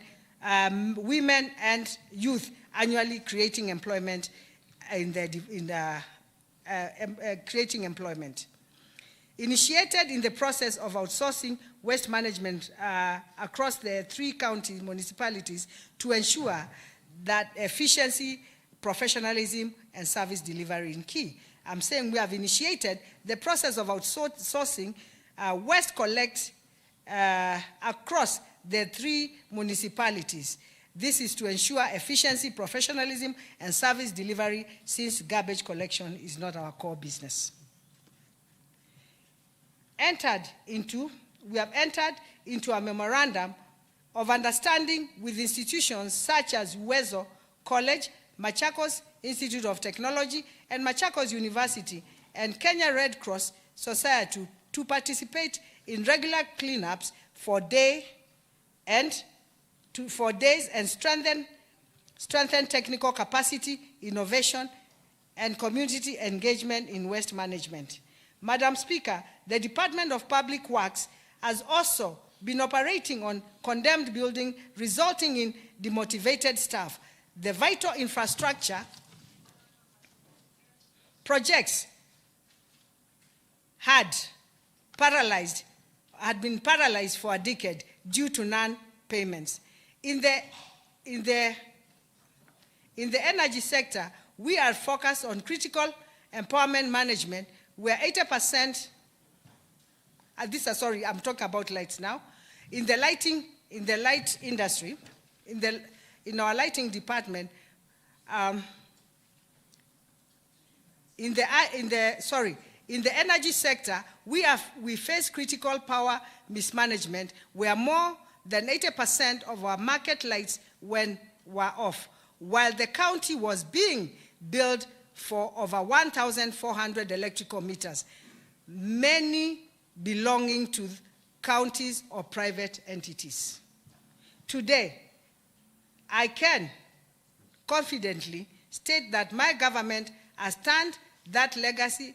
women and youth annually, creating employment creating employment. Initiated in the process of outsourcing waste management across the 3 county municipalities to ensure that efficiency, professionalism, and service delivery is key. I'm saying we have initiated the process of outsourcing waste collect across the 3 municipalities. This is to ensure efficiency, professionalism, and service delivery, since garbage collection is not our core business. We have entered into a memorandum of understanding with institutions such as Uwezo College, Machakos Institute of Technology, and Machakos University, and Kenya Red Cross Society to participate in regular cleanups for days and strengthen technical capacity, innovation, and community engagement in waste management. Madam Speaker, the Department of Public Works has also been operating on condemned buildings, resulting in demotivated staff. The vital infrastructure projects had been paralyzed for a decade due to non-payments. In the energy sector, we are focused on critical empowerment management, where 80%, I'm talking about lights now. In the light industry, in our lighting department, in the energy sector, we face critical power mismanagement, where more than 80% of our market lights were off, while the county was being billed for over 1,400 electrical meters, many belonging to counties or private entities. Today, I can confidently state that my government has turned that legacy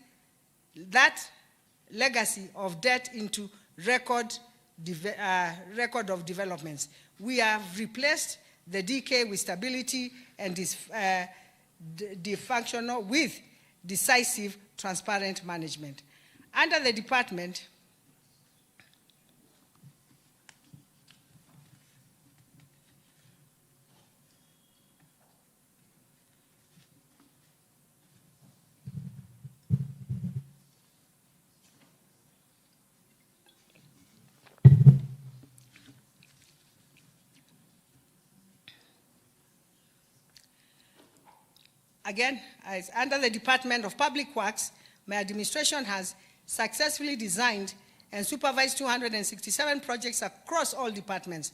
of debt into record of developments. We have replaced the decay with stability and dysfunctional with decisive, transparent management. Under the department, again, under the Department of Public Works, my administration has successfully designed and supervised 267 projects across all departments.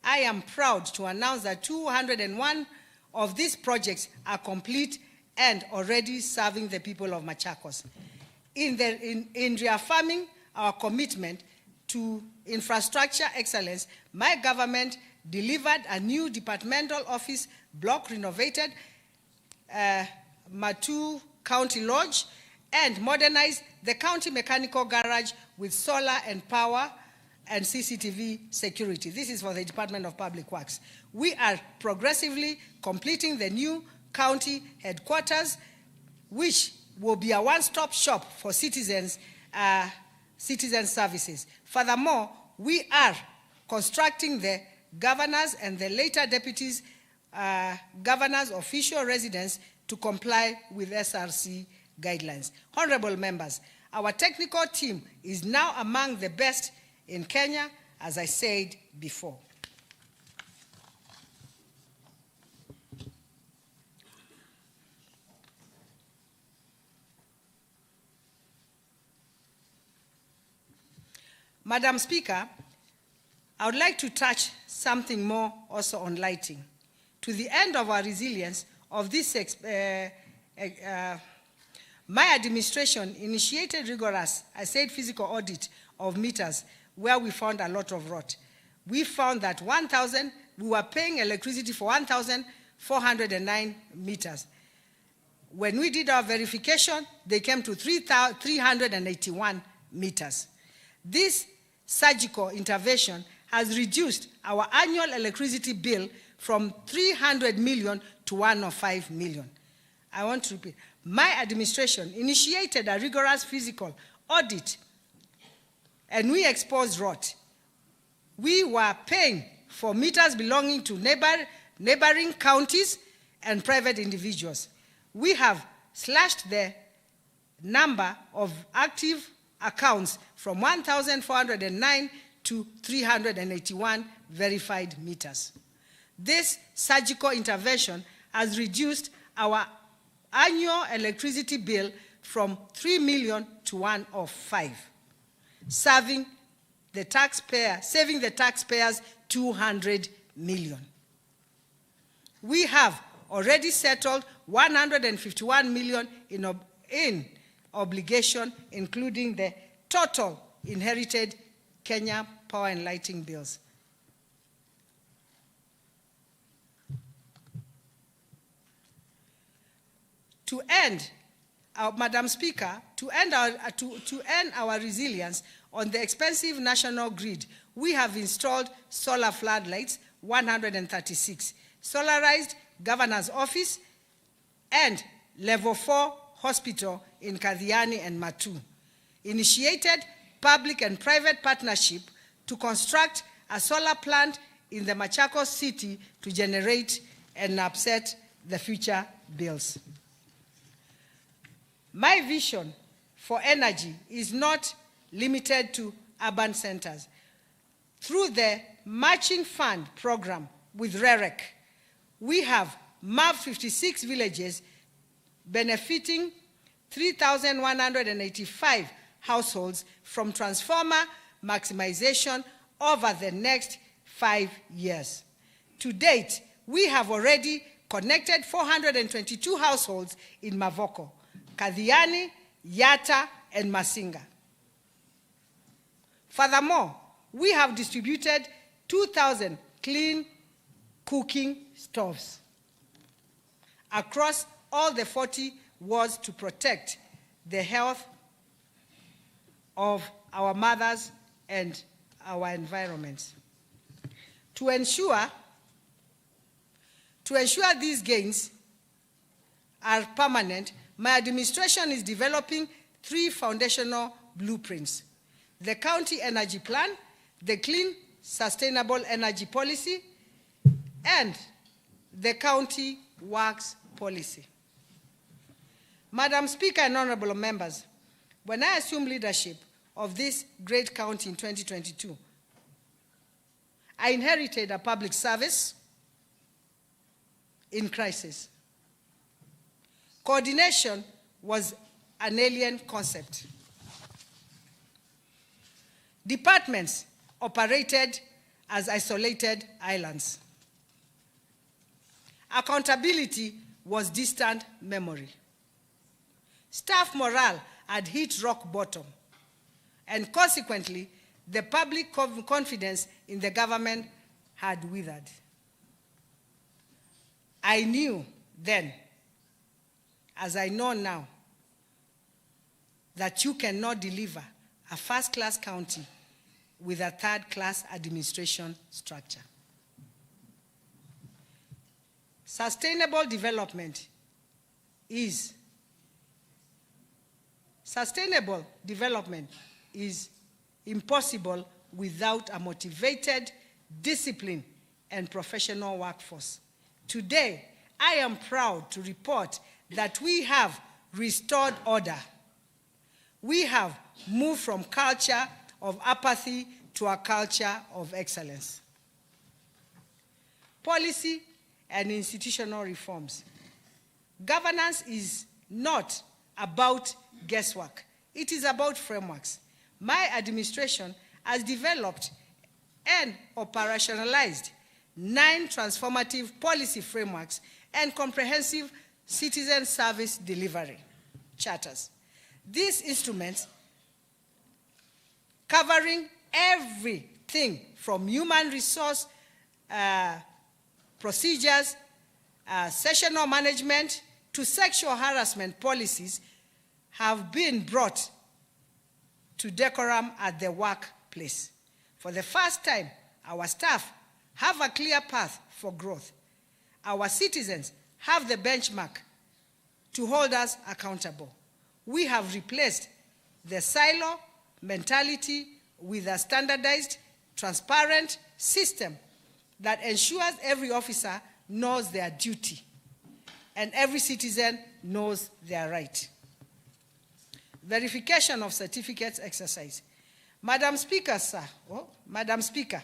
I am proud to announce that 201 of these projects are complete and already serving the people of Machakos. In reaffirming our commitment to infrastructure excellence, my government delivered a new departmental office block, renovated Matu County Lodge, and modernized the county mechanical garage with solar and power and CCTV security. This is for the Department of Public Works. We are progressively completing the new county headquarters, which will be a one-stop shop for citizens services. Furthermore, we are constructing the governors and the later deputies governors' official residence to comply with SRC guidelines. Honorable members, our technical team is now among the best in Kenya, as I said before. Madam Speaker, I would like to touch something more also on lighting. To the end of our resilience of this, my administration initiated rigorous, physical audit of meters where we found a lot of rot. We found that we were paying electricity for 1,409 meters. When we did our verification, they came to 381 meters. This surgical intervention has reduced our annual electricity bill from 300 million to 105 million. I want to repeat. My administration initiated a rigorous physical audit, and we exposed rot. We were paying for meters belonging to neighboring counties and private individuals. We have slashed the number of active accounts from 1,409 to 381 verified meters. This surgical intervention has reduced our annual electricity bill from 3 million to 105, saving the taxpayers 200 million. We have already settled 151 million in obligation, including the total inherited Kenya power and lighting bills. To end, Madam Speaker, to end our resilience on the expensive national grid, we have installed solar floodlights, 136, solarized governor's office, and level 4 hospital in Kadhiani and Matu. Initiated public and private partnership to construct a solar plant in the Machakos city to generate and offset the future bills. My vision for energy is not limited to urban centers. Through the Matching Fund program with REREC, we have mapped 56 villages benefiting 3,185 households from transformer maximization over the next 5 years. To date, we have already connected 422 households in Mavoko, Kadhiani, Yatta, and Masinga. Furthermore, we have distributed 2,000 clean cooking stoves across all the 40 wards to protect the health of our mothers and our environment. To ensure these gains are permanent, my administration is developing 3 foundational blueprints: the County Energy Plan, the Clean Sustainable Energy Policy, and the County Works Policy. Madam Speaker and honorable members, when I assumed leadership of this great county in 2022, I inherited a public service in crisis. Coordination was an alien concept. Departments operated as isolated islands. Accountability was distant memory. Staff morale had hit rock bottom, and consequently, the public confidence in the government had withered. I knew then, as I know now, that you cannot deliver a first-class county with a third-class administration structure. Sustainable development is impossible without a motivated, disciplined, and professional workforce. Today, I am proud to report that we have restored order. We have moved from culture of apathy to a culture of excellence. Policy and institutional reforms. Governance is not about guesswork. It is about frameworks. My administration has developed and operationalized 9 transformative policy frameworks and comprehensive citizen service delivery charters. These instruments, covering everything from human resource procedures, sessional management, to sexual harassment policies, have been brought to decorum at the workplace. For the first time, our staff have a clear path for growth. Our citizens have the benchmark to hold us accountable. We have replaced the silo mentality with a standardized, transparent system that ensures every officer knows their duty and every citizen knows their right. Verification of certificates exercise. Madam Speaker, sir. Oh, Madam Speaker.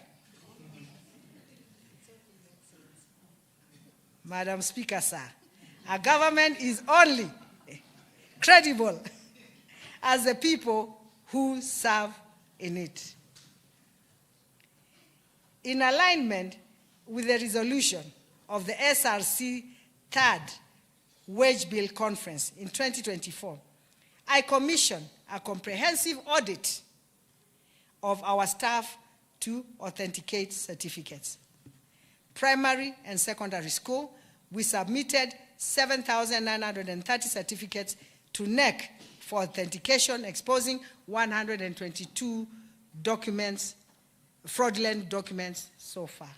Madam Speaker, sir. Our government is only credible as the people who serve in it. In alignment with the resolution of the SRC 3rd Wage Bill Conference in 2024, I commissioned a comprehensive audit of our staff to authenticate certificates. Primary and secondary school, we submitted 7,930 certificates to NEC for authentication, exposing 122 documents, fraudulent documents so far.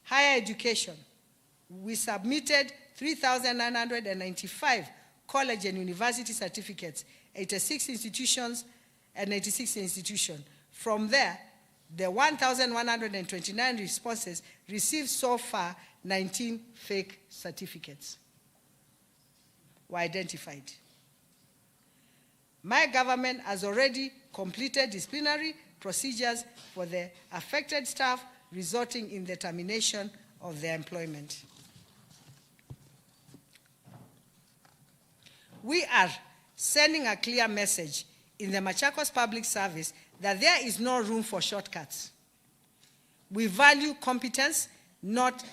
Higher education, we submitted 3,995 college and university certificates, 86 institutions and 86 institutions. From there, the 1,129 responses received so far 19 fake certificates. were identified. My government has already completed disciplinary procedures for the affected staff, resulting in the termination of their employment. We are sending a clear message in the Machakos Public Service that there is no room for shortcuts. We value competence, not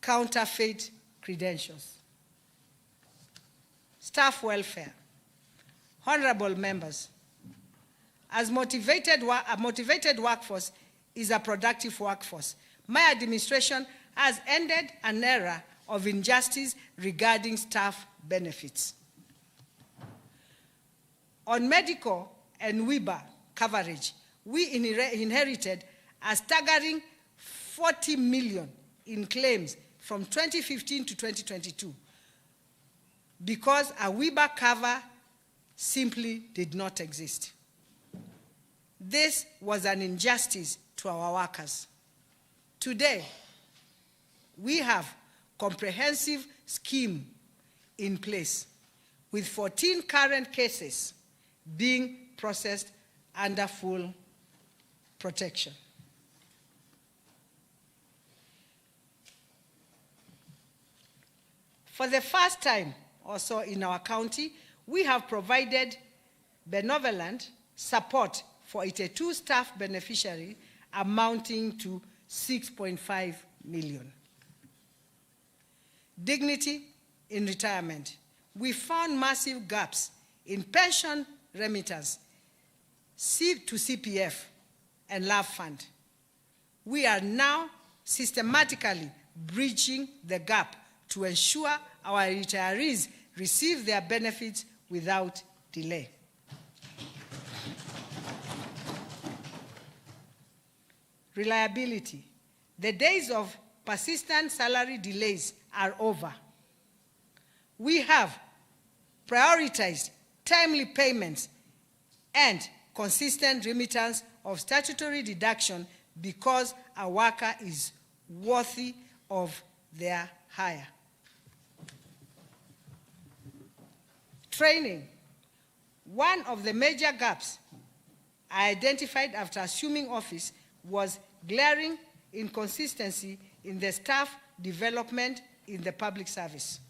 counterfeit credentials. Staff welfare. Honorable members, as a motivated workforce is a productive workforce. My administration has ended an era of injustice regarding staff benefits. On medical and WIBA coverage, we inherited a staggering 40 million in claims from 2015 to 2022 because a WIBA cover simply did not exist. This was an injustice to our workers. Today, we have comprehensive scheme in place with 14 current cases being processed under full protection. For the first time also in our county, we have provided benevolent support for 82 staff beneficiaries amounting to 6.5 million. Dignity in retirement. We found massive gaps in pension remittance to CPF and LAV fund. We are now systematically bridging the gap to ensure our retirees receive their benefits without delay. Reliability. The days of persistent salary delays are over. We have prioritized timely payments and consistent remittance of statutory deduction because a worker is worthy of their hire. Training. One of the major gaps I identified after assuming office was glaring inconsistency in the staff development in the public service.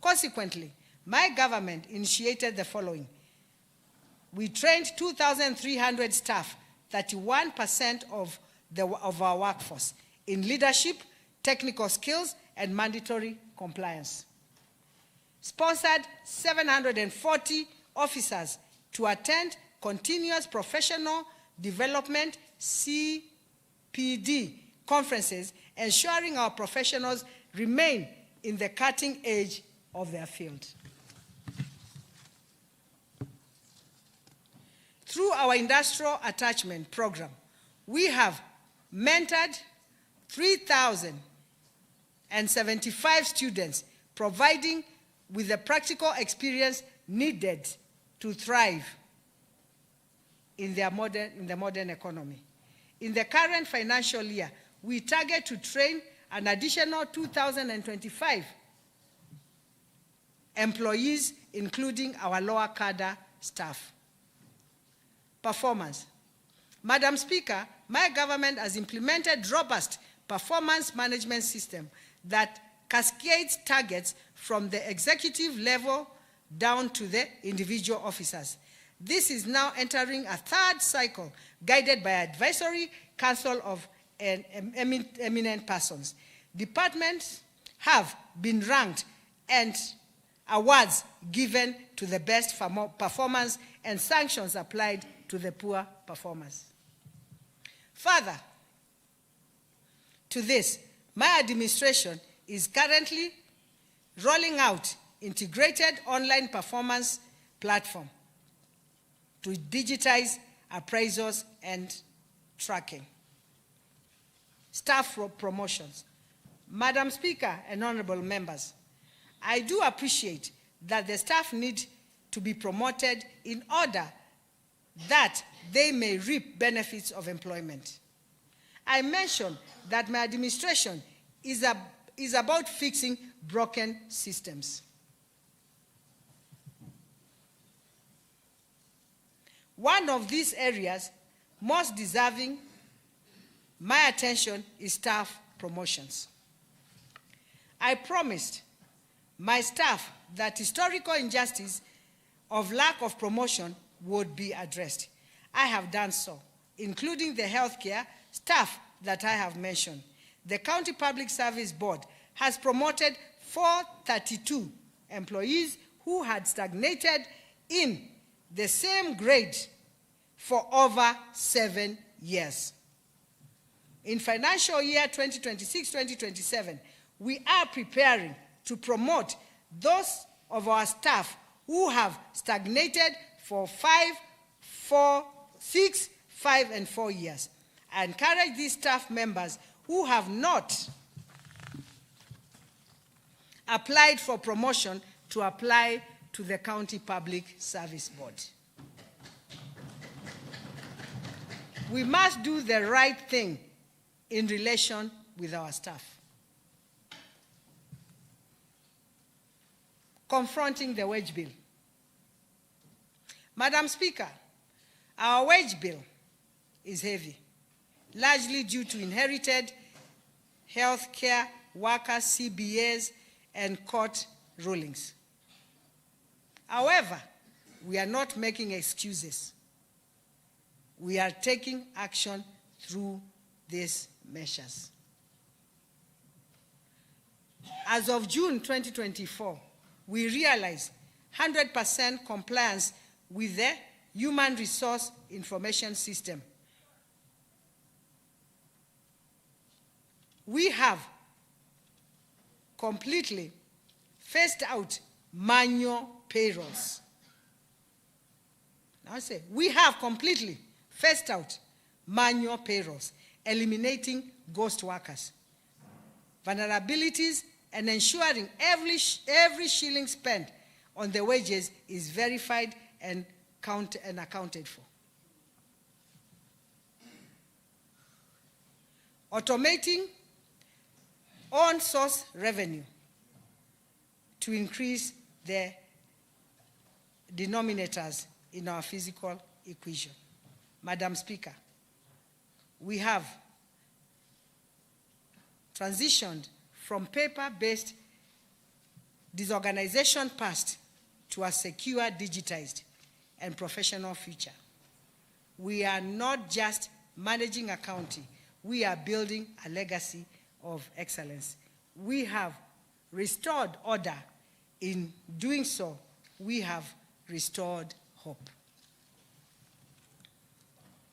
Consequently, my government initiated the following. We trained 2,300 staff, 31% of our workforce, in leadership, technical skills, and mandatory compliance. Sponsored 740 officers to attend continuous professional development CPD conferences, ensuring our professionals remain in the cutting edge of their field. Through our industrial attachment program, we have mentored 3,075 students, providing with the practical experience needed to thrive in the modern economy. In the current financial year, we target to train an additional 2,025 employees, including our lower cadre staff. Performance. Madam Speaker, my government has implemented robust performance management system that cascades targets from the executive level down to the individual officers. This is now entering a third cycle, guided by Advisory Council of eminent persons. Departments have been ranked and awards given to the best performance and sanctions applied to the poor performers. Further to this, my administration is currently rolling out integrated online performance platform to digitize appraisals and tracking. Staff promotions. Madam Speaker and honorable members, I do appreciate that the staff need to be promoted in order that they may reap benefits of employment. I mentioned that my administration is about fixing broken systems. One of these areas most deserving my attention is staff promotions. I promised my staff that historical injustice of lack of promotion would be addressed. I have done so, including the healthcare staff that I have mentioned. The County Public Service Board has promoted 432 employees who had stagnated in the same grade for over 7 years. In financial year 2026-2027, we are preparing to promote those of our staff who have stagnated for 6, 5, and 4 years. I encourage these staff members who have not applied for promotion to apply to the County Public Service Board. We must do the right thing in relation with our staff. Confronting the wage bill. Madam Speaker, our wage bill is heavy, largely due to inherited health care workers, CBAs, and court rulings. However, we are not making excuses. We are taking action through these measures. As of June 2024, we realized 100% compliance with the Human Resource Information System. We have completely phased out manual payrolls. Now I say, we have completely phased out manual payrolls, eliminating ghost workers, vulnerabilities, and ensuring every shilling spent on the wages is verified and accounted for. Automating on-source revenue to increase the denominators in our fiscal equation. Madam Speaker, we have transitioned from paper-based disorganization past to a secure, digitized, and professional future. We are not just managing a county, we are building a legacy of excellence. We have restored order. In doing so, we have restored hope.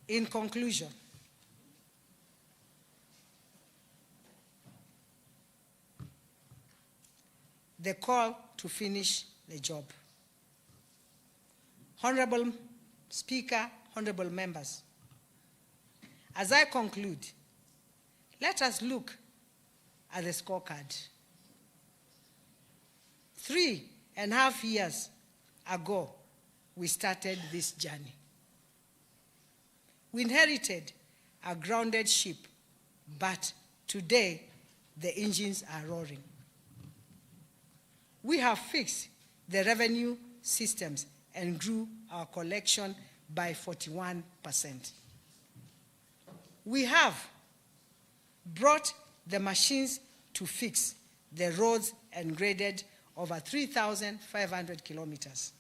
In conclusion, the call to finish the job. Honorable Speaker, honorable members, as I conclude, let us look at the scorecard. 3.5 years ago, we started this journey. We inherited a grounded ship, but today the engines are roaring. We have fixed the revenue systems and grew our collection by 41%. We have brought the machines to fix the roads and graded over 3,500 kilometers.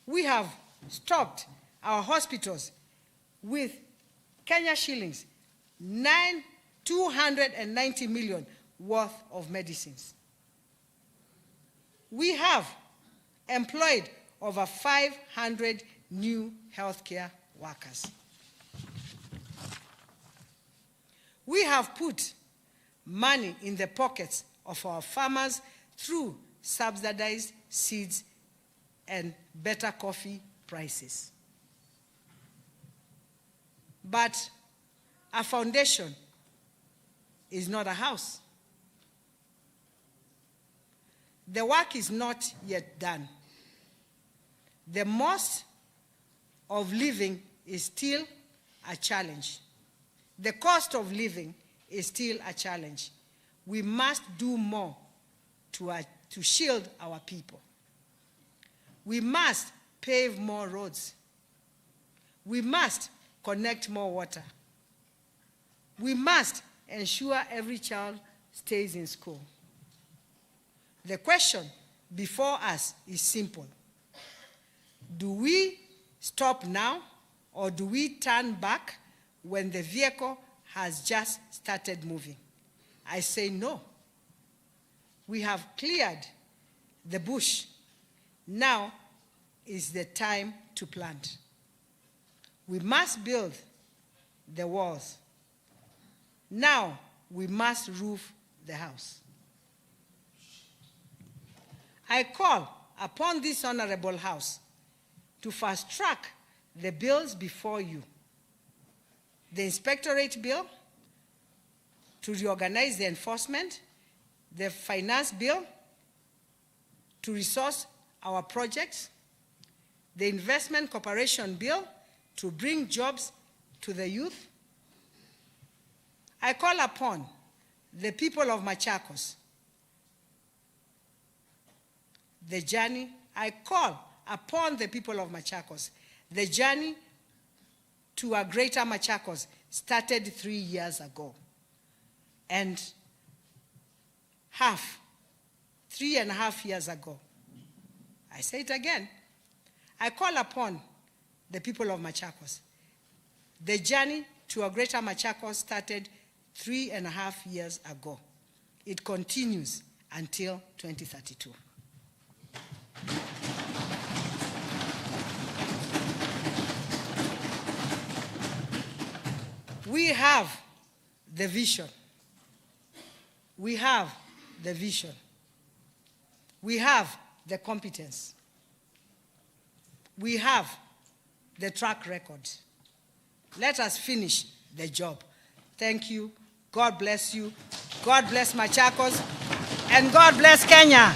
We have stocked our hospitals with Kenya shillings 290 million worth of medicines. We have employed over 500 new healthcare workers. We have put money in the pockets of our farmers through subsidized seeds and better coffee prices. But a foundation is not a house. The work is not yet done. The cost of living is still a challenge. The cost of living is still a challenge. We must do more to shield our people. We must pave more roads. We must connect more water. We must ensure every child stays in school. The question before us is simple. Do we stop now, or do we turn back when the vehicle has just started moving? I say no. We have cleared the bush. Now is the time to plant. We must build the walls. Now we must roof the house. I call upon this honorable house to fast-track the bills before you. The inspectorate bill to reorganize the enforcement, the finance bill to resource our projects, the investment cooperation bill to bring jobs to the youth. I call upon the people of Machakos. I call upon the people of Machakos. The journey to a greater Machakos started 3 years ago. And 3.5 years ago. I say it again. I call upon the people of Machakos. The journey to a greater Machakos started 3.5 years ago. It continues until 2032. We have the vision. We have the vision. We have the competence. We have the track record. Let us finish the job. Thank you. God bless you. God bless Machakos. And God bless Kenya.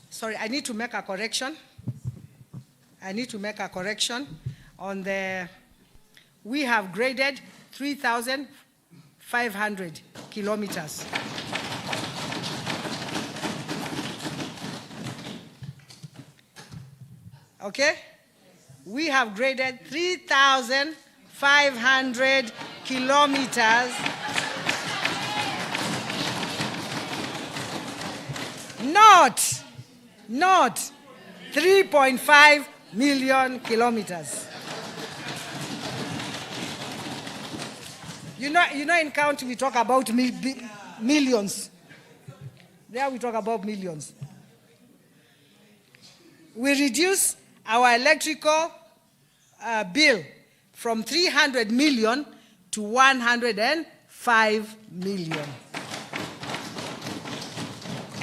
Sorry, I need to make a correction. On the, we have graded 3,500 kilometers. Okay? We have graded 3,500 kilometers. Not 3.5 million kilometers. You know, in county we talk about millions. There we talk about millions. We reduce our electrical bill from 300 million to 105 million.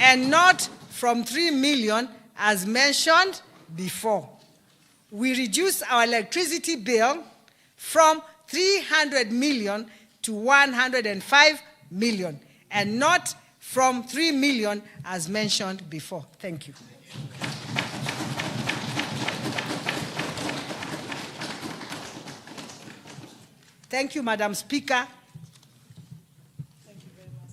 And not from 3 million as mentioned before. We reduce our electricity bill from 300 million to 105 million, and not from 3 million as mentioned before. Thank you. Thank you, Madam Speaker. Thank you very much.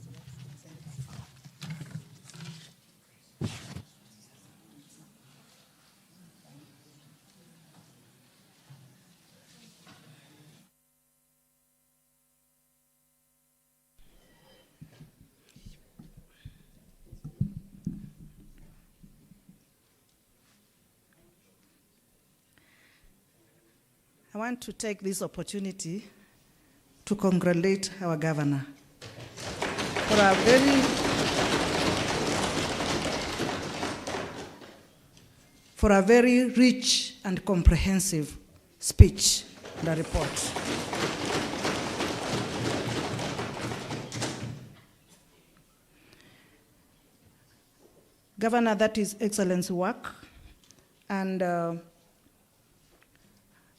I want to take this opportunity to congratulate our governor for a very rich and comprehensive speech and report. Governor, that is excellent work, and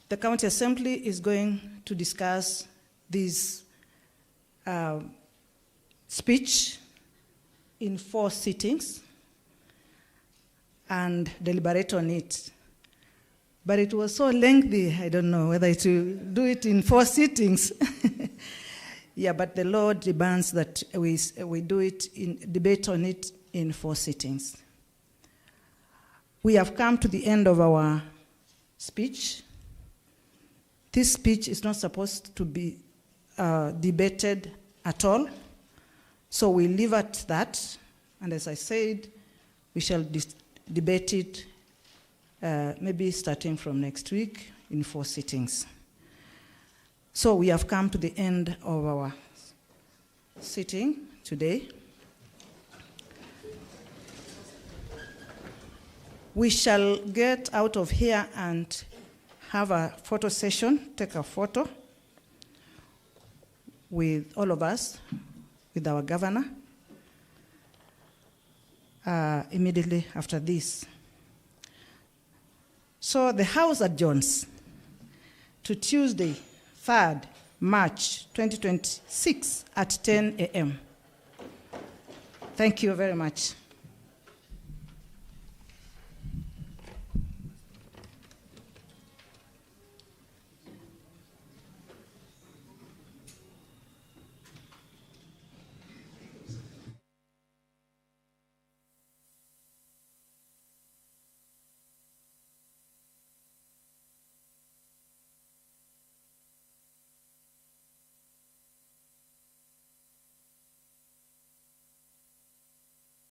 the County Assembly is going to discuss this speech in 4 sittings and deliberate on it. But it was so lengthy, I don't know whether to do it in 4 sittings. Yeah, but the law demands that we do it, debate on it in 4 sittings. We have come to the end of our speech. This speech is not supposed to be debated at all, so we leave at that. And as I said, we shall debate it maybe starting from next week in 4 sittings. So we have come to the end of our sitting today. We shall get out of here and have a photo session, take a photo with all of us, with our governor, immediately after this. So the House adjourns to Tuesday, 3rd March 2026 at 10 a.m. Thank you very much.